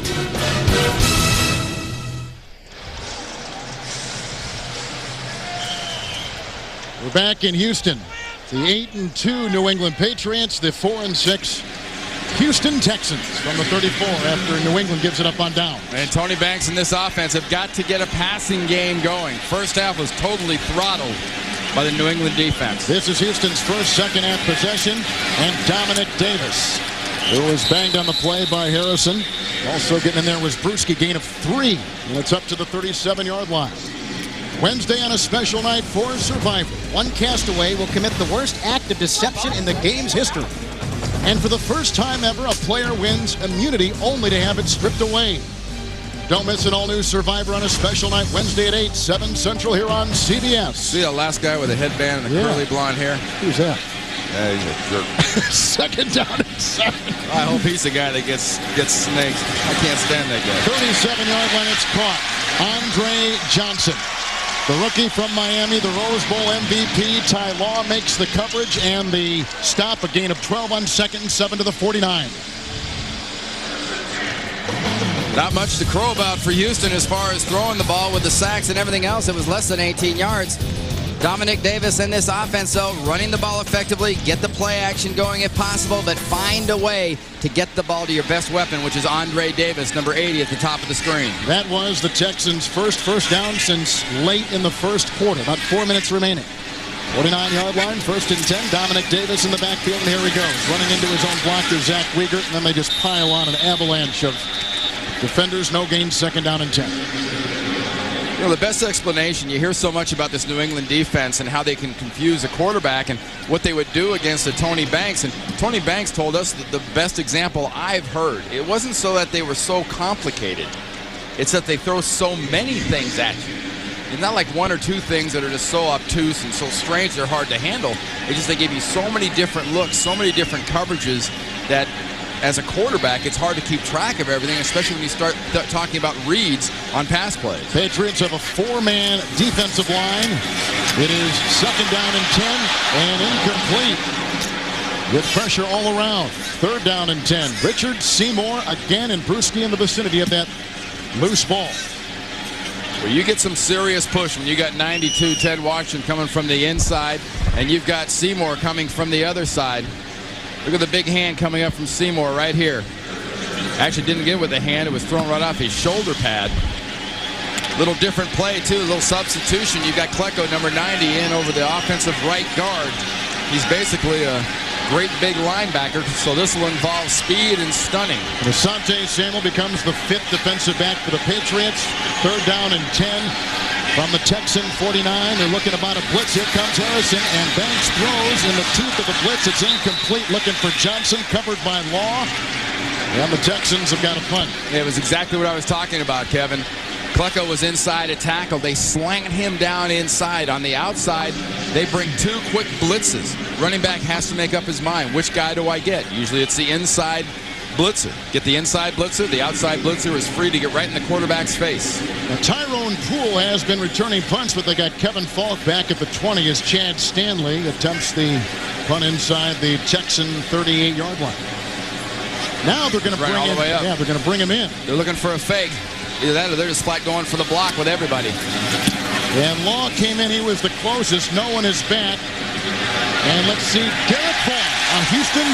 We're back in Houston. The 8-2 New England Patriots, the 4-6 Houston Texans from the 34 after New England gives it up on down. And Tony Banks and this offense have got to get a passing game going. First half was totally throttled by the New England defense. This is Houston's first second half possession, and Dominic Davis, who was banged on the play by Harrison. Also getting in there was Bruschi, gain of 3, and it's up to the 37-yard line. Wednesday on a special night for Survivor. One castaway will commit the worst act of deception in the game's history. And for the first time ever, a player wins immunity only to have it stripped away. Don't miss an all-new Survivor on a special night Wednesday at 8, 7 Central here on CBS. See that last guy with a headband and the curly blonde hair? Who's that? He's a jerk. Second down and 7. I hope he's the guy that gets snaked. I can't stand that guy. 37-yard line, it's caught. Andre Johnson, the rookie from Miami, the Rose Bowl MVP. Ty Law makes the coverage and the stop, a gain of 12 on second and 7 to the 49. Not much to crow about for Houston as far as throwing the ball with the sacks and everything else. It was less than 18 yards. Dominic Davis in this offense, though, running the ball effectively, get the play action going if possible, but find a way to get the ball to your best weapon, which is Andre Davis, number 80 at the top of the screen. That was the Texans' first down since late in the first quarter. About 4 minutes remaining. 49-yard line, 1st and 10. Dominic Davis in the backfield, and here he goes. Running into his own blocker, Zach Wiegert, and then they just pile on an avalanche of defenders. No gain, 2nd down and 10. You know, the best explanation, you hear so much about this New England defense and how they can confuse a quarterback and what they would do against a Tony Banks. And Tony Banks told us that the best example I've heard, it wasn't so that they were so complicated. It's that they throw so many things at you. It's not like 1 or 2 things that are just so obtuse and so strange they're hard to handle. It's just they give you so many different looks, so many different coverages that as a quarterback, it's hard to keep track of everything, especially when you start talking about reads on pass plays. Patriots have a 4-man defensive line. It is 2nd down and 10 and incomplete with pressure all around. 3rd down and 10. Richard Seymour again, and Bruschi in the vicinity of that loose ball. Well, you get some serious push when you got 92 Ted Washington coming from the inside. And you've got Seymour coming from the other side. Look at the big hand coming up from Seymour right here. Actually didn't get it with the hand. It was thrown right off his shoulder pad. Little different play, too. A little substitution. You've got Klecko, number 90, in over the offensive right guard. He's basically a great big linebacker, so this will involve speed and stunning. Asante Samuel becomes the 5th defensive back for the Patriots. 3rd down and 10 from the Texan 49. They're looking about a blitz. Here comes Harrison, and Banks throws in the teeth of the blitz. It's incomplete. Looking for Johnson, covered by Law. And the Texans have got a punt. It was exactly what I was talking about, Kevin. Klecko was inside a tackle. They slant him down inside. On the outside, they bring 2 quick blitzes. Running back has to make up his mind. Which guy do I get? Usually it's the inside blitzer. Get the inside blitzer. The outside blitzer is free to get right in the quarterback's face. Now, Tyrone Poole has been returning punts, but they got Kevin Falk back at the 20 as Chad Stanley attempts the punt inside the Texan 38-yard line. Now they're going to bring him. Yeah, they're going to bring him in. They're looking for a fake. Either that or they're just flat going for the block with everybody. And Law came in. He was the closest. No one is back. And let's see. Garrett Paul, a Houston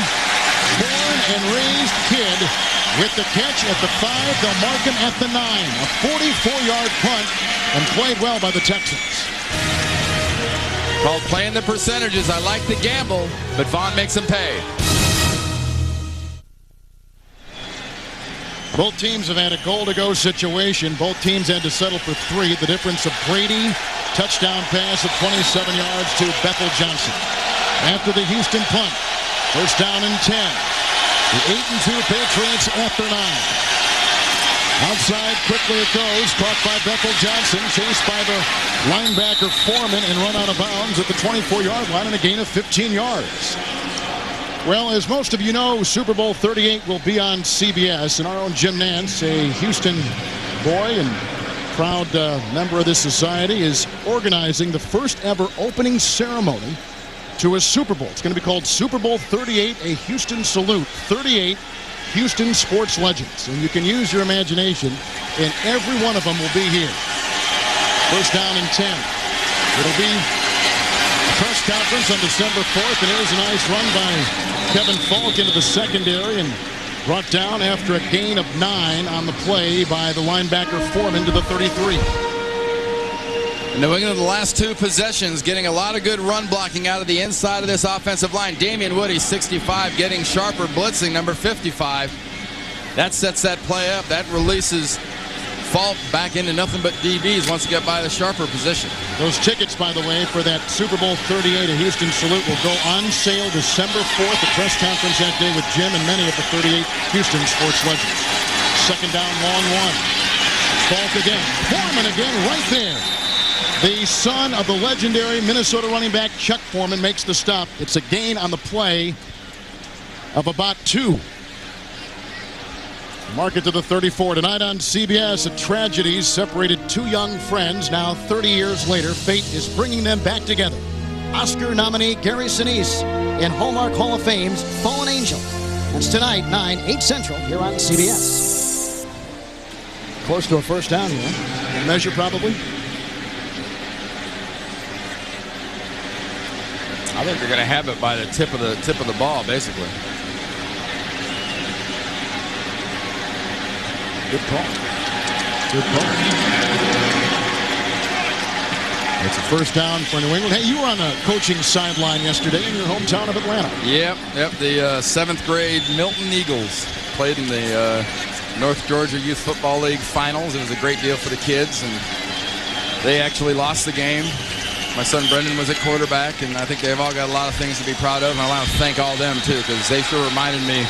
born and raised kid, with the catch at the 5. They'll mark him at the 9. A 44-yard punt, and played well by the Texans. Called playing the percentages. I like the gamble, but Vaughn makes him pay. Both teams have had a goal-to-go situation. Both teams had to settle for 3. The difference of Brady, touchdown pass of 27 yards to Bethel Johnson. After the Houston punt, 1st down and 10. The 8-2 Patriots after 9. Outside, quickly it goes. Caught by Bethel Johnson, chased by the linebacker Foreman, and run out of bounds at the 24-yard line, and a gain of 15 yards. Well, as most of you know, Super Bowl 38 will be on CBS, and our own Jim Nance, a Houston boy and proud member of this society, is organizing the first ever opening ceremony to a Super Bowl. It's going to be called Super Bowl 38, a Houston salute. 38 Houston sports legends, and you can use your imagination, and every one of them will be here. 1st down and 10. It'll be press conference on December 4th, and here's a nice run by Kevin Falk into the secondary and brought down after a gain of 9 on the play by the linebacker Foreman to the 33. New England, the last 2 possessions, getting a lot of good run blocking out of the inside of this offensive line. Damian Woody, 65, getting sharper, blitzing, number 55. That sets that play up. That releases Falk back into nothing but DBs once you get by the sharper position. Those tickets, by the way, for that Super Bowl 38, a Houston salute, will go on sale December 4th. A press conference that day with Jim and many of the 38 Houston sports legends. 2nd down, long 1. Falk again. Foreman again, right there. The son of the legendary Minnesota running back Chuck Foreman makes the stop. It's a gain on the play of about 2. Mark it to the 34. Tonight on CBS, a tragedy separated 2 young friends. Now, 30 years later, fate is bringing them back together. Oscar nominee Gary Sinise in Hallmark Hall of Fame's Fallen Angel. That's tonight, 9, 8 Central, here on CBS. Close to a 1st down here. Measure probably. I think they're going to have it by the tip of the ball, basically. Good call. Good call. It's a 1st down for New England. Hey, you were on the coaching sideline yesterday in your hometown of Atlanta. Yep. The 7th grade Milton Eagles played in the North Georgia Youth Football League finals. It was a great deal for the kids, and they actually lost the game. My son Brendan was at quarterback, and I think they've all got a lot of things to be proud of, and I want to thank all them, too, because they sure reminded me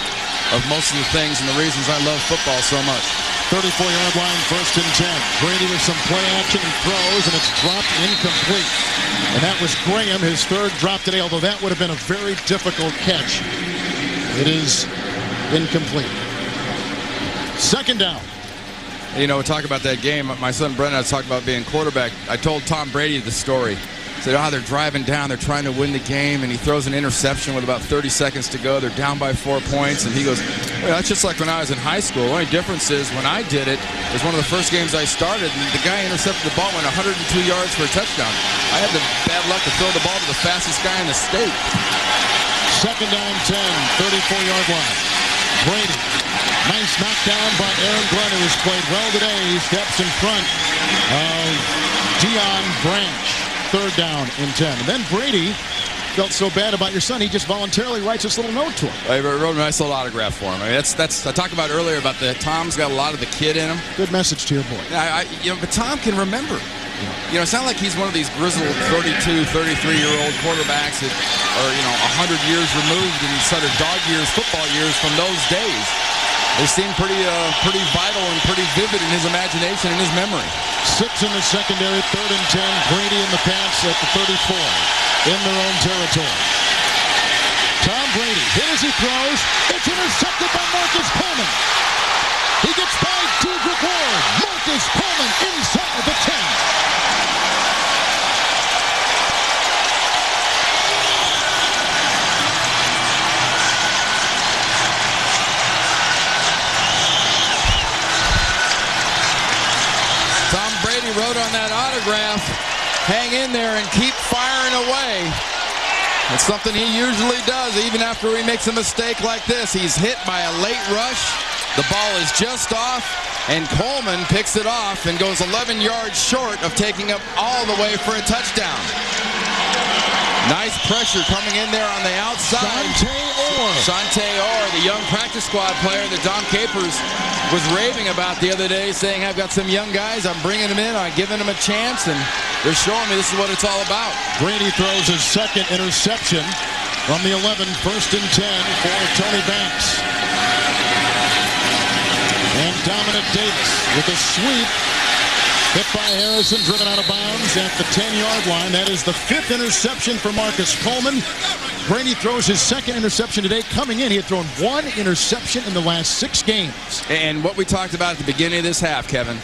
of most of the things and the reasons I love football so much. 34-yard line, 1st and 10. Brady with some play action and throws, and it's dropped incomplete. And that was Graham, his 3rd drop today, although that would have been a very difficult catch. It is incomplete. 2nd down. You know, talk about that game. My son Brendan, I was talking about being quarterback. I told Tom Brady the story. Said, they're driving down, they're trying to win the game, and he throws an interception with about 30 seconds to go. They're down by 4 points, and he goes, well, that's just like when I was in high school. The only difference is when I did it was one of the first games I started, and the guy intercepted the ball, went 102 yards for a touchdown. I had the bad luck to throw the ball to the fastest guy in the state. Second down 10, 34-yard line. Brady. Nice knockdown by Aaron Glenn, who's played well today. He steps in front of Deion Branch. Third down and 10. And then Brady felt so bad about your son, he just voluntarily writes this little note to him. I wrote a nice little autograph for him. I mean, that's I talked about earlier about Tom's got a lot of the kid in him. Good message to your boy. But Tom can remember. It's not like he's one of these grizzled 32, 33-year-old quarterbacks that are, 100 years removed in sort of dog years, football years from those days. They seem pretty vital and pretty vivid in his imagination and his memory. 6 in the secondary, 3rd and 10. Brady in the pass at the 34 in their own territory. Tom Brady hit as he throws. It's intercepted by Marcus Coleman. He gets by Dedrick Ward. Marcus Coleman inside the 10. Wrote on that autograph, hang in there and keep firing away. It's something he usually does, even after he makes a mistake like this. He's hit by a late rush. The ball is just off, and Coleman picks it off and goes 11 yards short of taking up all the way for a touchdown. Nice pressure coming in there on the outside. Sante Orr, the young practice squad player that Dom Capers was raving about the other day, saying, I've got some young guys, I'm bringing them in, I'm giving them a chance, and they're showing me this is what it's all about. Brady throws his second interception from the 11, 1st and 10 for Tony Banks. And Dominic Davis with a sweep. Hit by Harrison, driven out of bounds at the 10-yard line. That is the 5th interception for Marcus Coleman. Brady throws his second interception today. Coming in, he had thrown 1 interception in the last 6 games. And what we talked about at the beginning of this half, Kevin,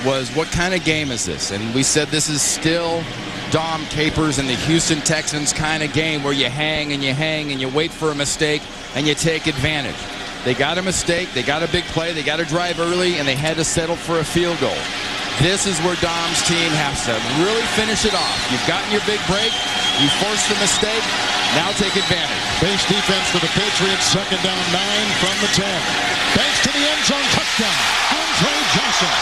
was what kind of game is this? And we said this is still Dom Capers and the Houston Texans kind of game where you hang and you wait for a mistake and you take advantage. They got a mistake, they got a big play, they got to drive early, and they had to settle for a field goal. This is where Dom's team has to really finish it off. You've gotten your big break. You forced the mistake. Now take advantage. Base defense for the Patriots. 2nd down 9 from the 10. Banks to the end zone. Touchdown. Andre Johnson.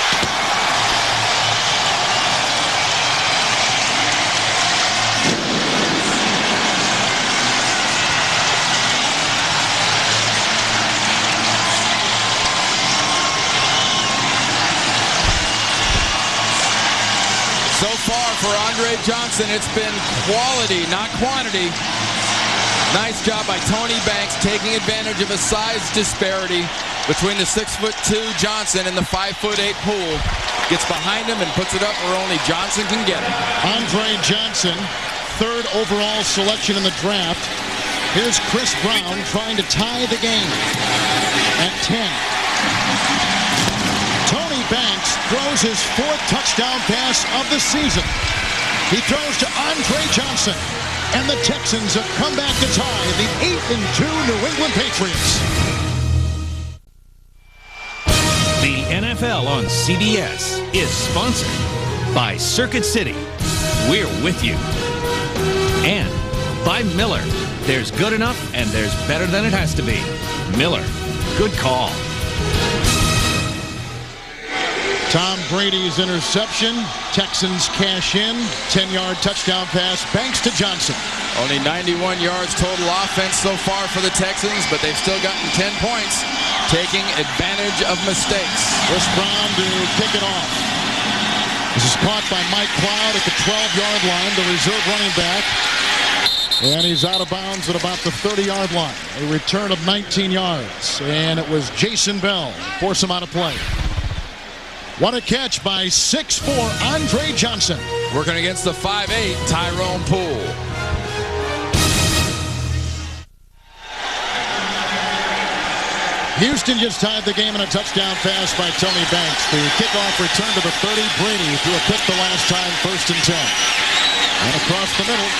So far for Andre Johnson, it's been quality, not quantity. Nice job by Tony Banks taking advantage of a size disparity between the 6'2" Johnson and the 5'8" Poole. Gets behind him and puts it up where only Johnson can get it. Andre Johnson, 3rd overall selection in the draft. Here's Chris Brown trying to tie the game at 10. Tony Banks throws his 4th touchdown pass of the season. He throws to Andre Johnson, and the Texans have come back to tie the 8-2 New England Patriots. The NFL on CBS is sponsored by Circuit City. We're with you. And by Miller. There's good enough, and there's better than it has to be. Miller, good call. Tom Brady's interception. Texans cash in. 10-yard touchdown pass. Banks to Johnson. Only 91 yards total offense so far for the Texans, but they've still gotten 10 points, taking advantage of mistakes. Chris Brown to kick it off. This is caught by Mike Cloud at the 12-yard line, the reserve running back. And he's out of bounds at about the 30-yard line. A return of 19 yards. And it was Jason Bell. Force him out of play. What a catch by 6'4" Andre Johnson. Working against the 5'8" Tyrone Poole. Houston just tied the game in a touchdown pass by Tony Banks. The kickoff return to the 30. Brady threw a pick the last time, 1st and 10. And across the middle.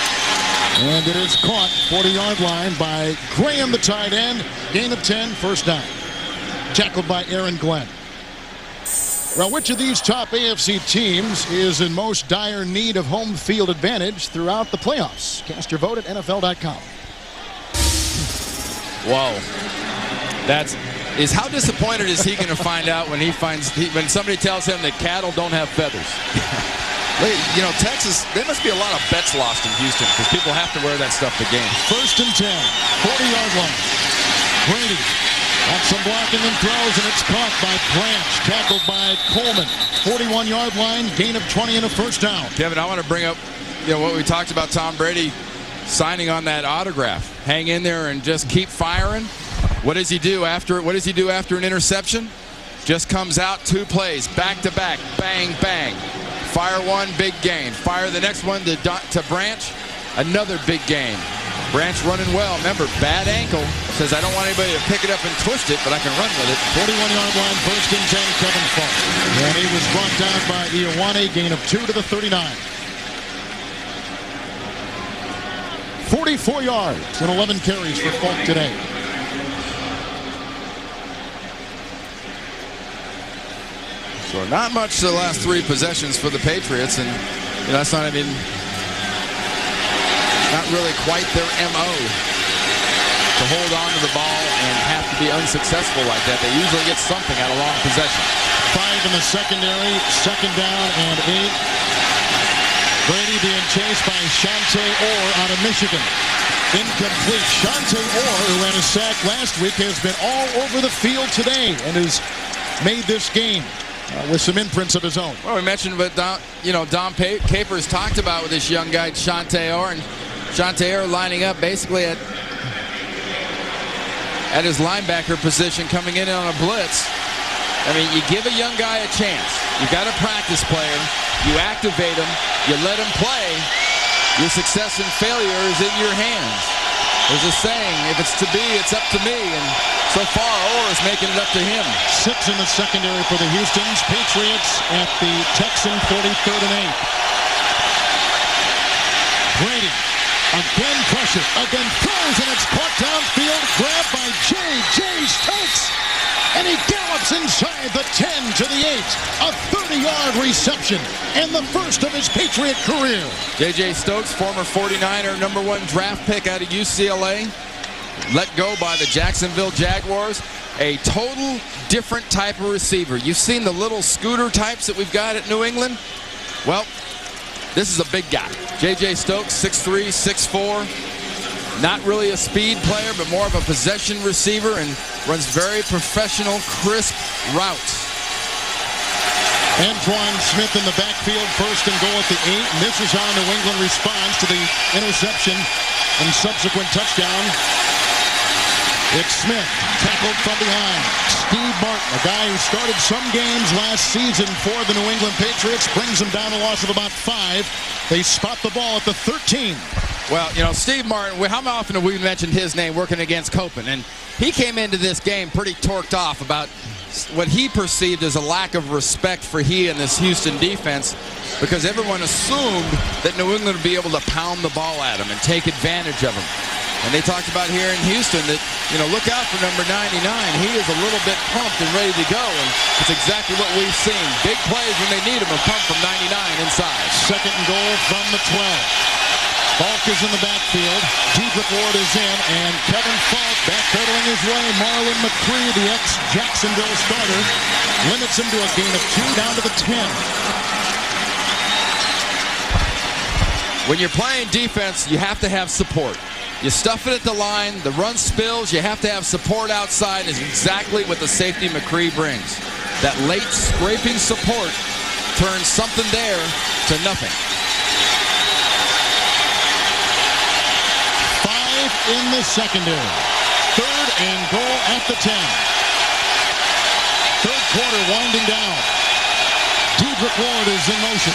And it is caught 40-yard line by Graham, the tight end. Gain of 10, first down. Tackled by Aaron Glenn. Well, which of these top AFC teams is in most dire need of home field advantage throughout the playoffs? Cast your vote at NFL.com. Whoa. How disappointed is he going to find out when when somebody tells him that cattle don't have feathers? You know, Texas, there must be a lot of bets lost in Houston because people have to wear that stuff to games. First and 10, 40-yard line. Brady. Got some blocking and throws, and it's caught by Branch. Tackled by Coleman. 41-yard line, gain of 20 and a first down. Kevin, I want to bring up what we talked about Tom Brady signing on that autograph. Hang in there and just keep firing. What does he do after an interception? Just comes out, 2 plays, back-to-back, bang, bang. Fire one, big gain. Fire the next one to Branch, another big gain. Branch running well. Remember, bad ankle. Says, I don't want anybody to pick it up and twist it, but I can run with it. 41-yard line, first and 10, Kevin Falk. And he was brought down by Ioane, gain of 2 to the 39. 44 yards and 11 carries for Falk today. So not much the last 3 possessions for the Patriots, and that's not really quite their MO to hold on to the ball and have to be unsuccessful like that. They usually get something out of long possession. 5 in the secondary, second down and 8. Brady being chased by Shante Orr out of Michigan. Incomplete. Shante Orr, who had a sack last week, has been all over the field today and has made this game with some imprints of his own. Well, we mentioned what Dom Capers talked about with this young guy, Shante Orr, and Shante Orr lining up basically at his linebacker position, coming in on a blitz. I mean, you give a young guy a chance. You got a practice player. You activate him. You let him play. Your success and failure is in your hands. There's a saying, if it's to be, it's up to me. And so far, Orr is making it up to him. 6 in the secondary for the Houstons. Patriots at the Texan 43rd and 8. Brady. Again pressure, again throws, and it's caught downfield, grabbed by J.J. Stokes. And he gallops inside the 10 to the 8. A 30-yard reception, and the first of his Patriot career. J.J. Stokes, former 49er, #1 draft pick out of UCLA. Let go by the Jacksonville Jaguars. A total different type of receiver. You've seen the little scooter types that we've got at New England? Well, this is a big guy. J.J. Stokes, 6'3", 6'4". Not really a speed player, but more of a possession receiver, and runs very professional, crisp routes. Antoine Smith in the backfield, first and goal at the 8. And this is how New England responds to the interception and subsequent touchdown. It's Smith, tackled from behind. Steve Martin, a guy who started some games last season for the New England Patriots, brings them down a loss of about 5. They spot the ball at the 13. Well, Steve Martin, how often have we mentioned his name working against Copen? And he came into this game pretty torqued off about what he perceived as a lack of respect for he and this Houston defense, because everyone assumed that New England would be able to pound the ball at him and take advantage of him. And they talked about here in Houston that, look out for number 99. He is a little bit pumped and ready to go, and it's exactly what we've seen. Big plays when they need him, a pump from 99 inside. Second and goal from the 12. Falk is in the backfield. Dedrick Ward is in, and Kevin Falk backpedaling his way. Marlon McCree, the ex-Jacksonville starter, limits him to a gain of 2 down to the 10. When you're playing defense, you have to have support. You stuff it at the line, the run spills, you have to have support outside, is exactly what the safety McCree brings. That late scraping support turns something there to nothing. 5 in the secondary. Third and goal at the 10. Third quarter winding down. Dedrick Ward is in motion.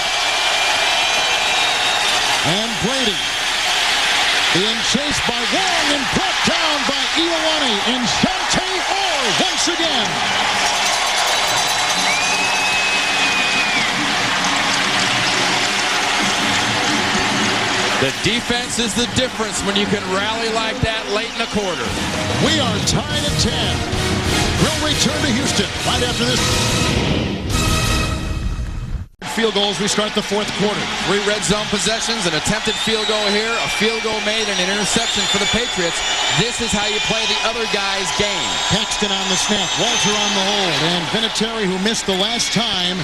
And Brady being chased by Wong and brought down by Ioane, and Shante Orr once again. The defense is the difference when you can rally like that late in the quarter. We are tied at 10. We'll return to Houston right after this. Field goals, we start the fourth quarter. 3 red zone possessions, an attempted field goal here, a field goal made, and an interception for the Patriots. This is how you play the other guy's game. Paxton on the snap, Walter on the hold, and Vinatieri, who missed the last time,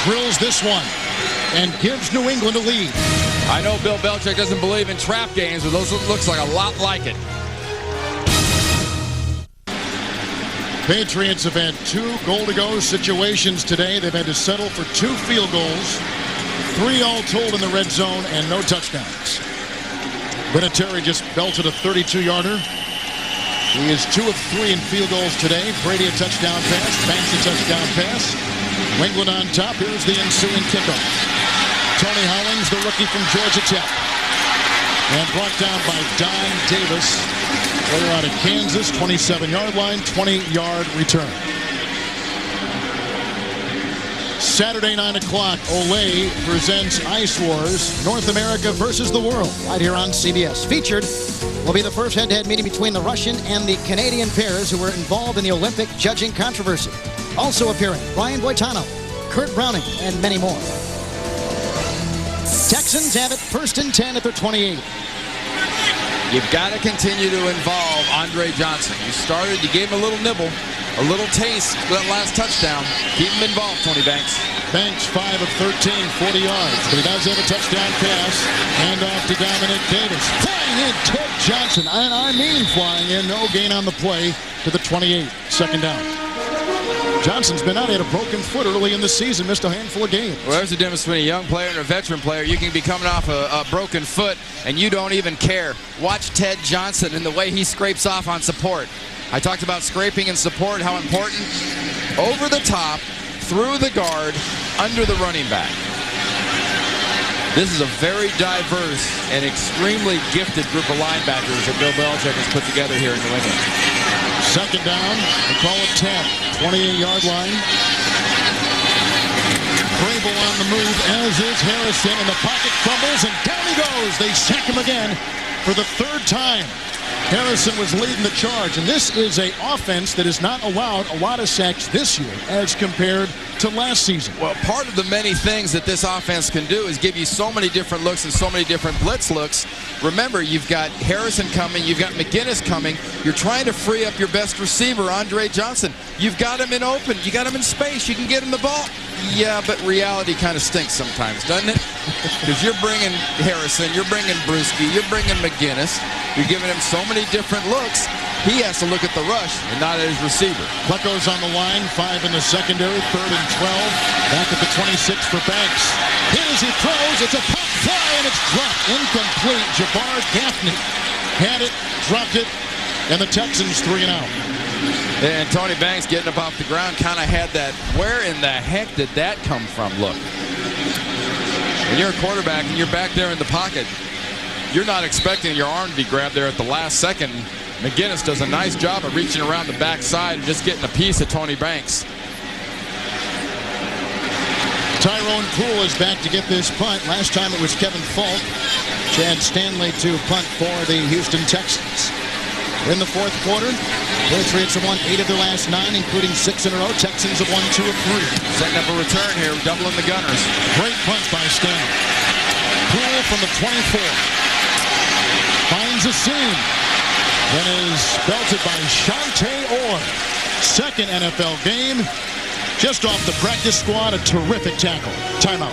drills this one and gives New England a lead. I know Bill Belichick doesn't believe in trap games, but those looks like a lot like it. Patriots have had 2 goal-to-go situations today. They've had to settle for 2 field goals, 3 all told in the red zone, and no touchdowns. Vinatieri just belted a 32-yarder. He is 2 of 3 in field goals today. Brady a touchdown pass, Banks a touchdown pass. New England on top. Here's the ensuing kickoff. Tony Hollins, the rookie from Georgia Tech. And brought down by Don Davis, player out of Kansas, 27-yard line, 20-yard return. Saturday, 9 o'clock, Olay presents Ice Wars, North America versus the world, right here on CBS. Featured will be the first head-to-head meeting between the Russian and the Canadian pairs who were involved in the Olympic judging controversy. Also appearing, Ryan Boitano, Kurt Browning, and many more. Texans have it 1st and 10 at their 28. You've got to continue to involve Andre Johnson. You gave him a little nibble, a little taste for that last touchdown. Keep him involved, Tony Banks. Banks 5 of 13, 40 yards, but he does have a touchdown pass. Hand off to Dominic Davis. Flying in, Ted Johnson, and I mean flying in. No gain on the play to the 28, 2nd down. Johnson's been out. He had a broken foot early in the season, missed a handful of games. Well, there's a difference between a young player and a veteran player. You can be coming off a broken foot, and you don't even care. Watch Ted Johnson and the way he scrapes off on support. I talked about scraping and support, how important. Over the top, through the guard, under the running back. This is a very diverse and extremely gifted group of linebackers that Bill Belichick has put together here in New England. 2nd down, they call it 10, 28-yard line. Vrabel on the move, as is Harrison, and the pocket crumbles, and down he goes. They sack him again for the 3rd time. Harrison was leading the charge, and this is an offense that has not allowed a lot of sacks this year as compared to last season. Well, part of the many things that this offense can do is give you so many different looks and so many different blitz looks. Remember, you've got Harrison coming, you've got McGinnis coming. You're trying to free up your best receiver, Andre Johnson. You've got him in open, you got him in space, you can get him the ball. Yeah, but reality kind of stinks sometimes, doesn't it? Because you're bringing Harrison, you're bringing Brewski, you're bringing McGinnis. You're giving him so many different looks. He has to look at the rush and not at his receiver. Plecko's on the line, 5 in the secondary, 3rd and 12. Back at the 26 for Banks. Hit as he throws, it's a pop fly, and it's dropped. Incomplete. Jabbar Gaffney had it, dropped it, and the Texans 3 and out. And Tony Banks getting up off the ground kind of had that, where in the heck did that come from look? When you're a quarterback and you're back there in the pocket, you're not expecting your arm to be grabbed there at the last second. McGinnis does a nice job of reaching around the backside and just getting a piece of Tony Banks. Tyrone Poole is back to get this punt. Last time it was Kevin Falk. Chad Stanley to punt for the Houston Texans. In the 4th quarter, Patriots have won 8 of their last 9, including 6 in a row. Texans have won 2 of 3. Setting up a return here, doubling the Gunners. Great punt by Stanley. Poole from the 24. Finds a seam. Then is belted by Shante Orr. 2nd NFL game. Just off the practice squad, a terrific tackle. Timeout.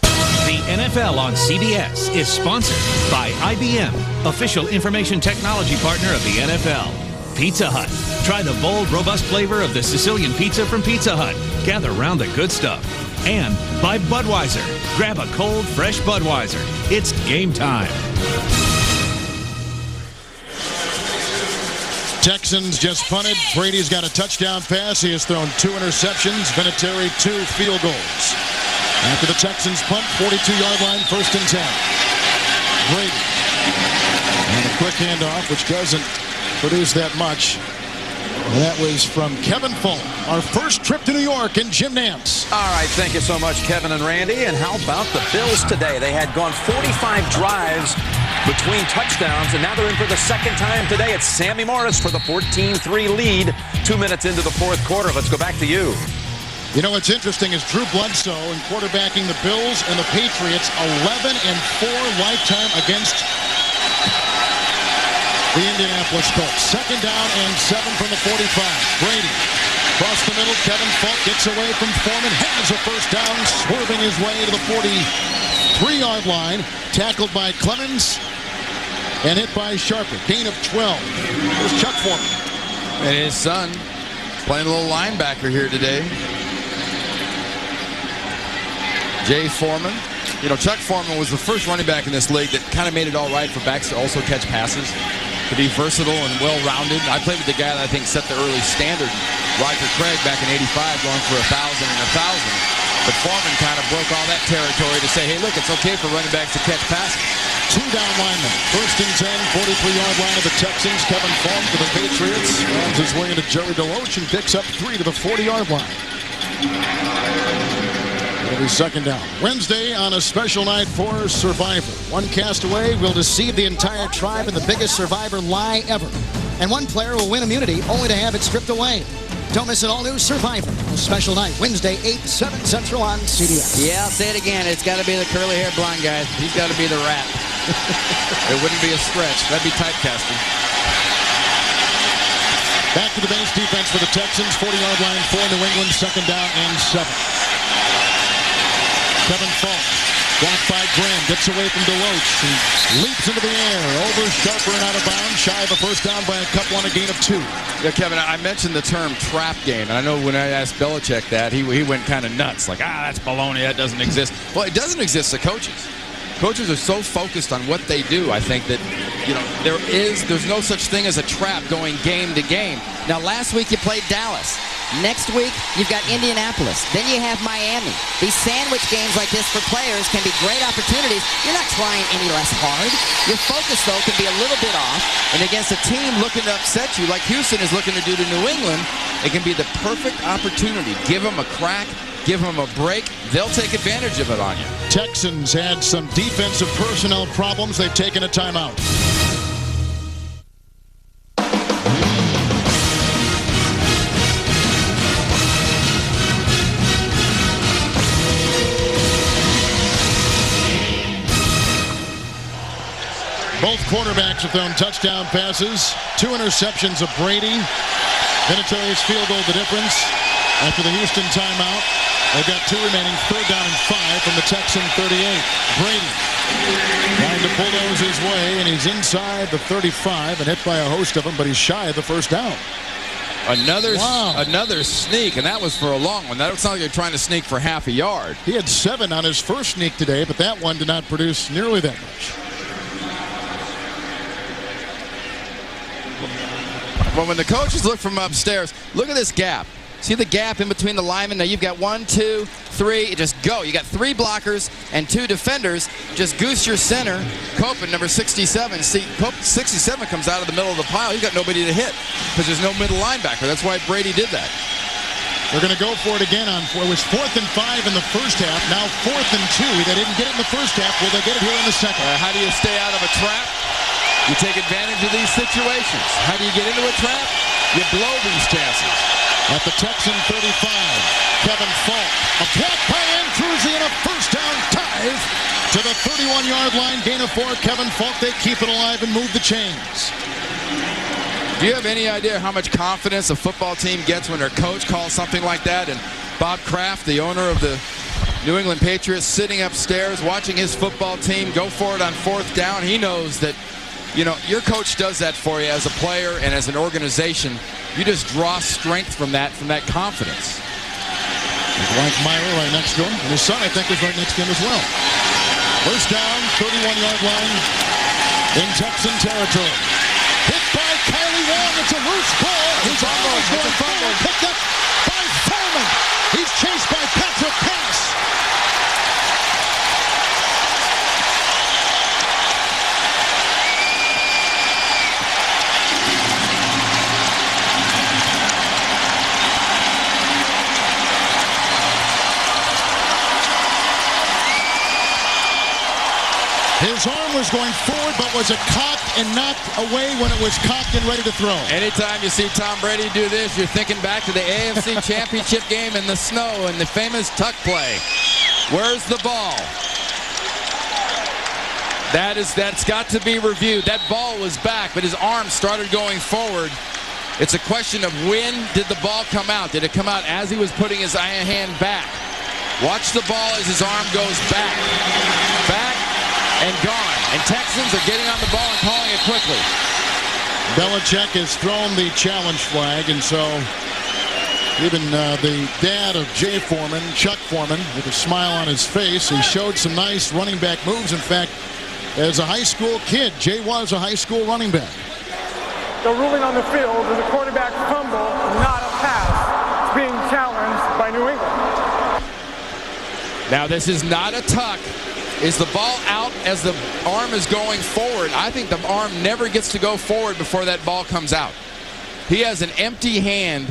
The NFL on CBS is sponsored by IBM, official information technology partner of the NFL. Pizza Hut. Try the bold, robust flavor of the Sicilian pizza from Pizza Hut. Gather around the good stuff. And by Budweiser. Grab a cold, fresh Budweiser. It's game time. Texans just punted. Brady's got a touchdown pass. He has thrown 2 interceptions. Vinatieri 2 field goals. After the Texans punt, 42-yard line, 1st and 10. Brady. And a quick handoff, which doesn't produce that much. And that was from Kevin Falk, our first trip to New York in Jim Nance. All right, thank you so much, Kevin and Randy. And how about the Bills today? They had gone 45 drives between touchdowns, and now they're in for the second time today. It's Sammy Morris for the 14-3 lead 2 minutes into the fourth quarter. Let's go back to you. You know what's interesting is Drew Bledsoe in quarterbacking the Bills and the Patriots 11-4 lifetime against the Indianapolis Colts. Second down and 7 from the 45. Brady across the middle. Kevin Falk gets away from Foreman. Has a first down, swerving his way to the 43-yard line. Tackled by Clemens and hit by Sharper. Gain of 12. Here's Chuck Foreman. And his son playing a little linebacker here today. Jay Foreman. You know, Chuck Foreman was the first running back in this league that kind of made it all right for backs to also catch passes, to be versatile and well-rounded. I played with the guy that I think set the early standard, Roger Craig, back in '85, going for 1,000 and 1,000. But Foreman kind of broke all that territory to say, hey, look, it's okay for running backs to catch passes. Two down linemen. First and 10, 43-yard line of the Texans. Kevin Falk to the Patriots. Runs his way into Jerry DeLoach and picks up 3 to the 40-yard line. It'll be second down. Wednesday on a special night for Survivor. One castaway will deceive the entire tribe in the biggest Survivor lie ever. And one player will win immunity only to have it stripped away. Don't miss an all-new Survivor. A special night, Wednesday, 8, 7 Central on CBS. Yeah, I'll say it again. It's got to be the curly-haired blonde guy. He's got to be the rat. It wouldn't be a stretch. That'd be typecasting. Back to the base defense for the Texans. 40-yard line for New England. Second down and 7. Kevin Falk, blocked by Graham, gets away from DeLoach. He leaps into the air, over Sharper and out of bounds, shy of a first down by a couple on a gain of 2. Yeah, Kevin, I mentioned the term trap game, and I know when I asked Belichick that, he went kind of nuts, like, that's baloney, that doesn't exist. Well, it doesn't exist to coaches. Coaches are so focused on what they do, I think that, you know, there's no such thing as a trap going game to game. Now, last week you played Dallas. Next week, you've got Indianapolis. Then you have Miami. These sandwich games like this for players can be great opportunities. You're not trying any less hard. Your focus, though, can be a little bit off. And against a team looking to upset you, like Houston is looking to do to New England, it can be the perfect opportunity. Give them a crack. Give them a break. They'll take advantage of it on you. Texans had some defensive personnel problems. They've taken a timeout. Both quarterbacks have thrown touchdown passes. 2 interceptions of Brady. Vinatieri's field goal the difference. After the Houston timeout, they've got 2 remaining. Third down and 5 from the Texan 38. Brady trying to bulldoze his way, and he's inside the 35 and hit by a host of them, but he's shy of the first down. Another sneak, and that was for a long one. That looks like you're trying to sneak for half a yard. He had 7 on his first sneak today, but that one did not produce nearly that much. Well, when the coaches look from upstairs, look at this gap. See the gap in between the linemen? Now you've got 1, 2, 3. Just go. You got 3 blockers and 2 defenders. Just goose your center. Copen, number 67. See, 67 comes out of the middle of the pile. He's got nobody to hit because there's no middle linebacker. That's why Brady did that. They're going to go for it again on. It was 4th and 5 in the first half. Now 4th and 2. They didn't get it in the first half. Will they get it here in the second? How do you stay out of a trap? You take advantage of these situations. How do you get into a trap? You blow these chances. At the Texan 35, Kevin Falk. A block by Andrews and a first down dive to the 31-yard line. Gain of 4. Kevin Falk, they keep it alive and move the chains. Do you have any idea how much confidence a football team gets when their coach calls something like that? And Bob Kraft, the owner of the New England Patriots, sitting upstairs watching his football team go for it on 4th down. He knows that, you know, your coach does that for you as a player and as an organization. You just draw strength from that confidence. Blank Meyer right next to him. And his son, I think, is right next to him as well. First down, 31-yard line in Texan territory. Hit by Kylie Wong. It's a loose ball. He's almost going forward. Picked up by Foreman. He's chased by Patrick Pass. His arm was going forward, but was it cocked and knocked away when it was cocked and ready to throw? Anytime you see Tom Brady do this, you're thinking back to the AFC Championship game in the snow and the famous tuck play. Where's the ball? That's got to be reviewed. That ball was back, but his arm started going forward. It's a question of when did the ball come out? Did it come out as he was putting his hand back? Watch the ball as his arm goes back. Back and gone. And Texans are getting on the ball and calling it quickly. Belichick has thrown the challenge flag, and so even the dad of Jay Foreman, Chuck Foreman, with a smile on his face, he showed some nice running back moves. In fact, as a high school kid, Jay was a high school running back. The ruling on the field is a quarterback fumble, not a pass. It's being challenged by New England. Now this is not a tuck. Is the ball out as the arm is going forward? I think the arm never gets to go forward before that ball comes out. He has an empty hand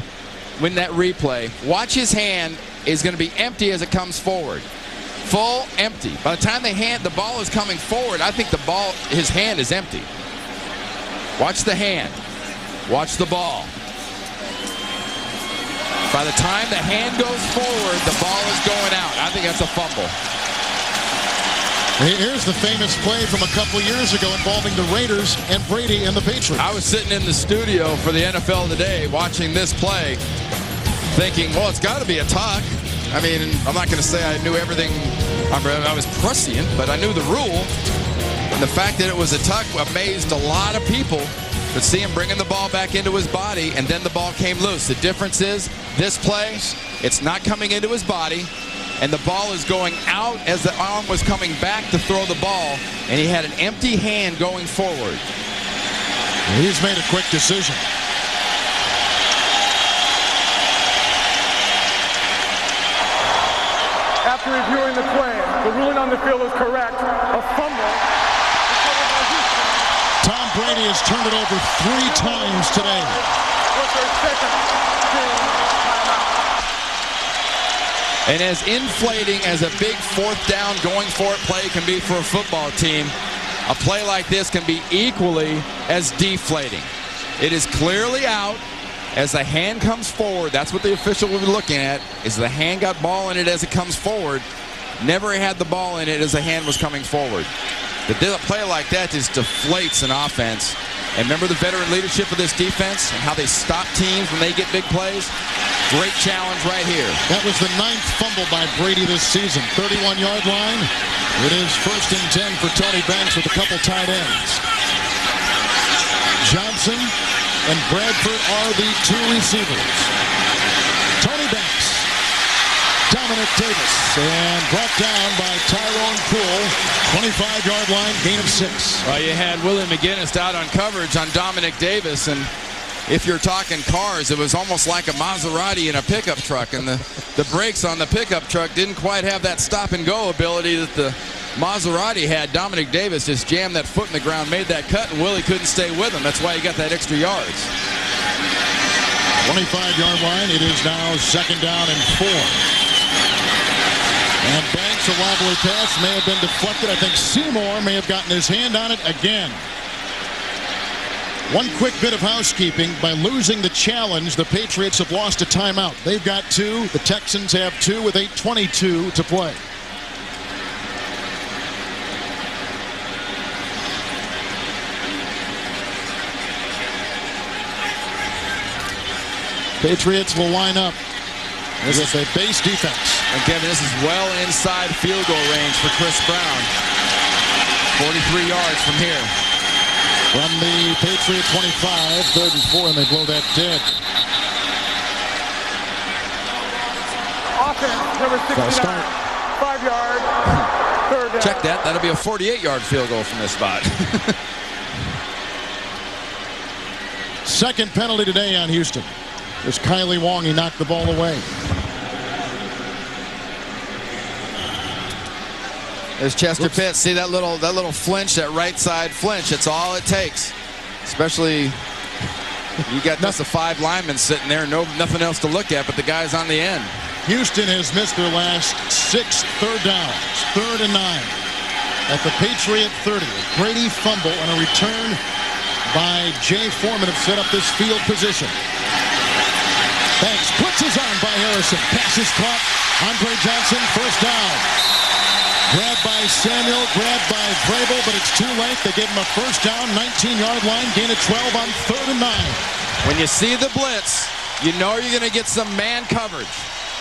when that replay. Watch his hand is going to be empty as it comes forward. Full empty. By the time the ball is coming forward, I think his hand is empty. Watch the hand. Watch the ball. By the time the hand goes forward, the ball is going out. I think that's a fumble. Here's the famous play from a couple years ago involving the Raiders and Brady and the Patriots. I was sitting in the studio for the NFL Today watching this play thinking, well, it's got to be a tuck. I mean, I'm not going to say I knew everything. I was prescient, but I knew the rule. And the fact that it was a tuck amazed a lot of people. But see him bringing the ball back into his body, and then the ball came loose. The difference is this play, it's not coming into his body, and the ball is going out as the arm was coming back to throw the ball, and he had an empty hand going forward. He's made a quick decision. After reviewing the play, the ruling on the field is correct. A fumble. Tom Brady has turned it over 3 times today. With their second team timeout. And as inflating as a big 4th down going for it play can be for a football team, a play like this can be equally as deflating. It is clearly out as the hand comes forward. That's what the official will be looking at, is the hand got ball in it as it comes forward. Never had the ball in it as the hand was coming forward. The play like that just deflates an offense. And remember the veteran leadership of this defense and how they stop teams when they get big plays? Great challenge right here. That was the 9th fumble by Brady this season. 31-yard line. It is 1st and 10 for Tony Banks with a couple tight ends. Johnson and Bradford are the 2 receivers. Tony Banks, Dominic Davis, and brought down by Tyrone Poole. 25-yard line, gain of 6. Well, you had Willie McGinnis out on coverage on Dominic Davis, and if you're talking cars, it was almost like a Maserati in a pickup truck, and the brakes on the pickup truck didn't quite have that stop-and-go ability that the Maserati had. Dominic Davis just jammed that foot in the ground, made that cut, and Willie couldn't stay with him. That's why he got that extra yards. 25-yard line. It is now 2nd down and 4. And Banks, a wobbly pass, may have been deflected. I think Seymour may have gotten his hand on it again. One quick bit of housekeeping. By losing the challenge, the Patriots have lost a timeout. They've got 2. The Texans have 2 with 8:22 to play. Patriots will line up with a base defense. And Kevin, this is well inside field goal range for Chris Brown. 43 yards from here. From the Patriot 25, 3rd and 4, and they blow that dead. Offense, number 69, 5-yard, 3rd down. Check that. That'll be a 48-yard field goal from this spot. 2nd penalty today on Houston. There's Kylie Wong. He knocked the ball away. There's Chester Pitts. See that little flinch, that right side flinch. That's all it takes. Especially you got just the 5 linemen sitting there, nothing else to look at but the guys on the end. Houston has missed their last 6 third downs. 3rd and 9. at the Patriot 30. Brady fumble and a return by Jay Foreman have set up this field position. Banks blitzes on by Harrison. Pass is caught. Andre Johnson, first down. Grabbed by Samuel, grabbed by Vrabel, but it's too late. They give him a first down, 19-yard line, gain of 12 on 3rd and 9. When you see the blitz, you know you're going to get some man coverage.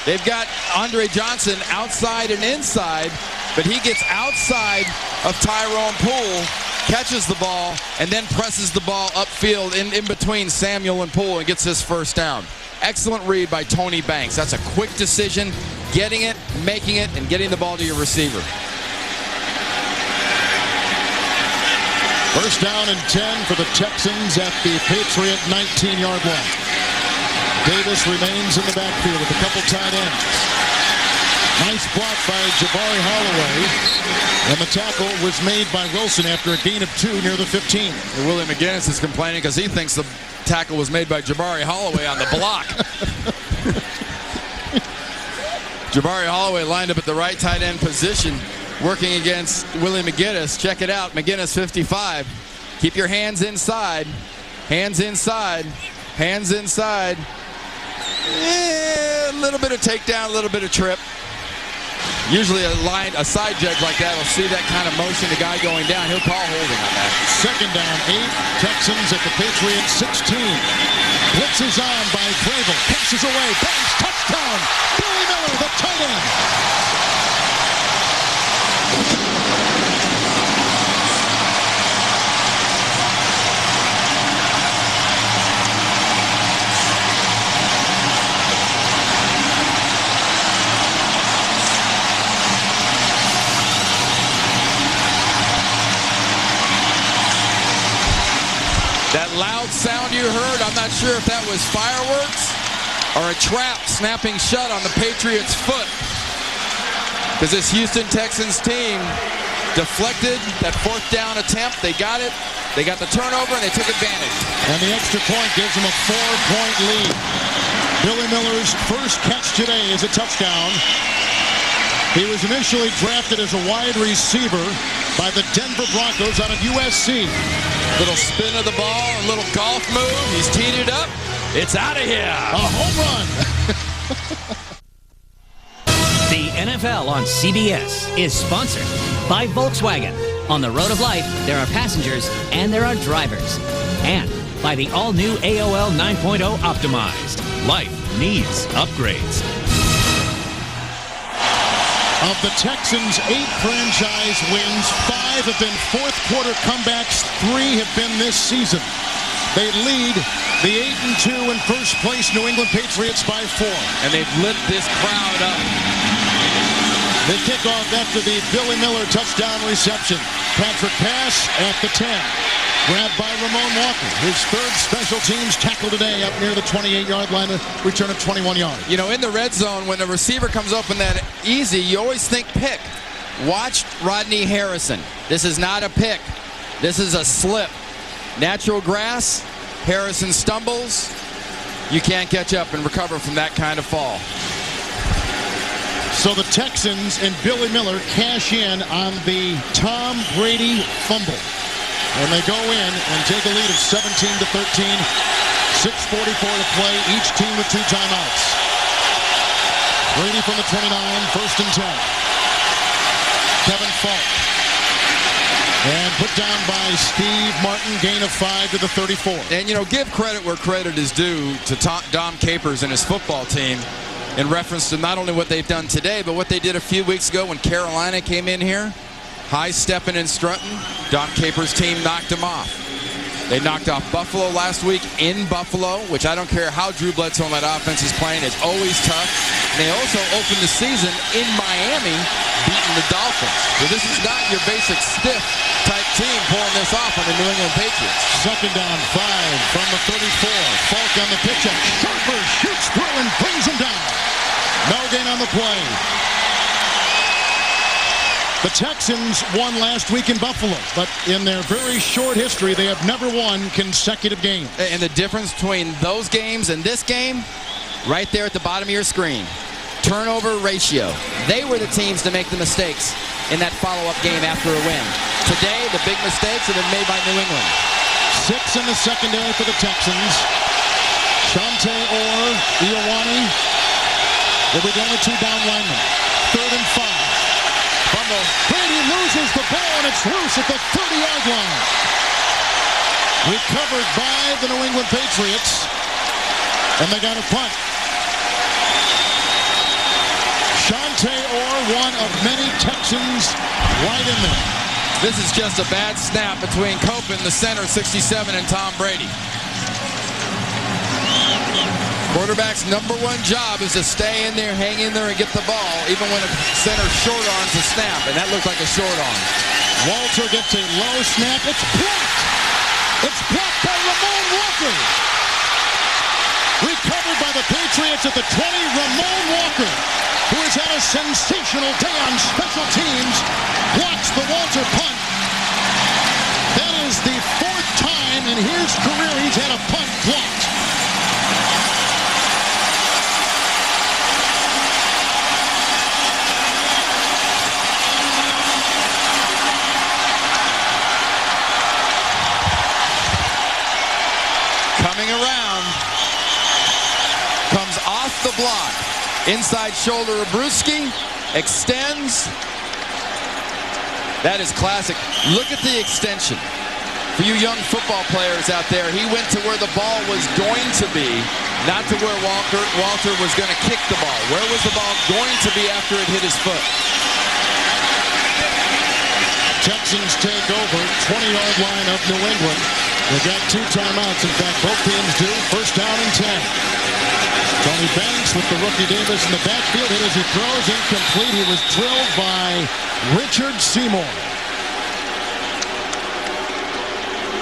They've got Andre Johnson outside and inside, but he gets outside of Tyrone Poole, catches the ball, and then presses the ball upfield in between Samuel and Poole and gets his first down. Excellent read by Tony Banks. That's a quick decision, getting it, making it, and getting the ball to your receiver. First down and 10 for the Texans at the Patriot 19-yard line. Davis remains in the backfield with a couple tight ends. Nice block by Jabari Holloway. And the tackle was made by Wilson after a gain of 2 near the 15. And Willie McGinnis is complaining because he thinks the tackle was made by Jabari Holloway on the block. Jabari Holloway lined up at the right tight end position, working against Willie McGinnis. Check it out, McGinnis 55. Keep your hands inside. Hands inside. Hands inside. A little bit of takedown, a little bit of trip. Usually a side judge like that will see that kind of motion, the guy going down. He'll call holding on that. Second down, 8. Texans at the Patriots 16. Blitzes on by Vrabel. Passes away. Banks. Touchdown. Billy Miller, the tight end. That loud sound you heard, I'm not sure if that was fireworks or a trap snapping shut on the Patriots' foot. Because this Houston Texans team deflected that 4th down attempt. They got it. They got the turnover, and they took advantage. And the extra point gives them a 4-point lead. Billy Miller's first catch today is a touchdown. He was initially drafted as a wide receiver by the Denver Broncos out of USC. Little spin of the ball, a little golf move. He's teed it up. It's out of here. A home run. The NFL on CBS is sponsored by Volkswagen. On the road of life, there are passengers and there are drivers. And by the all-new AOL 9.0 Optimized. Life needs upgrades. Of the Texans' 8 franchise wins, 5 have been fourth-quarter comebacks. 3 have been this season. They lead the 8-2 in first place New England Patriots by 4. And they've lit this crowd up. The kickoff after the Billy Miller touchdown reception. Patrick pass at the 10. Grabbed by Ramon Walker. His 3rd special teams tackle today up near the 28-yard line. A return of 21 yards. You know, in the red zone, when the receiver comes open that easy, you always think pick. Watch Rodney Harrison. This is not a pick. This is a slip. Natural grass. Harrison stumbles. You can't catch up and recover from that kind of fall. So the Texans and Billy Miller cash in on the Tom Brady fumble. And they go in and take a lead of 17-13. 6:44 to play. Each team with 2 timeouts. Brady from the 29, 1st and 10. Kevin Falk. And put down by Steve Martin, gain of 5 to the 34. And, you know, give credit where credit is due to Dom Capers and his football team in reference to not only what they've done today, but what they did a few weeks ago when Carolina came in here. High stepping and strutting. Dom Capers' team knocked him off. They knocked off Buffalo last week in Buffalo, which I don't care how Drew Bledsoe on that offense is playing. It's always tough. And they also opened the season in Miami, beating the Dolphins. So this is not your basic stiff type team pulling this off on the New England Patriots. Second down, 5 from the 34. Falk on the pitch up. Sharper shoots through and brings him down. No gain on the play. The Texans won last week in Buffalo, but in their very short history, they have never won consecutive games. And the difference between those games and this game, right there at the bottom of your screen, turnover ratio. They were the teams to make the mistakes in that follow-up game after a win. Today, the big mistakes have been made by New England. 6 in the secondary for the Texans. Shante Orr, Ioane will be the only 2 down linemen. 3rd and 5. Fumble. Brady loses the ball, and it's loose at the 30-yard line. Recovered by the New England Patriots, and they got a punt. Shante Orr, one of many Texans right in there. This is just a bad snap between Copen, the center, 67, and Tom Brady. Quarterback's number 1 job is to stay in there, hang in there, and get the ball, even when a center short arms a snap, and that looked like a short arm. Walter gets a low snap. It's blocked. It's blocked by Ramon Walker. Recovered by the Patriots at the 20. Ramon Walker, who has had a sensational day on special teams, blocks the Walter punt. That is the 4th time in his career he's had a punt blocked. Coming around, comes off the block. Inside shoulder of Bruschi, extends. That is classic. Look at the extension. For you young football players out there, he went to where the ball was going to be, not to where Walter was going to kick the ball. Where was the ball going to be after it hit his foot? Texans take over, 20-yard line of New England. They got 2 timeouts. In fact, both teams do. 1st down and 10. Tony Banks with the rookie Davis in the backfield. Hit as he throws, incomplete. He was drilled by Richard Seymour.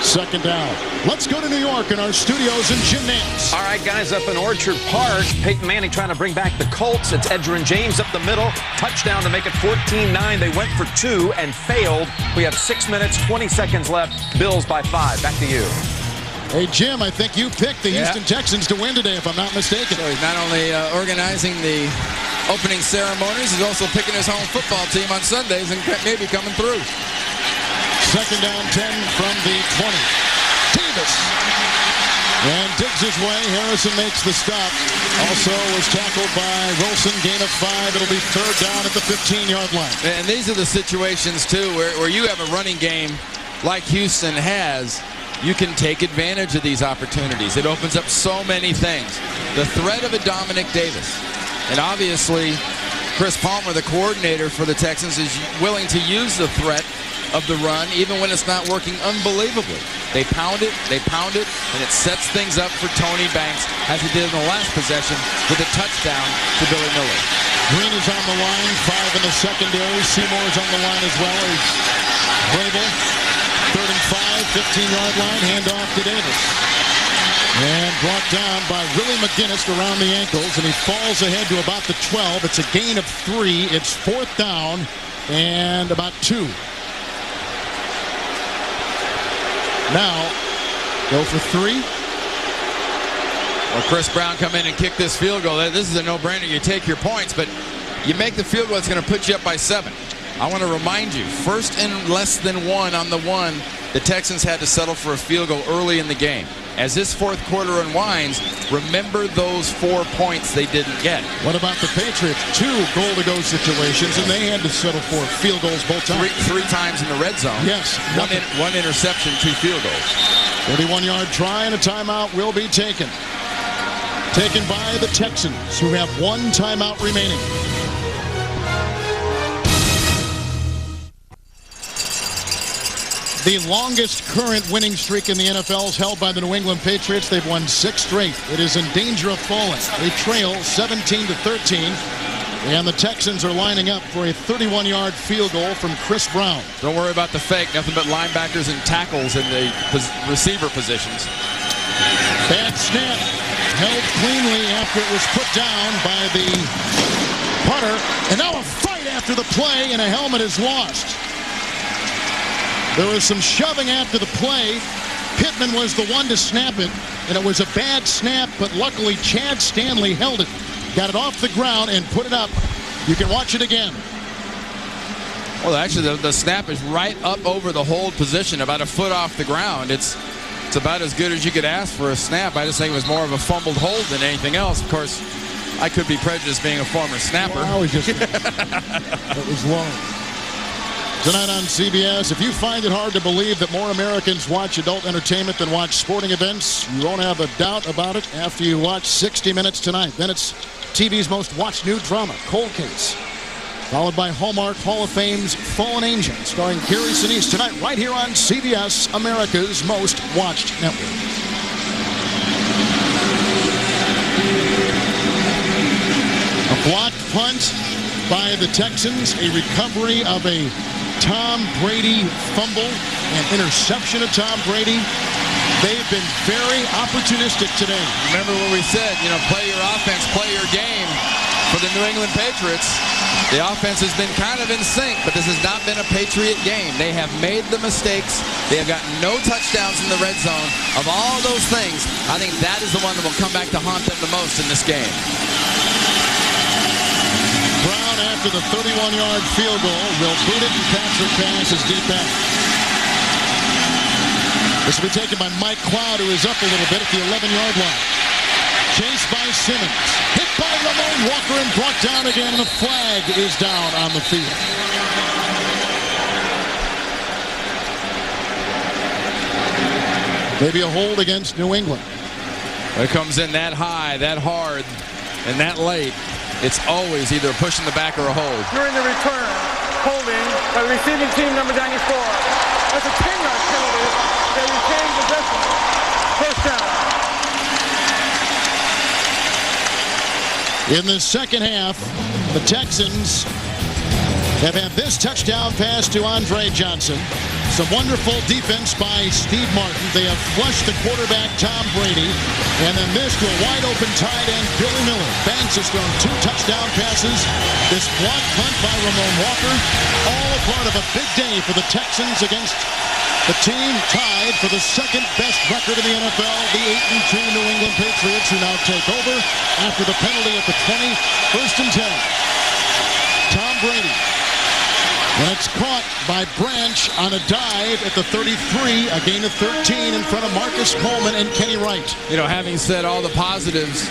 2nd down. Let's go to New York in our studios in Jim Nance. All right, guys, up in Orchard Park. Peyton Manning trying to bring back the Colts. It's Edgerrin James up the middle. Touchdown to make it 14-9. They went for 2 and failed. We have 6 minutes, 20 seconds left. Bills by 5. Back to you. Hey, Jim, I think you picked the Houston Texans to win today, if I'm not mistaken. So he's not only organizing the opening ceremonies, he's also picking his home football team on Sundays and maybe coming through. 2nd down, 10 from the 20. Davis. And digs his way. Harrison makes the stop. Also was tackled by Wilson. Gain of 5. It'll be 3rd down at the 15-yard line. And these are the situations, too, where you have a running game like Houston has. You can take advantage of these opportunities. It opens up so many things. The threat of a Dominic Davis. And obviously, Chris Palmer, the coordinator for the Texans, is willing to use the threat of the run, even when it's not working unbelievably. They pound it, and it sets things up for Tony Banks, as he did in the last possession, with a touchdown to Billy Miller. Green is on the line, 5 in the secondary. Seymour is on the line as well as Vrabel. 3rd and 5, 15-yard line, handoff to Davis. And brought down by Willie McGinnis around the ankles, and he falls ahead to about the 12. It's a gain of 3. It's 4th down and about 2. Now, go for 3. Well, Chris Brown come in and kick this field goal. This is a no-brainer. You take your points, but you make the field goal, it's going to put you up by 7. I want to remind you, 1st and less than 1 on the 1, the Texans had to settle for a field goal early in the game. As this 4th quarter unwinds, remember those 4 points they didn't get. What about the Patriots? 2 goal-to-go situations, and they had to settle for field goals both times. Three times in the red zone. Yes. One interception, 2 field goals. 31-yard try and a timeout will be taken. Taken by the Texans, who have 1 timeout remaining. The longest current winning streak in the NFL is held by the New England Patriots. They've won 6 straight. It is in danger of falling. They trail 17-13. And the Texans are lining up for a 31-yard field goal from Chris Brown. Don't worry about the fake. Nothing but linebackers and tackles in the receiver positions. Bad snap. Held cleanly after it was put down by the punter. And now a fight after the play, and a helmet is lost. There was some shoving after the play. Pittman was the one to snap it, and it was a bad snap, but luckily Chad Stanley held it. Got it off the ground and put it up. You can watch it again. Well, actually, the snap is right up over the hold position, about a foot off the ground. It's about as good as you could ask for a snap. I just think it was more of a fumbled hold than anything else. Of course, I could be prejudiced being a former snapper. Well, it was long. Tonight on CBS, if you find it hard to believe that more Americans watch adult entertainment than watch sporting events, you won't have a doubt about it after you watch 60 Minutes tonight. Then it's TV's most watched new drama, Cold Case, followed by Hallmark Hall of Fame's Fallen Angel, starring Gary Sinise tonight right here on CBS, America's most watched network. A blocked punt by the Texans, a recovery of a Tom Brady fumble, an interception of Tom Brady. They've been very opportunistic today. Remember what we said, play your offense, play your game. For the New England Patriots, the offense has been kind of in sync, but this has not been a Patriot game. They have made the mistakes. They have gotten no touchdowns in the red zone. Of all those things, I think that is the one that will come back to haunt them the most in this game. Brown, after the 31-yard field goal, will boot it, and Patrick pass is deep end. This will be taken by Mike Cloud, who is up a little bit at the 11-yard line. Chased by Simmons. Hit by Ramon Walker and brought down again, and the flag is down on the field. Maybe a hold against New England. When it comes in that high, that hard, and that late, it's always either a push in the back or a hold. During the return, holding by the receiving team, number 94. That's a 10-yard penalty. They retain possession. First down. In the second half, the Texans have had this touchdown pass to Andre Johnson. Some wonderful defense by Steve Martin. They have flushed the quarterback, Tom Brady. And then this to a wide-open tight end, Billy Miller. Banks has thrown 2 touchdown passes. This block punt by Ramon Walker. All a part of a big day for the Texans against the team tied for the second-best record in the NFL, the 8-2 New England Patriots, who now take over after the penalty at the 20, 1st and 10. Tom Brady. And it's caught by Branch on a dive at the 33, a gain of 13 in front of Marcus Coleman and Kenny Wright. Having said all the positives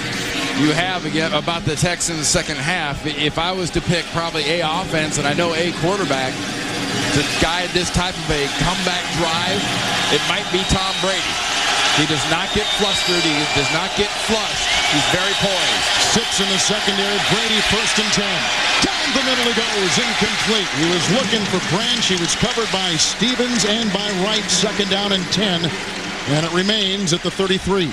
you have again about the Texans' second half, if I was to pick probably a offense and I know a quarterback to guide this type of a comeback drive, it might be Tom Brady. He does not get flustered. He does not get flushed. He's very poised. 6 in the secondary. Brady 1st and 10. Down the middle he goes. Incomplete. He was looking for Branch. He was covered by Stevens and by Wright. 2nd down and 10. And it remains at the 33.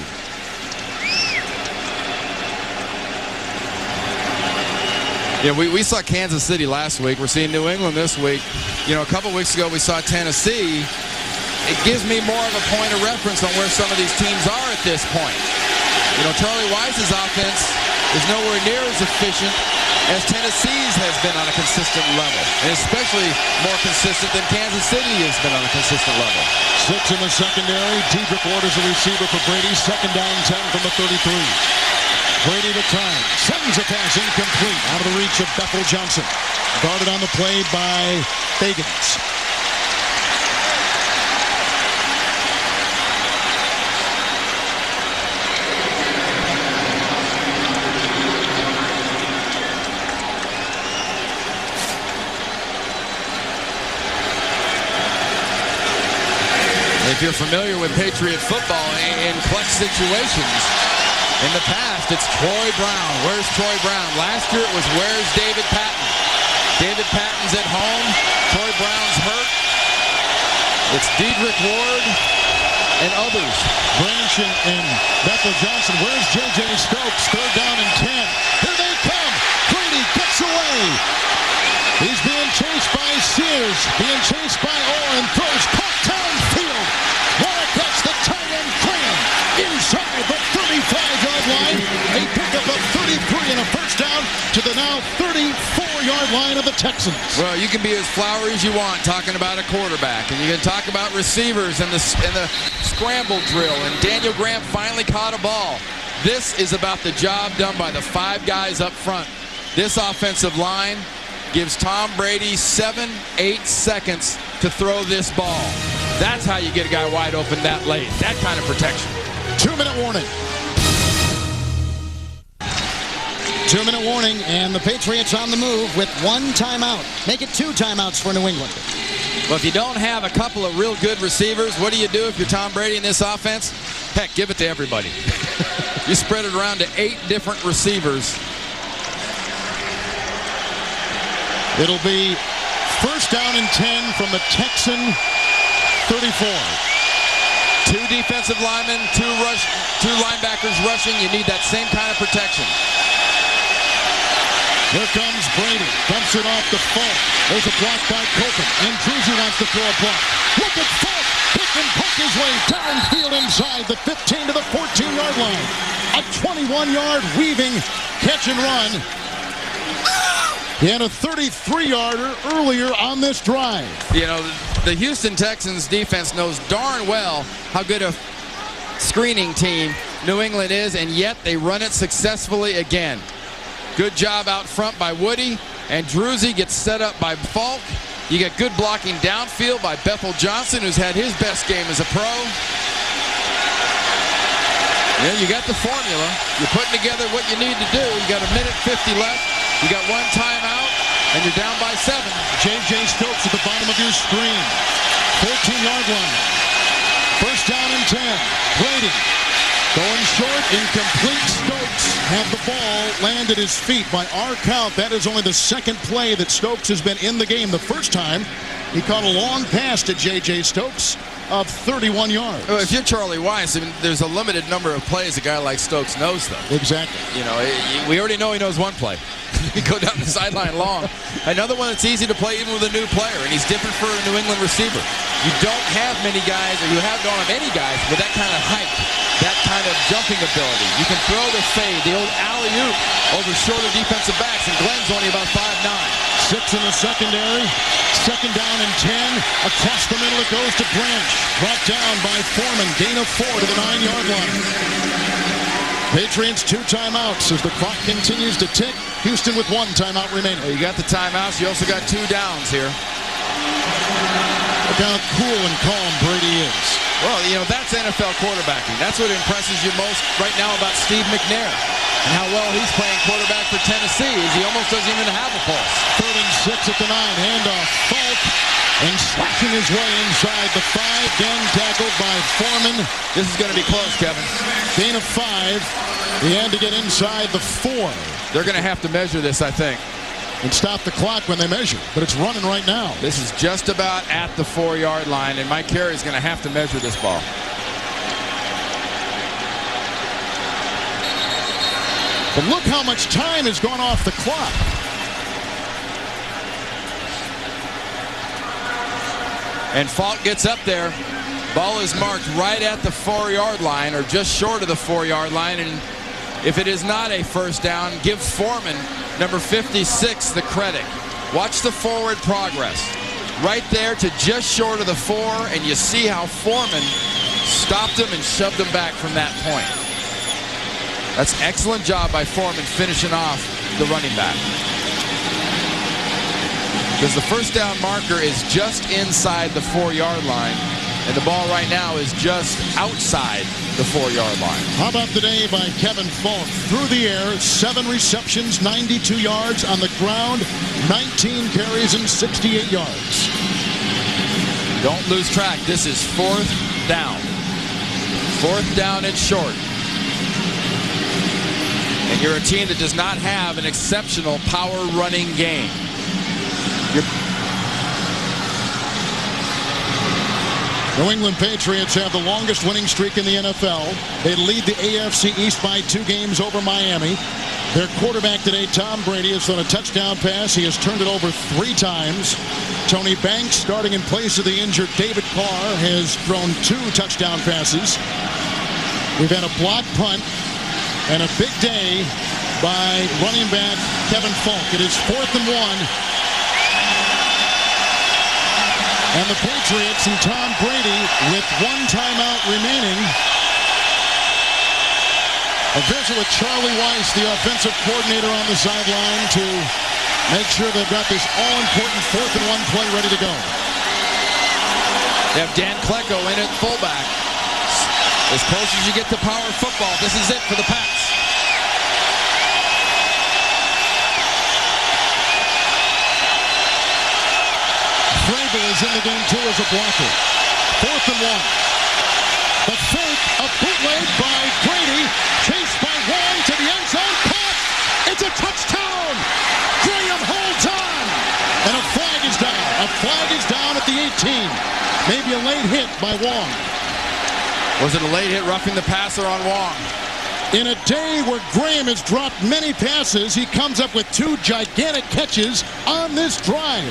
We saw Kansas City last week. We're seeing New England this week. A couple weeks ago we saw Tennessee. It gives me more of a point of reference on where some of these teams are at this point. Charlie Weiss's offense is nowhere near as efficient as Tennessee's has been on a consistent level, and especially more consistent than Kansas City has been on a consistent level. 6 in the secondary. Dedrick Ward is a receiver for Brady. 2nd down, 10 from the 33. Brady to time. Sends a pass incomplete. Out of the reach of Bethel Johnson. Guarded on the play by Fagans. If you're familiar with Patriot football in clutch situations, in the past, it's Troy Brown. Where's Troy Brown? Last year it was where's David Patton? David Patton's at home. Troy Brown's hurt. It's Dedrick Ward and others. Branch and Bethel Johnson. Where's J.J. Stokes? 3rd down and 10. Here they come. Brady gets away. He's being chased by Sears. Being chased by Orr and throws caught downfield. Right across the tight end Graham. Inside the 35-yard line. A pickup of 33 and a first down to the now 34-yard line of the Texans. Well, you can be as flowery as you want talking about a quarterback, and you can talk about receivers and the scramble drill, and Daniel Graham finally caught a ball. This is about the job done by the 5 guys up front. This offensive line gives Tom Brady 7-8 seconds to throw this ball. That's how you get a guy wide open that late. That kind of protection. 2-minute warning. 2-minute warning, and the Patriots on the move with 1 timeout. Make it 2 timeouts for New England. Well, if you don't have a couple of real good receivers, what do you do if you're Tom Brady in this offense? Heck, give it to everybody. You spread it around to 8 different receivers. It'll be first down and 10 from the Texan 34. 2 defensive linemen, 2 linebackers rushing. You need that same kind of protection. Here comes Brady. Dumps it off to Falk. There's a block by Copeland. And Druzy wants to throw a block. Look at Falk. Pick and poke his way downfield inside the 15 to the 14-yard line. A 21-yard weaving catch and run. He had a 33-yarder earlier on this drive. You know, the Houston Texans defense knows darn well how good a screening team New England is, and yet they run it successfully again. Good job out front by Woody, and Druzy gets set up by Falk. You get good blocking downfield by Bethel Johnson, who's had his best game as a pro. Yeah, you got the formula. You're putting together what you need to do. You got 1:50 left. You got 1 timeout, and you're down by 7. J.J. Stokes at the bottom of your screen. 14-yard line. First down and 10. Brady going short, incomplete. Stokes had the ball land at his feet. By our count, that is only the 2nd play that Stokes has been in the game. The first time, he caught a long pass to J.J. Stokes of 31 yards. Well, if you're Charlie Weiss, I mean, there's a limited number of plays a guy like Stokes knows, though. Exactly. You know, we already know he knows 1 play. You go down the sideline long. Another one that's easy to play even with a new player, and he's different for a New England receiver. You don't have many guys, or you don't have any guys with that kind of height, that kind of jumping ability. You can throw the fade, the old alley-oop over shorter defensive backs, and Glenn's only about 5'9". 6 in the secondary. 2nd down and 10. Across the middle it goes to Branch. Brought down by Foreman. Gain of 4 to the 9-yard line. Patriots 2 timeouts as the clock continues to tick. Houston with 1 timeout remaining. Well, you got the timeouts. You also got 2 downs here. Look how cool and calm Brady is. Well, you know, that's NFL quarterbacking. That's what impresses you most right now about Steve McNair and how well he's playing quarterback for Tennessee is he almost doesn't even have a pulse. 3rd and 6 at the 9. Handoff. Falk. And slashing his way inside the 5. Then tackled by Foreman. This is going to be close, Kevin. Gain of 5. He had to get inside the 4. They're going to have to measure this, I think. And stop the clock when they measure. But it's running right now. This is just about at the 4-yard line, and Mike Carey is going to have to measure this ball. But look how much time has gone off the clock. And Falk gets up there. Ball is marked right at the 4-yard line, or just short of the 4-yard line. And if it is not a first down, give Foreman, number 56, the credit. Watch the forward progress. Right there to just short of the 4, and you see how Foreman stopped him and shoved him back from that point. That's an excellent job by Foreman finishing off the running back. Because the first down marker is just inside the 4-yard line, and the ball right now is just outside the 4-yard line. How about the day by Kevin Falk? Through the air, 7 receptions, 92 yards. On the ground, 19 carries and 68 yards. Don't lose track. This is 4th down. 4th down and short. And you're a team that does not have an exceptional power running game. New England Patriots have the longest winning streak in the NFL. They lead the AFC East by 2 games over Miami. Their quarterback today, Tom Brady, has thrown a touchdown pass. He has turned it over 3 times. Tony Banks, starting in place of the injured David Carr, has thrown 2 touchdown passes. We've had a block punt and a big day by running back Kevin Falk. It is 4th and 1. And the Patriots and Tom Brady with 1 timeout remaining. A visit with Charlie Weiss, the offensive coordinator, on the sideline to make sure they've got this all-important 4th and 1 play ready to go. They have Dan Klecko in at fullback. As close as you get to power football, this is it for the Pats. Vrabel is in the game too as a blocker. 4th and 1. The fake, a bootleg by Brady, chased by Wong to the end zone, caught! It's a touchdown! Graham holds on! And a flag is down. A flag is down at the 18. Maybe a late hit by Wong. Was it a late hit roughing the passer on Wong? In a day where Graham has dropped many passes, he comes up with 2 gigantic catches on this drive.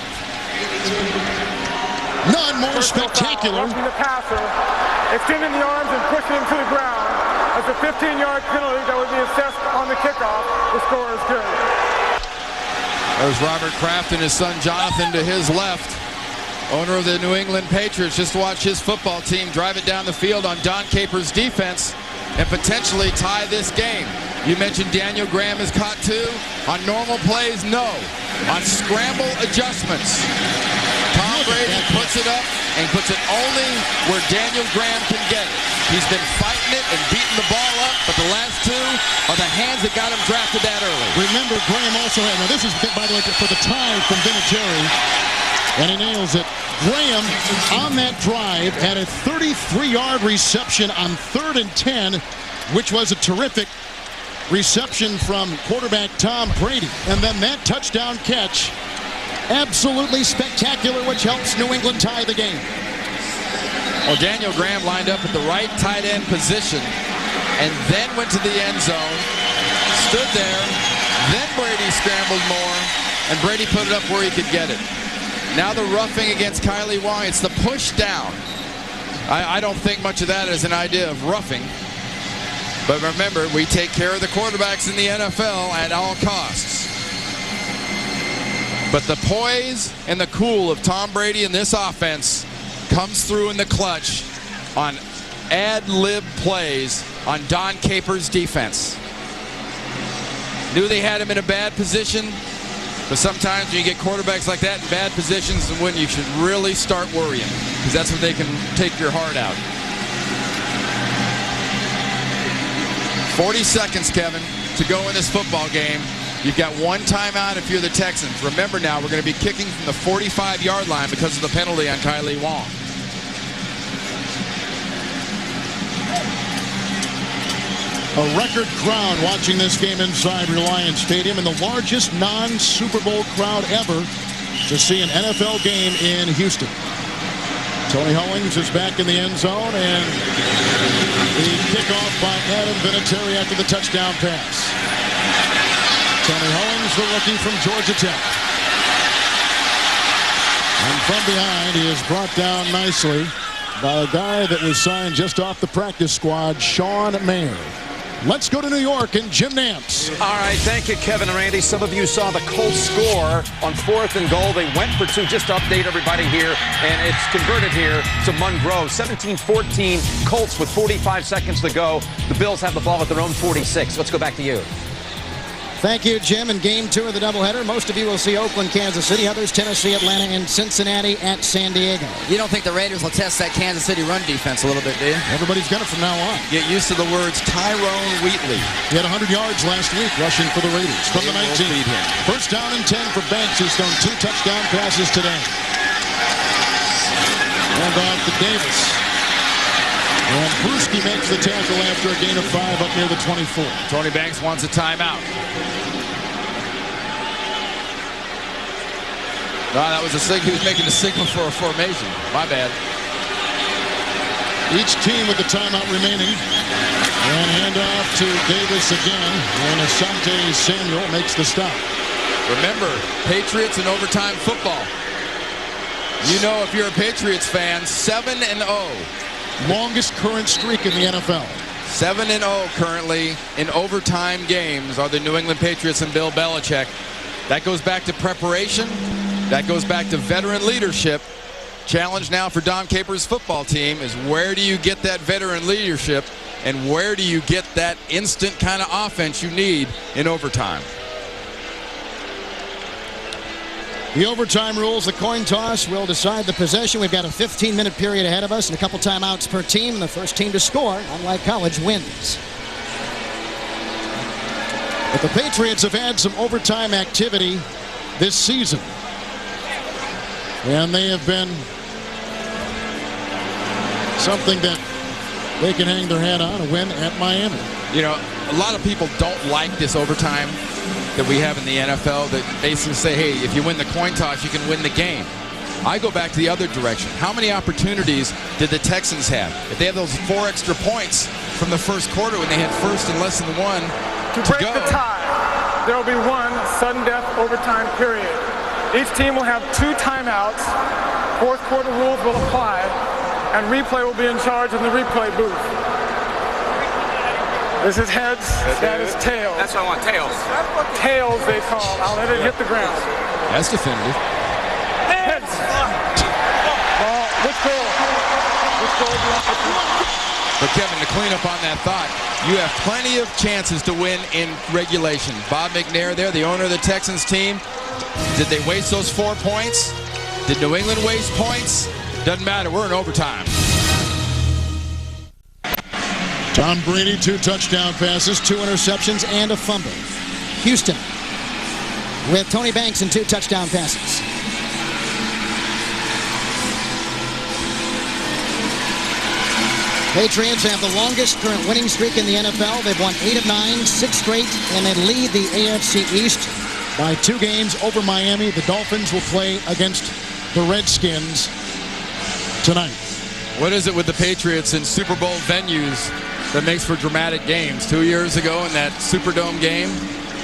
None more spectacular. The passer, extending the arms and pushing him to the ground. That's a 15-yard penalty that would be assessed on the kickoff. The score is good. There's Robert Kraft and his son Jonathan to his left. Owner of the New England Patriots. Just watch his football team drive it down the field on Don Capers' defense and potentially tie this game. You mentioned Daniel Graham is caught 2. On normal plays, no. On scramble adjustments, Tom Brady puts it up and puts it only where Daniel Graham can get it. He's been fighting it and beating the ball up, but the last 2 are the hands that got him drafted that early. Remember, Graham also had, now this is, by the way, for the tie from Vinatieri, and he nails it. Graham, on that drive, had a 33-yard reception on 3rd and 10, which was a terrific reception from quarterback Tom Brady. And then that touchdown catch, absolutely spectacular, which helps New England tie the game. Well, Daniel Graham lined up at the right tight end position and then went to the end zone, stood there, then Brady scrambled more, and Brady put it up where he could get it. Now the roughing against Kylie Wong, it's the push down. I don't think much of that is an idea of roughing. But remember, we take care of the quarterbacks in the NFL at all costs. But the poise and the cool of Tom Brady in this offense comes through in the clutch on ad-lib plays on Don Capers' defense. Knew they had him in a bad position, but sometimes when you get quarterbacks like that in bad positions and when you should really start worrying, because that's when they can take your heart out. 40 seconds, Kevin, to go in this football game. You've got 1 timeout if you're the Texans. Remember now, we're going to be kicking from the 45-yard line because of the penalty on Kylie Wong. A record crowd watching this game inside Reliance Stadium, and the largest non-Super Bowl crowd ever to see an NFL game in Houston. Tony Hollings is back in the end zone, and the kickoff by Adam Vinatieri after the touchdown pass. Tony Hollings, the rookie from Georgia Tech. And from behind, he is brought down nicely by a guy that was signed just off the practice squad, Sean Mayer. Let's go to New York and Jim Nantz. All right, thank you, Kevin and Randy. Some of you saw the Colts score on 4th and goal. They went for 2, just to update everybody here, and it's converted here to Monroe. 17-14, Colts with 45 seconds to go. The Bills have the ball at their own 46. Let's go back to you. Thank you, Jim. In game 2 of the doubleheader, most of you will see Oakland, Kansas City, others Tennessee, Atlanta, and Cincinnati at San Diego. You don't think the Raiders will test that Kansas City run defense a little bit, do you? Everybody's got it from now on. Get used to the words Tyrone Wheatley. He had 100 yards last week rushing for the Raiders from the 19. First down and 10 for Banks, who's thrown 2 touchdown passes today. And off to Davis. And Brewski makes the tackle after a gain of 5 up near the 24. Tony Banks wants a timeout. That was a signal. He was making a signal for a formation. My bad. Each team with the timeout remaining. And handoff to Davis again. And Asante Samuel makes the stop. Remember, Patriots in overtime football. You know, if you're a Patriots fan, 7-0. Longest current streak in the NFL. 7-0 currently in overtime games are the New England Patriots and Bill Belichick. That goes back to preparation. That goes back to veteran leadership. Challenge now for Don Capers' football team is where do you get that veteran leadership and where do you get that instant kind of offense you need in overtime? The overtime rules, the coin toss will decide the possession. We've got a 15-minute period ahead of us and a couple timeouts per team. The first team to score, unlike college, wins. But the Patriots have had some overtime activity this season. And they have been something that they can hang their hat on, a win at Miami. You know, a lot of people don't like this overtime that we have in the NFL that basically say, hey, if you win the coin toss, you can win the game. I go back to the other direction. How many opportunities did the Texans have? If they had those 4 extra points from the first quarter when they had first and less than 1 to break the tie, there will be 1 sudden death overtime period. Each team will have 2 timeouts. Fourth quarter rules will apply, and replay will be in charge in the replay booth. This is heads, that is tails. That's what I want, tails. Tails, they call. I'll let it hit the ground. That's definitive. Heads. Which goal? Which goal do you want to do? But Kevin, to clean up on that thought, you have plenty of chances to win in regulation. Bob McNair there, the owner of the Texans team. Did they waste those 4 points? Did New England waste points? Doesn't matter, we're in overtime. Tom Brady, 2 touchdown passes, 2 interceptions, and a fumble. Houston with Tony Banks and 2 touchdown passes. Patriots have the longest current winning streak in the NFL. They've won 8 of 9, 6 straight, and they lead the AFC East by 2 games over Miami. The Dolphins will play against the Redskins tonight. What is it with the Patriots in Super Bowl venues that makes for dramatic games? 2 years ago in that Superdome game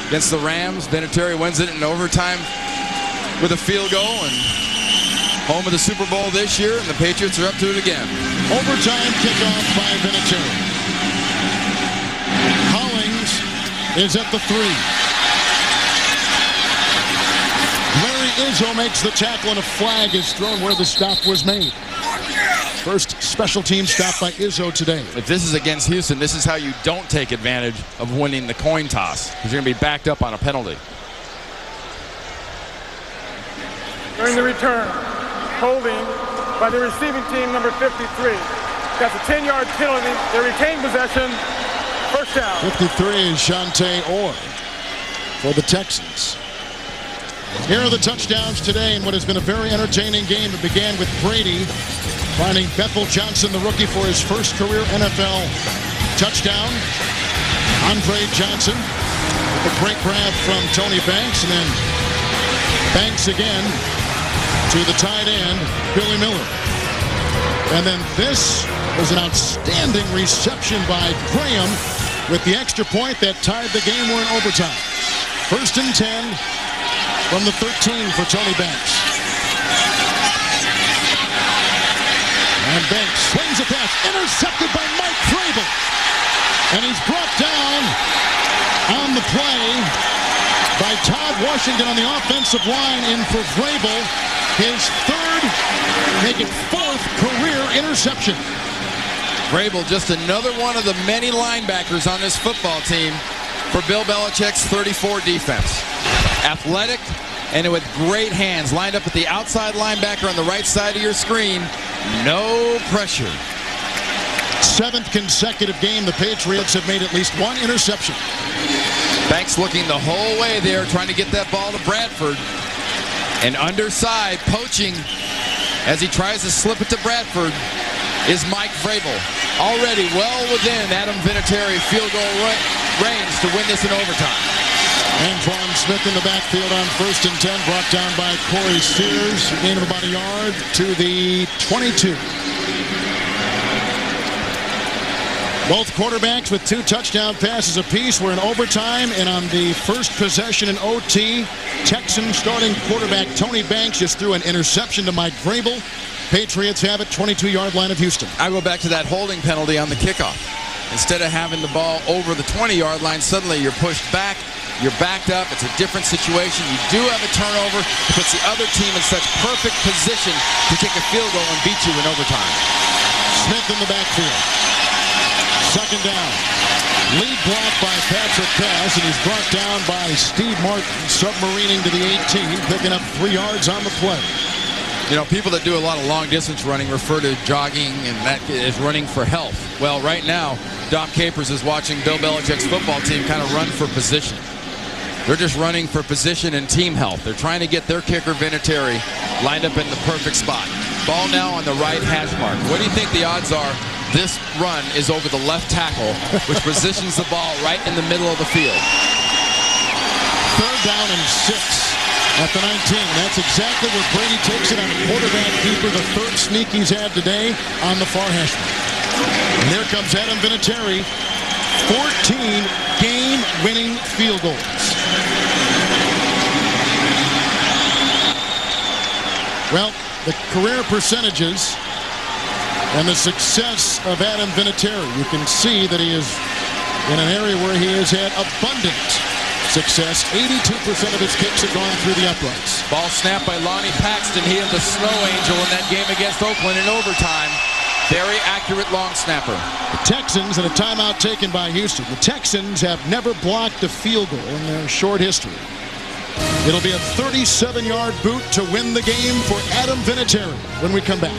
against the Rams, Vinatieri wins it in overtime with a field goal, and home of the Super Bowl this year, and the Patriots are up to it again. Overtime kickoff by Vinatieri. Hollings is at the 3. Larry Izzo makes the tackle, and a flag is thrown where the stop was made. First special team stop by Izzo today. If this is against Houston, this is how you don't take advantage of winning the coin toss, because you're going to be backed up on a penalty. During the return, holding by the receiving team, number 53. That's a 10-yard penalty. They retain possession. First down. 53 is Shante Orr for the Texans. Here are the touchdowns today in what has been a very entertaining game. It began with Brady finding Bethel Johnson, the rookie, for his first career NFL touchdown. Andre Johnson with a great grab from Tony Banks, and then Banks again to the tight end, Billy Miller. And then this was an outstanding reception by Graham with the extra point that tied the game. We're in overtime. 1st and 10 from the 13 for Tony Banks. And Banks swings a pass, intercepted by Mike Vrabel. And he's brought down on the play by Todd Washington on the offensive line in for Vrabel. His 3rd, make it 4th career interception. Vrabel, just another one of the many linebackers on this football team for Bill Belichick's 34 defense. Athletic and with great hands, lined up at the outside linebacker on the right side of your screen. No pressure. 7th consecutive game the Patriots have made at least 1 interception. Banks looking the whole way there, trying to get that ball to Bradford. And underside, poaching as he tries to slip it to Bradford, is Mike Vrabel. Already well within Adam Vinatieri field goal range to win this in overtime. Antoine Smith in the backfield on 1st and 10, brought down by Corey Sears. A gain of about a yard to the 22. Both quarterbacks with 2 touchdown passes apiece. We're in overtime, and on the first possession in OT, Texan starting quarterback Tony Banks just threw an interception to Mike Vrabel. Patriots have it, 22-yard line of Houston. I go back to that holding penalty on the kickoff. Instead of having the ball over the 20-yard line, suddenly you're pushed back, you're backed up, it's a different situation. You do have a turnover. It puts the other team in such perfect position to kick a field goal and beat you in overtime. Smith in the backfield. 2nd down. Lead block by Patrick Cass, and he's brought down by Steve Martin, submarining to the 18, picking up 3 yards on the play. You know, people that do a lot of long-distance running refer to jogging and that as running for health. Well, right now, Dom Capers is watching Bill Belichick's football team kind of run for position. They're just running for position and team health. They're trying to get their kicker, Vinatieri, lined up in the perfect spot. Ball now on the right hash mark. What do you think the odds are this run is over the left tackle, which positions the ball right in the middle of the field? 3rd down and 6 at the 19. That's exactly where Brady takes it on a quarterback keeper, the 3rd sneak he's had today on the far hash mark. And there comes Adam Vinatieri. 14 game-winning field goals. Well, the career percentages and the success of Adam Vinatieri, you can see that he is in an area where he has had abundant success. 82% of his kicks have gone through the uprights. Ball snapped by Lonnie Paxton. He had the snow angel in that game against Oakland in overtime. Very accurate long snapper. The Texans, and a timeout taken by Houston. The Texans have never blocked a field goal in their short history. It'll be a 37-yard boot to win the game for Adam Vinatieri when we come back.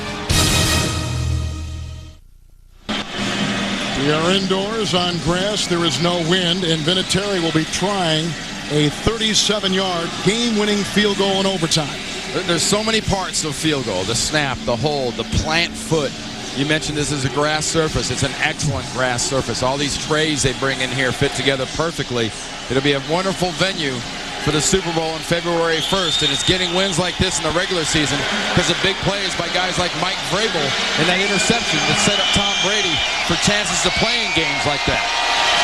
We are indoors on grass. There is no wind, and Vinatieri will be trying a 37-yard game-winning field goal in overtime. There's so many parts of field goal. The snap, the hold, the plant foot. You mentioned this is a grass surface. It's an excellent grass surface. All these trays they bring in here fit together perfectly. It'll be a wonderful venue for the Super Bowl on February 1st, and it's getting wins like this in the regular season because of big plays by guys like Mike Vrabel and that interception that set up Tom Brady for chances to play in games like that.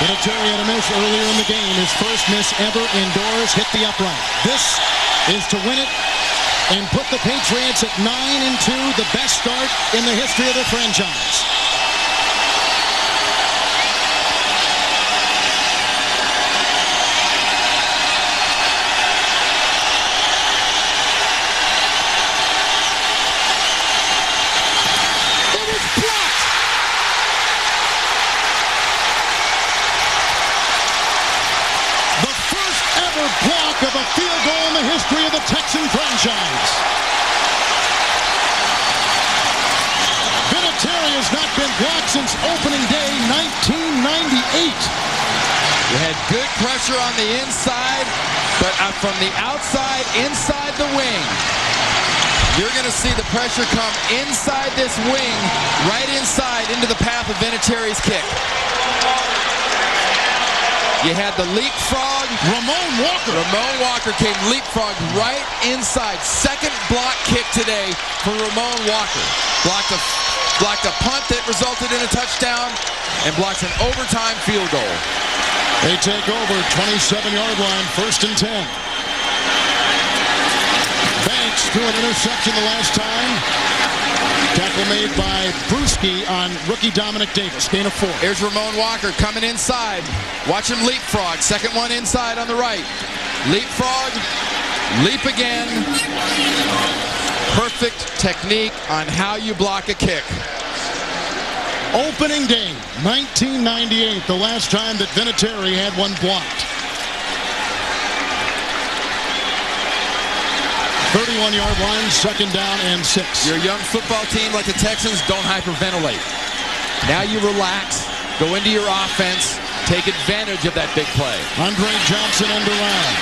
Vinatieri had a miss earlier in the game. His first miss ever indoors, hit the upright. This is to win it and put the Patriots at 9-2, the best start in the history of the franchise. It is blocked. The first ever block of a field goal in the history of the Texan franchise. Vinatieri has not been blocked since opening day 1998. You had good pressure on the inside, but from the outside, inside the wing. You're going to see the pressure come inside this wing, right inside into the path of Vinatieri's kick. You had the leapfrog. Ramon Walker came leapfrog right inside. Second block kick today for Ramon Walker. Blocked a punt that resulted in a touchdown and blocks an overtime field goal. They take over 27-yard line, 1st and 10. Banks threw an interception the last time. Tackle made by Brewski on rookie Dominic Davis. Gain of 4. Here's Ramon Walker coming inside. Watch him leapfrog. Second one inside on the right. Leapfrog. Leap again. Perfect technique on how you block a kick. Opening day, 1998, the last time that Vinatieri had one blocked. 31-yard line, 2nd down and 6. Your young football team like the Texans, don't hyperventilate. Now you relax, go into your offense, take advantage of that big play. Andre Johnson end around.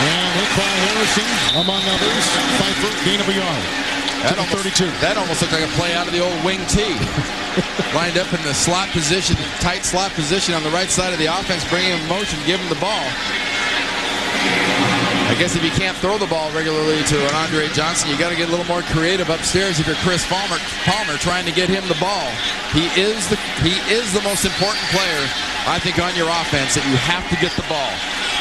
And hit by Harrison, among others. Pfeiffer, gain of a yard. That almost looked like a play out of the old wing T. Lined up in the slot position, tight slot position on the right side of the offense, bringing him in motion, give him the ball. I guess if you can't throw the ball regularly to an Andre Johnson, you got to get a little more creative upstairs if you're Chris Palmer trying to get him the ball. He is the most important player, I think, on your offense, that you have to get the ball.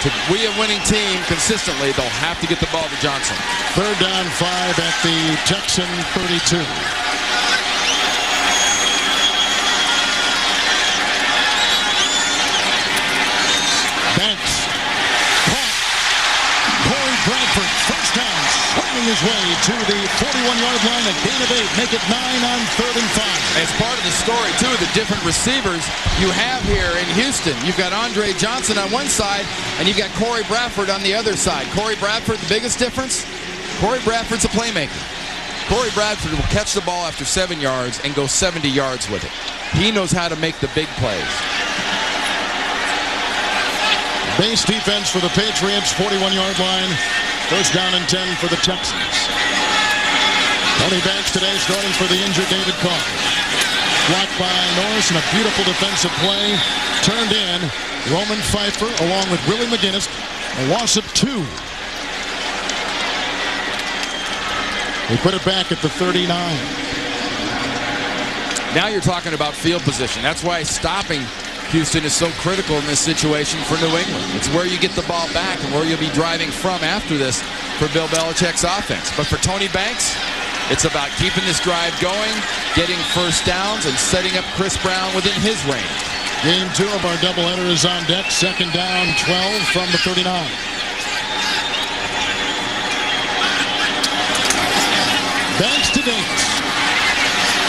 To be a winning team consistently, they'll have to get the ball to Johnson. 3rd down 5 at the Texan 32. Banks. Caught. Corey Bradford. First down. finding his way to the 41-yard line, a gain of 8. Make it 9 on 3rd and 5. As part of the story, too, the different receivers you have here in Houston. You've got Andre Johnson on one side, and you've got Corey Bradford on the other side. Corey Bradford, the biggest difference, Corey Bradford's a playmaker. Corey Bradford will catch the ball after 7 yards and go 70 yards with it. He knows how to make the big plays. Base defense for the Patriots, 41-yard line. First down and 10 for the Texans. Tony Banks today starting for the injured David Carr. Blocked by Norris and a beautiful defensive play. Turned in. Roman Pfeiffer along with Willie McGinnis. A loss of 2. They put it back at the 39. Now you're talking about field position. That's why stopping Houston is so critical in this situation for New England. It's where you get the ball back and where you'll be driving from after this for Bill Belichick's offense. But for Tony Banks, it's about keeping this drive going, getting first downs, and setting up Chris Brown within his range. Game 2 of our doubleheader is on deck. Second down, 12 from the 39. Banks to Davis.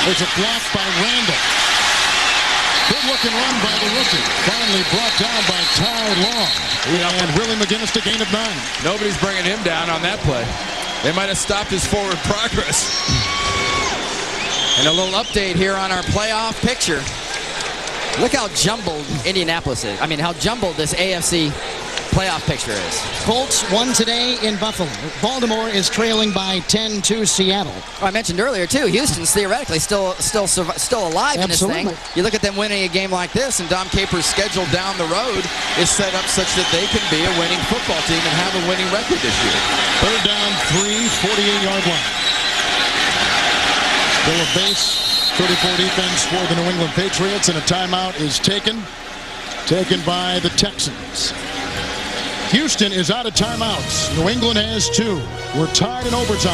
There's a block by Randall. Good-looking run by the rookie. Finally brought down by Ty Long. And Willie McGinnis to gain of 9. Nobody's bringing him down on that play. They might have stopped his forward progress. And a little update here on our playoff picture. Look how jumbled Indianapolis is. I mean, how jumbled this AFC playoff picture is. Colts won today in Buffalo. Baltimore is trailing by 10 to Seattle. I mentioned earlier too, Houston's theoretically still alive in this thing. You look at them winning a game like this, and Dom Capers' schedule down the road is set up such that they can be a winning football team and have a winning record this year. Third down, 3, 48-yard line. Still a base 34 defense for the New England Patriots, and a timeout is taken by the Texans. Houston is out of timeouts. New England has 2. We're tied in overtime.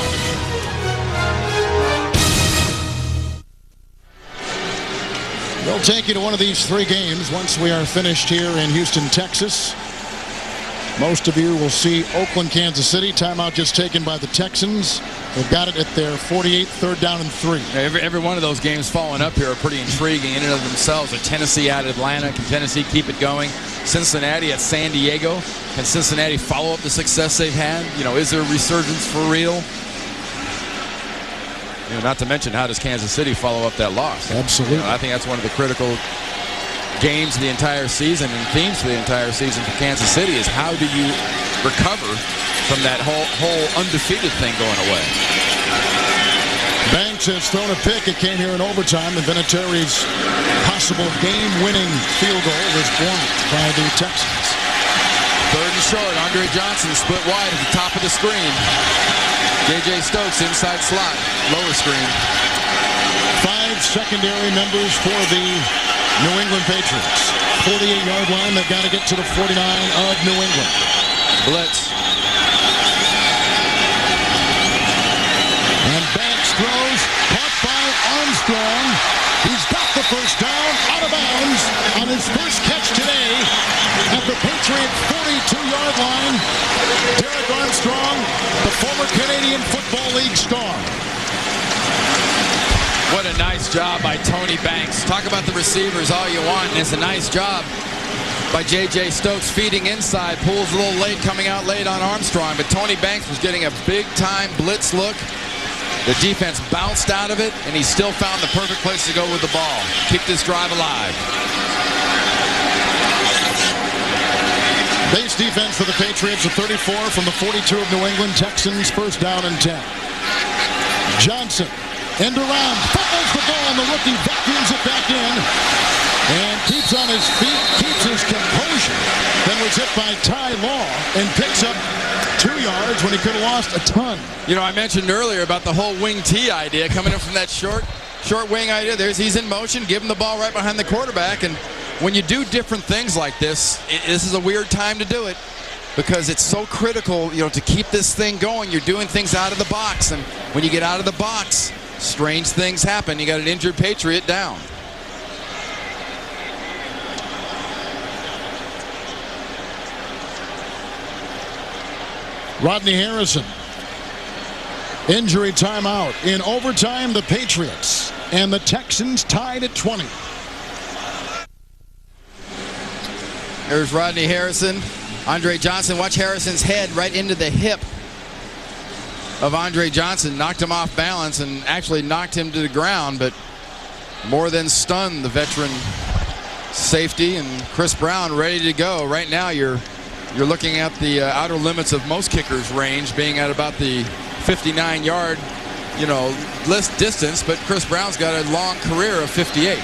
They'll take you to one of these 3 games once we are finished here in Houston, Texas. Most of you will see Oakland, Kansas City. Timeout just taken by the Texans. They've got it at their 48, 3rd down and 3. Every one of those games following up here are pretty intriguing in and of themselves. With Tennessee at Atlanta. Can Tennessee keep it going? Cincinnati at San Diego. Can Cincinnati follow up the success they've had? You know, is there a resurgence for real? You know, not to mention, how does Kansas City follow up that loss? Absolutely. You know, I think that's one of the critical games of the entire season and themes for the entire season for Kansas City is how do you recover from that whole undefeated thing going away. Banks has thrown a pick. It came here in overtime, and Vinatieri's possible game-winning field goal was blocked by the Texans. 3rd and short. Andre Johnson split wide at the top of the screen. J.J. Stokes inside slot, lower screen. 5 secondary members for the New England Patriots. 48-yard line. They've got to get to the 49 of New England. Blitz. And Banks throws. Caught by Armstrong. He's got the first down, out of bounds on his first catch today at the Patriot 42-yard line. Derek Armstrong, the former Canadian Football League star. What a nice job by Tony Banks. Talk about the receivers all you want, and it's a nice job by J.J. Stokes feeding inside. Pulls a little late, coming out late on Armstrong, but Tony Banks was getting a big-time blitz look. The defense bounced out of it, and he still found the perfect place to go with the ball. Keep this drive alive. Base defense for the Patriots at 34 from the 42 of New England. Texans first down and 10. Johnson. End around, fumbles the ball, and the rookie vacuums it back in and keeps on his feet, keeps his composure. Then was hit by Ty Law and picks up 2 yards when he could have lost a ton. You know, I mentioned earlier about the whole wing T idea coming in from that short wing idea. He's in motion, give him the ball right behind the quarterback, and when you do different things like this, this is a weird time to do it. Because it's so critical, you know, to keep this thing going. You're doing things out of the box, and when you get out of the box, strange things happen. You got an injured Patriot down. Rodney Harrison Injury timeout. In overtime, the Patriots and the Texans tied at 20. There's Rodney Harrison. Andre Johnson. Watch Harrison's head right into the hip of Andre Johnson. Knocked him off balance and actually knocked him to the ground, but more than stunned the veteran safety. And Chris Brown ready to go. Right now you're looking at the outer limits of most kickers' range, being at about the 59-yard, list distance, but Chris Brown's got a long career of 58.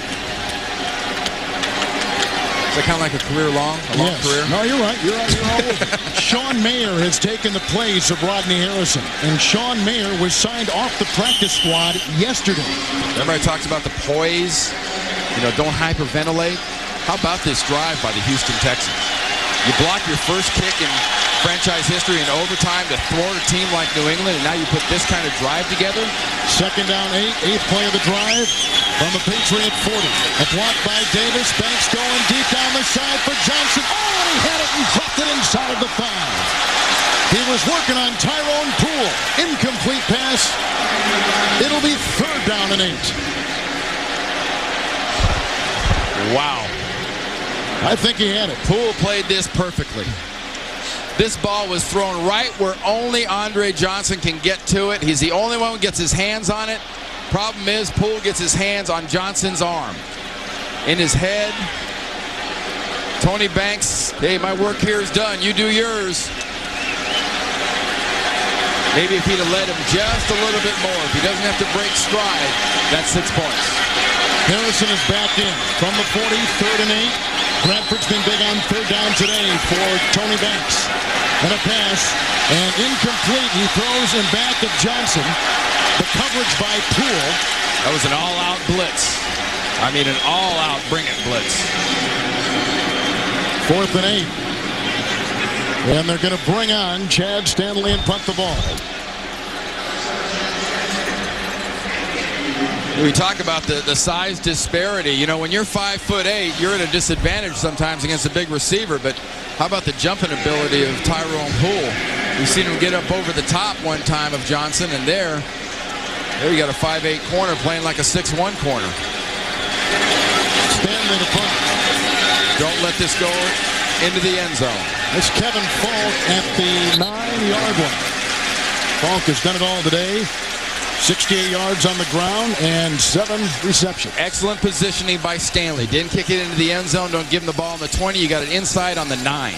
Is that kind of like a career long? A long career? No, you're right. You're all over. Sean Mayer has taken the place of Rodney Harrison, and Sean Mayer was signed off the practice squad yesterday. Everybody talks about the poise, don't hyperventilate. How about this drive by the Houston Texans? You block your first kick in franchise history in overtime to thwart a team like New England, and now you put this kind of drive together. Second down, 8th play of the drive from the Patriot 40. A block by Davis. Banks going deep down the side for Johnson. Oh, and he had it and dropped it inside of the 5. He was working on Tyrone Poole. Incomplete pass. It'll be 3rd down and 8. Wow. I think he had it. Poole played this perfectly. This ball was thrown right where only Andre Johnson can get to it. He's the only one who gets his hands on it. Problem is, Poole gets his hands on Johnson's arm. In his head. Tony Banks, hey, my work here is done. You do yours. Maybe if he'd have led him just a little bit more, if he doesn't have to break stride, that's 6 points. Harrison is back in from the 40, 3rd and 8. Bradford's been big on 3rd down today for Tony Banks. And a pass, and incomplete. He throws in back of Johnson. The coverage by Poole. That was an all-out blitz. I mean, an all-out bring-it blitz. 4th and 8. And they're going to bring on Chad Stanley and punt the ball. We talk about the size disparity. When you're 5'8", you're at a disadvantage sometimes against a big receiver. But how about the jumping ability of Tyrone Poole? We've seen him get up over the top one time of Johnson, and there you got a 5'8" corner playing like a 6'1" corner. Stanley to punt. Don't let this go into the end zone. It's Kevin Falk at the 9-yard line. Falk has done it all today. 68 yards on the ground and 7 receptions. Excellent positioning by Stanley. Didn't kick it into the end zone. Don't give him the ball on the 20. You got it inside on the 9.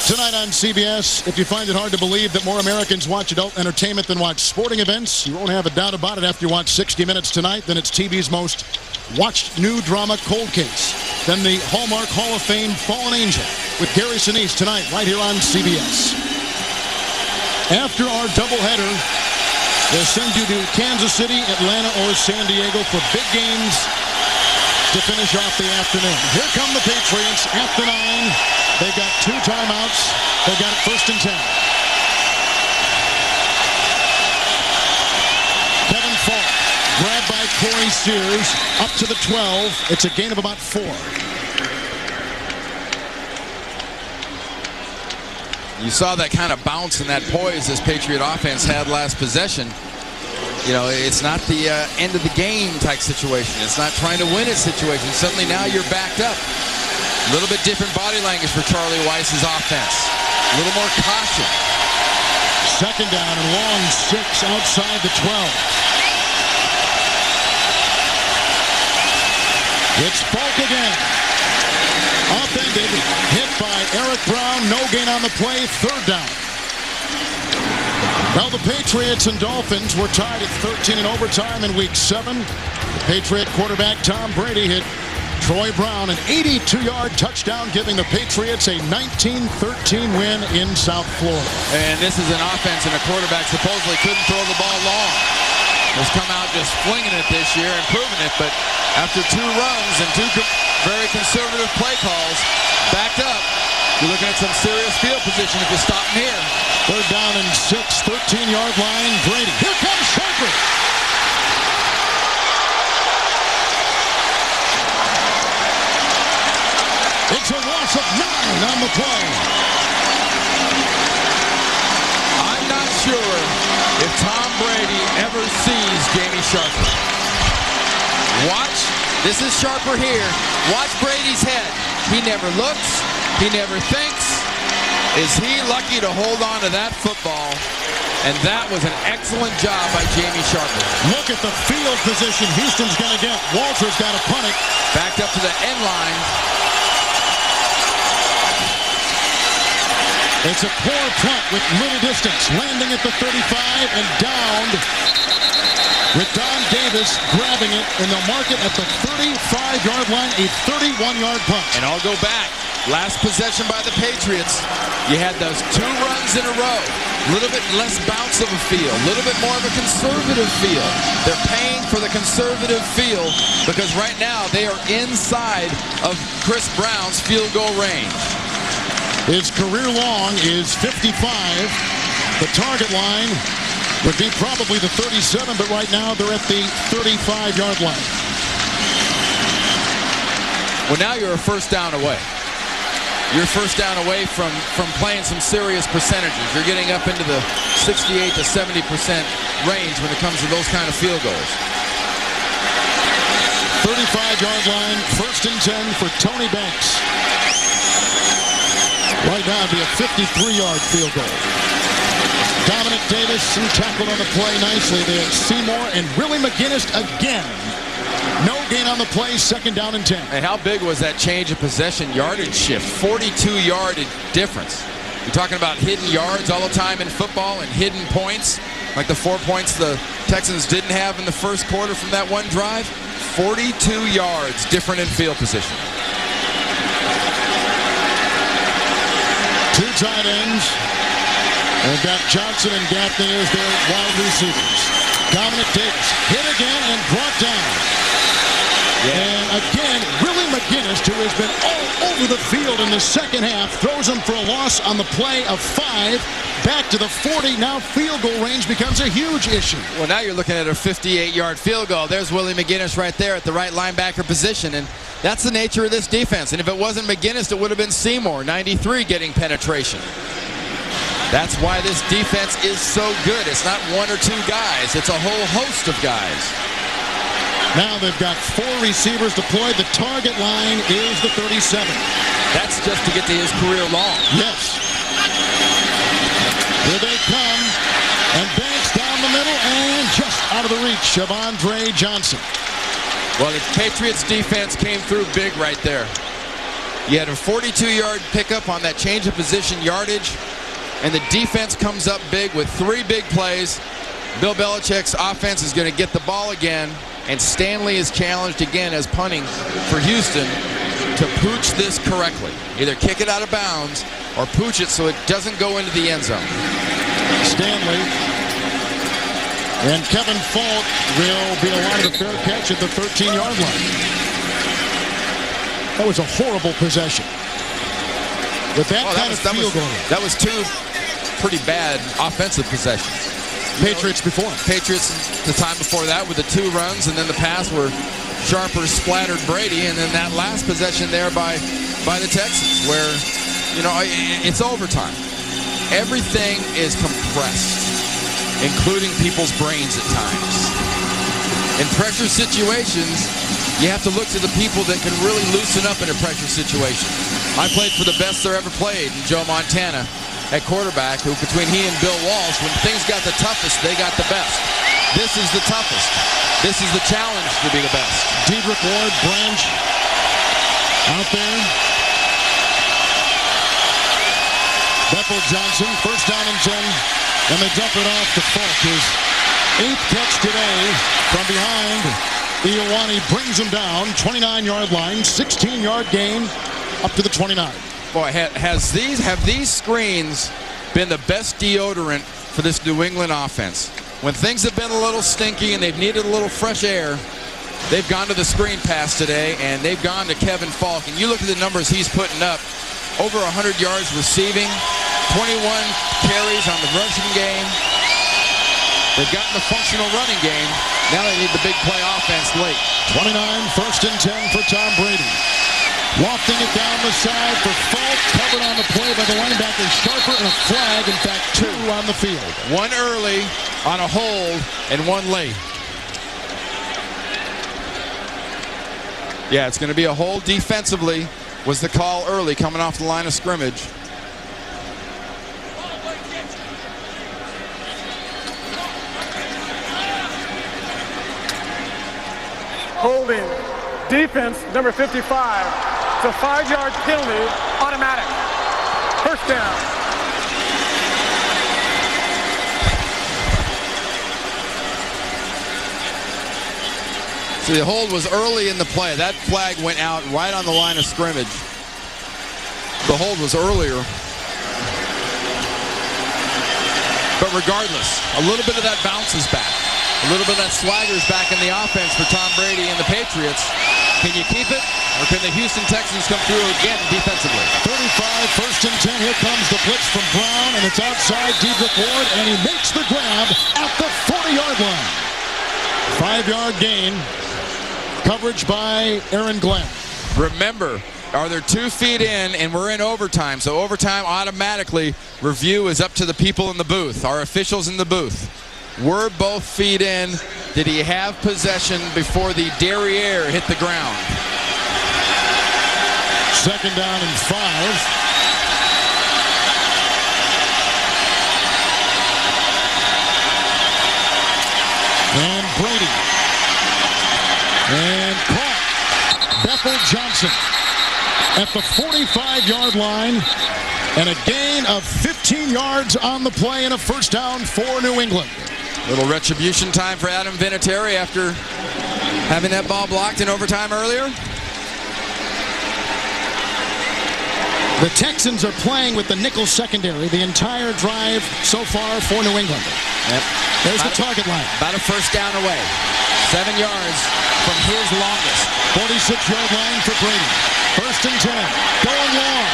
Tonight on CBS, if you find it hard to believe that more Americans watch adult entertainment than watch sporting events, you won't have a doubt about it after you watch 60 Minutes tonight. Then it's TV's most watched new drama, Cold Case. Then the Hallmark Hall of Fame Fallen Angel with Gary Sinise tonight right here on CBS. After our doubleheader, they'll send you to Kansas City, Atlanta, or San Diego for big games to finish off the afternoon. Here come the Patriots at the 9. They've got 2 timeouts. They got it 1st and 10. Kevin Falk, grabbed by Corey Sears, up to the 12. It's a gain of about 4. You saw that kind of bounce and that poise this Patriot offense had last possession. It's not the end of the game type situation. It's not trying to win it situation. Suddenly now you're backed up. A little bit different body language for Charlie Weiss's offense. A little more caution. 2nd down and long 6 outside the 12. It's Falk again. Upended, hit by Eric Brown. No gain on the play. 3rd down. Well, the Patriots and Dolphins were tied at 13 in overtime in Week 7. The Patriot quarterback Tom Brady hit Troy Brown an 82-yard touchdown, giving the Patriots a 19-13 win in South Florida. And this is an offense and a quarterback supposedly couldn't throw the ball long. Has come out just flinging it this year and proving it, but after 2 runs and 2 very conservative play calls, backed up, you're looking at some serious field position if you stop him here. 3rd down and 6, 13-yard line, Brady. Here comes Shankly. It's a loss of 9 on the play. I'm not sure if Tom Brady ever sees Jamie Sharper. Watch. This is Sharper here. Watch Brady's head. He never looks. He never thinks. Is he lucky to hold on to that football? And that was an excellent job by Jamie Sharper. Look at the field position Houston's going to get. Walter's got to punt it. Backed up to the end line. It's a poor punt with little distance. Landing at the 35 and downed with Don Davis grabbing it, and they'll mark it at the 35-yard line, a 31-yard punt. And I'll go back. Last possession by the Patriots. You had those 2 runs in a row. A little bit less bounce of a feel. A little bit more of a conservative feel. They're paying for the conservative feel because right now they are inside of Chris Brown's field goal range. His career long is 55. The target line would be probably the 37, but right now they're at the 35-yard line. Well, now you're a first down away. You're first down away from playing some serious percentages. You're getting up into the 68 to 70% range when it comes to those kind of field goals. 35-yard line, 1st and 10 for Tony Banks. Right now it'd be a 53-yard field goal. Dominic Davison tackled on the play nicely there. Seymour and Willie McGinnis again. No gain on the play, 2nd down and 10. And how big was that change of possession yardage shift? 42-yard difference. You're talking about hidden yards all the time in football and hidden points, like the 4 points the Texans didn't have in the first quarter from that one drive. 42 yards different in field position. 2 tight ends. They've got Johnson and Gaffney as their wide receivers. Dominic Davis hit again and brought down. Yeah. And again, Willie McGinnis, who has been all over the field in the second half, throws him for a loss on the play of 5. Back to the 40. Now field goal range becomes a huge issue. Well, now you're looking at a 58-yard field goal. There's Willie McGinnis right there at the right linebacker position. And that's the nature of this defense. And if it wasn't McGinnis, it would have been Seymour, 93, getting penetration. That's why this defense is so good. It's not 1 or 2 guys. It's a whole host of guys. Now they've got 4 receivers deployed. The target line is the 37. That's just to get to his career long. Yes. Here they come. And Banks down the middle and just out of the reach of Andre Johnson. Well, the Patriots defense came through big right there. You had a 42-yard pickup on that change of position yardage. And the defense comes up big with 3 big plays. Bill Belichick's offense is going to get the ball again. And Stanley is challenged again as punting for Houston to pooch this correctly. Either kick it out of bounds or pooch it so it doesn't go into the end zone. Stanley and Kevin Falk will be allowed a fair catch at the 13-yard line. That was a horrible possession. With that kind of field goal. That was 2 pretty bad offensive possessions. Patriots before. Patriots the time before that with the 2 runs, and then the pass where Sharper splattered Brady, and then that last possession there by the Texans where, you know, it's overtime. Everything is compressed, including people's brains at times. In pressure situations, you have to look to the people that can really loosen up in a pressure situation. I played for the best there ever played in Joe Montana at quarterback, who between he and Bill Walsh, when things got the toughest, they got the best. This is the toughest. This is the challenge to be the best. Dedrick Ward, Branch out there. Bethel Johnson, 1st down and 10, and they dump it off to Falk. His 8th catch today from behind. Ioane brings him down, 29-yard line, 16-yard gain up to the 29. Boy, have these screens been the best deodorant for this New England offense? When things have been a little stinky and they've needed a little fresh air, they've gone to the screen pass today, and they've gone to Kevin Falk. And you look at the numbers he's putting up, over 100 yards receiving, 21 carries on the rushing game. They've gotten the functional running game. Now they need the big play offense late. 29, 1st and 10 for Tom Brady. Lofting it down the side for fault. Covered on the play by the linebacker Sharper, and a flag. In fact, 2 on the field. One early on a hold and one late. Yeah, it's going to be a hold defensively, was the call early coming off the line of scrimmage. Holding. Defense, number 55. It's a 5-yard penalty, automatic. First down. So the hold was early in the play. That flag went out right on the line of scrimmage. The hold was earlier. But regardless, a little bit of that bounces back. A little bit of that swagger's back in the offense for Tom Brady and the Patriots. Can you keep it, or can the Houston Texans come through again defensively? 35, first and 10. Here comes the blitz from Brown, and it's outside Dedrick Ward, and he makes the grab at the 40-yard line. 5-yard gain. Coverage by Aaron Glenn. Remember, are there 2 feet in, and we're in overtime. So overtime automatically, review is up to the people in the booth, our officials in the booth. We're both feet in. Did he have possession before the derriere hit the ground? Second down and 5. And Brady. And caught. Bethel Johnson at the 45-yard line. And a gain of 15 yards on the play and a first down for New England. Little retribution time for Adam Vinatieri after having that ball blocked in overtime earlier. The Texans are playing with the nickel secondary the entire drive so far for New England. Yep. There's the target line. About a first down away. 7 yards from his longest. 46-yard line for Brady. First and 10. Going long.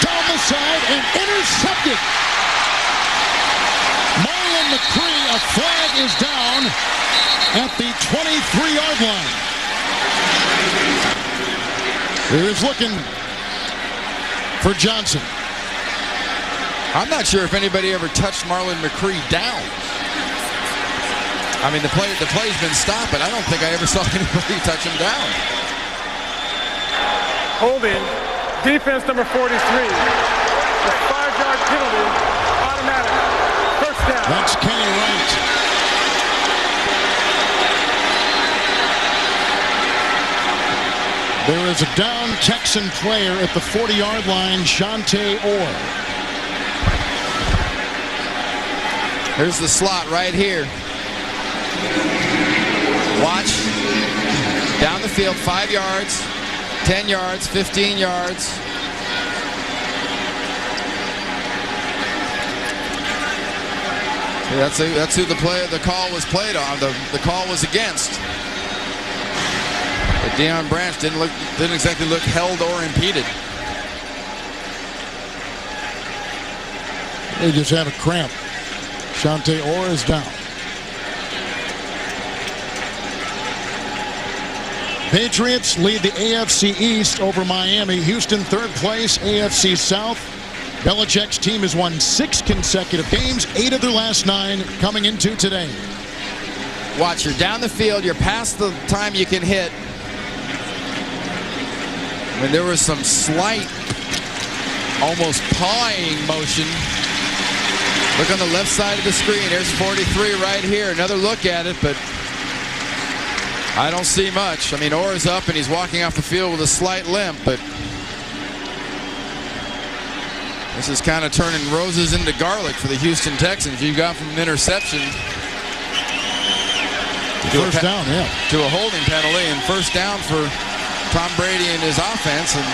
Down the side and intercepted. Marlon McCree, a flag is down at the 23-yard line. Here's looking for Johnson. I'm not sure if anybody ever touched Marlon McCree down. I mean, the play's been stopped, but I don't think I ever saw anybody touch him down. Holding. Defense number 43. A 5-yard penalty, automatic. First down. That's Kenny Wright. There is a down Texan player at the 40-yard line, Shante Orr. Here's the slot right here. Watch. Down the field, 5 yards, 10 yards, 15 yards. That's who the call was played on. The call was against. But Deion Branch didn't exactly look held or impeded. They just had a cramp. Shante Orr is down. Patriots lead the AFC East over Miami. Houston third place, AFC South. Belichick's team has won 6 consecutive games, 8 of their last 9 coming into today. Watch, you're down the field, you're past the time you can hit. When there was some slight, almost pawing motion. Look on the left side of the screen. There's 43 right here. Another look at it, but I don't see much. I mean, Orr's up and he's walking off the field with a slight limp, but this is kind of turning roses into garlic for the Houston Texans. You've gone from an interception first down, to a holding penalty, and first down for Tom Brady and his offense. And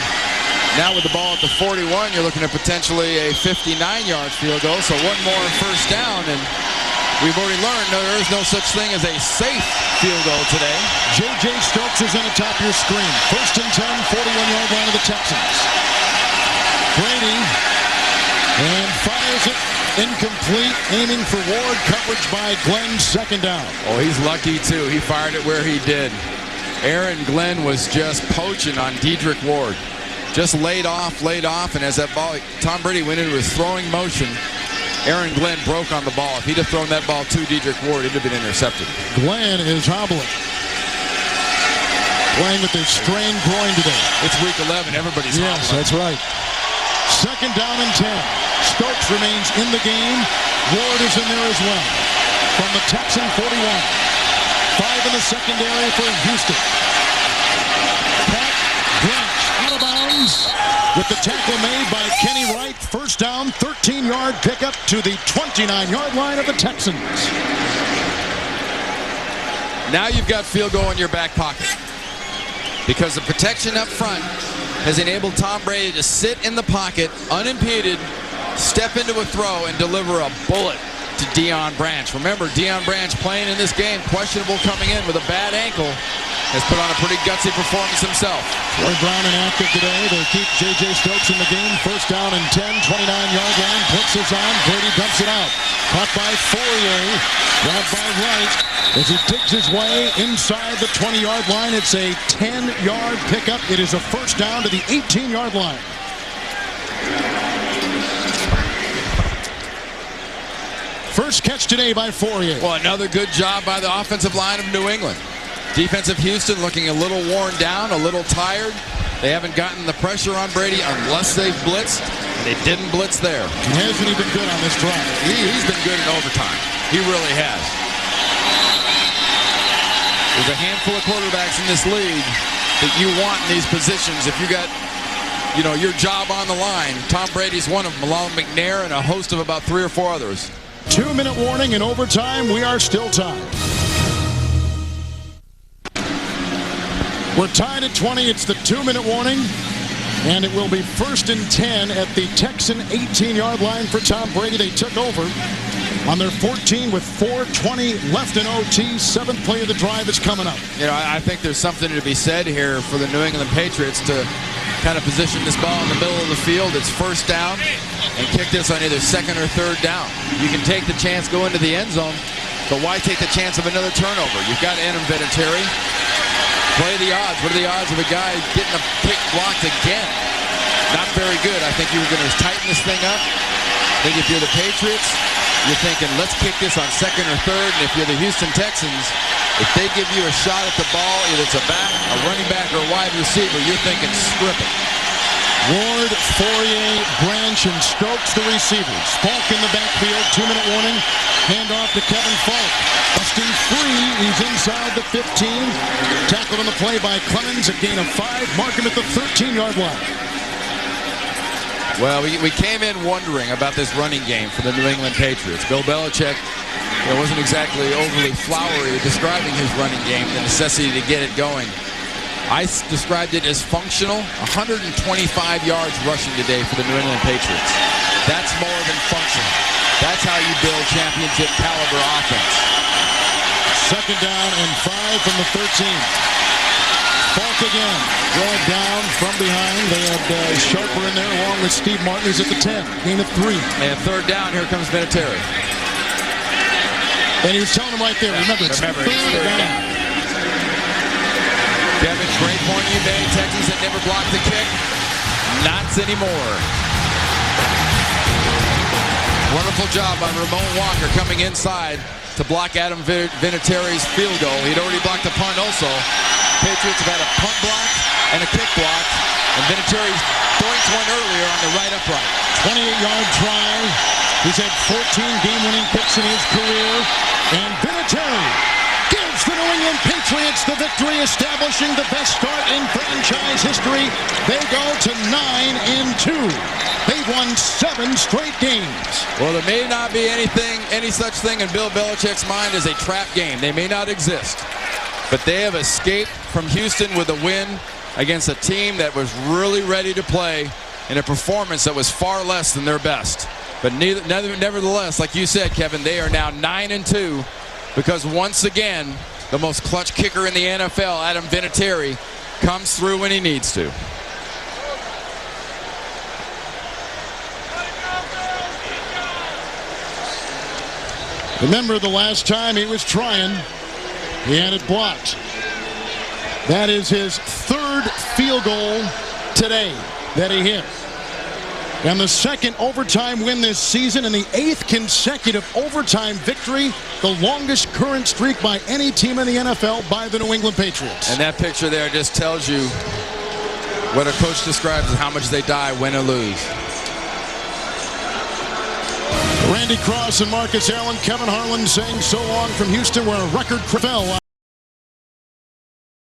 now with the ball at the 41, you're looking at potentially a 59-yard field goal. So one more first down, and we've already learned there is no such thing as a safe field goal today. J.J. Stokes is on the top of your screen. First and 10, 41-yard line of the Texans. Brady and fires it incomplete, aiming for Ward. Coverage by Glenn, second down. Oh, he's lucky too. He fired it where he did. Aaron Glenn was just poaching on Dedrick Ward. just laid off, and as that ball, Tom Brady went into his throwing motion, Aaron Glenn broke on the ball. If he'd have thrown that ball to Dedrick Ward, it would have been intercepted. Glenn is hobbling. Playing with his strained groin today. It's week 11. Everybody's hobbling. Yes, that's right. Second down and 10. Stokes remains in the game. Ward is in there as well. From the Texan 41. 5 in the secondary for Houston. Pat Branch out of bounds with the tackle made by Kenny Wright. First down, 13-yard pickup to the 29-yard line of the Texans. Now you've got field goal in your back pocket, because the protection up front has enabled Tom Brady to sit in the pocket unimpeded, step into a throw, and deliver a bullet to Deion Branch. Remember, Deion Branch playing in this game, questionable coming in with a bad ankle, has put on a pretty gutsy performance himself. Troy Brown inactive today. They keep J.J. Stokes in the game. First down and 10, 29-yard line. Blitzes on. Brady dumps it out. Caught by Fourier. Grabbed by Wright as he digs his way inside the 20-yard line. It's a 10-yard pickup. It is a first down to the 18-yard line. First catch today by Fourier. Well, another good job by the offensive line of New England. Defensive Houston looking a little worn down, a little tired. They haven't gotten the pressure on Brady unless they've blitzed. They didn't blitz there. He hasn't even been good on this drive. He's been good in overtime. He really has. There's a handful of quarterbacks in this league that you want in these positions. If you got, your job on the line, Tom Brady's one of them, along with McNair and a host of about 3 or 4 others. 2-minute warning in overtime. We are still tied. We're tied at 20. It's the 2-minute warning. And it will be first and 10 at the Texan 18-yard line for Tom Brady. They took over on their 14 with 4:20 left in OT. 7th play of the drive is coming up. I think there's something to be said here for the New England Patriots to kind of position this ball in the middle of the field. It's first down, and kick this on either second or third down. You can take the chance, go into the end zone, but why take the chance of another turnover? You've got Adam Vinatieri. Play the odds. What are the odds of a guy getting a pick blocked again? Not very good. I think you were going to tighten this thing up. I think if you're the Patriots, you're thinking, let's kick this on second or third. And if you're the Houston Texans, if they give you a shot at the ball, either it's a running back, or a wide receiver, you're thinking strip it. Ward, Fourier, Branch, and Stokes, the receivers. Falk in the backfield. 2-minute warning. Handoff to Kevin Falk. Busting free. He's inside the 15. Tackled on the play by Clemens. A gain of 5. Mark him at the 13-yard line. Well, we came in wondering about this running game for the New England Patriots. Bill Belichick wasn't exactly overly flowery describing his running game, the necessity to get it going. I described it as functional. 125 yards rushing today for the New England Patriots. That's more than functional. That's how you build championship caliber offense. Second down and 5 from the 13. Falk again. Drawn down from behind. They had Sharper in there along with Steve Martin. He's at the 10. Gain of 3. And third down, here comes Vinatieri. And he was telling him right there, remember, it's third down. Kevin, great point you made. Texans that never blocked the kick. Not anymore. Wonderful job by Ramon Walker coming inside to block Adam Vinatieri's field goal. He'd already blocked a punt also. Patriots have had a punt block and a kick block. And Vinatieri doinked one earlier on the right upright. 28-yard try. He's had 14 game-winning kicks in his career. And Vinatieri gives the New England Patriots the victory, establishing the best start in franchise history. They go to 9-2. They've won 7 straight games. Well, there may not be any such thing in Bill Belichick's mind as a trap game. They may not exist. But they have escaped from Houston with a win against a team that was really ready to play in a performance that was far less than their best. But nevertheless, like you said, Kevin, they are now 9-2 because once again, the most clutch kicker in the NFL, Adam Vinatieri, comes through when he needs to. Remember the last time he was trying, he had it blocked. That is his 3rd field goal today. that he hit. And the second overtime win this season and the 8th consecutive overtime victory, the longest current streak by any team in the NFL by the New England Patriots. And that picture there just tells you what a coach describes as how much they die, win or lose. Randy Cross and Marcus Allen, Kevin Harlan saying so long from Houston, where a record fell.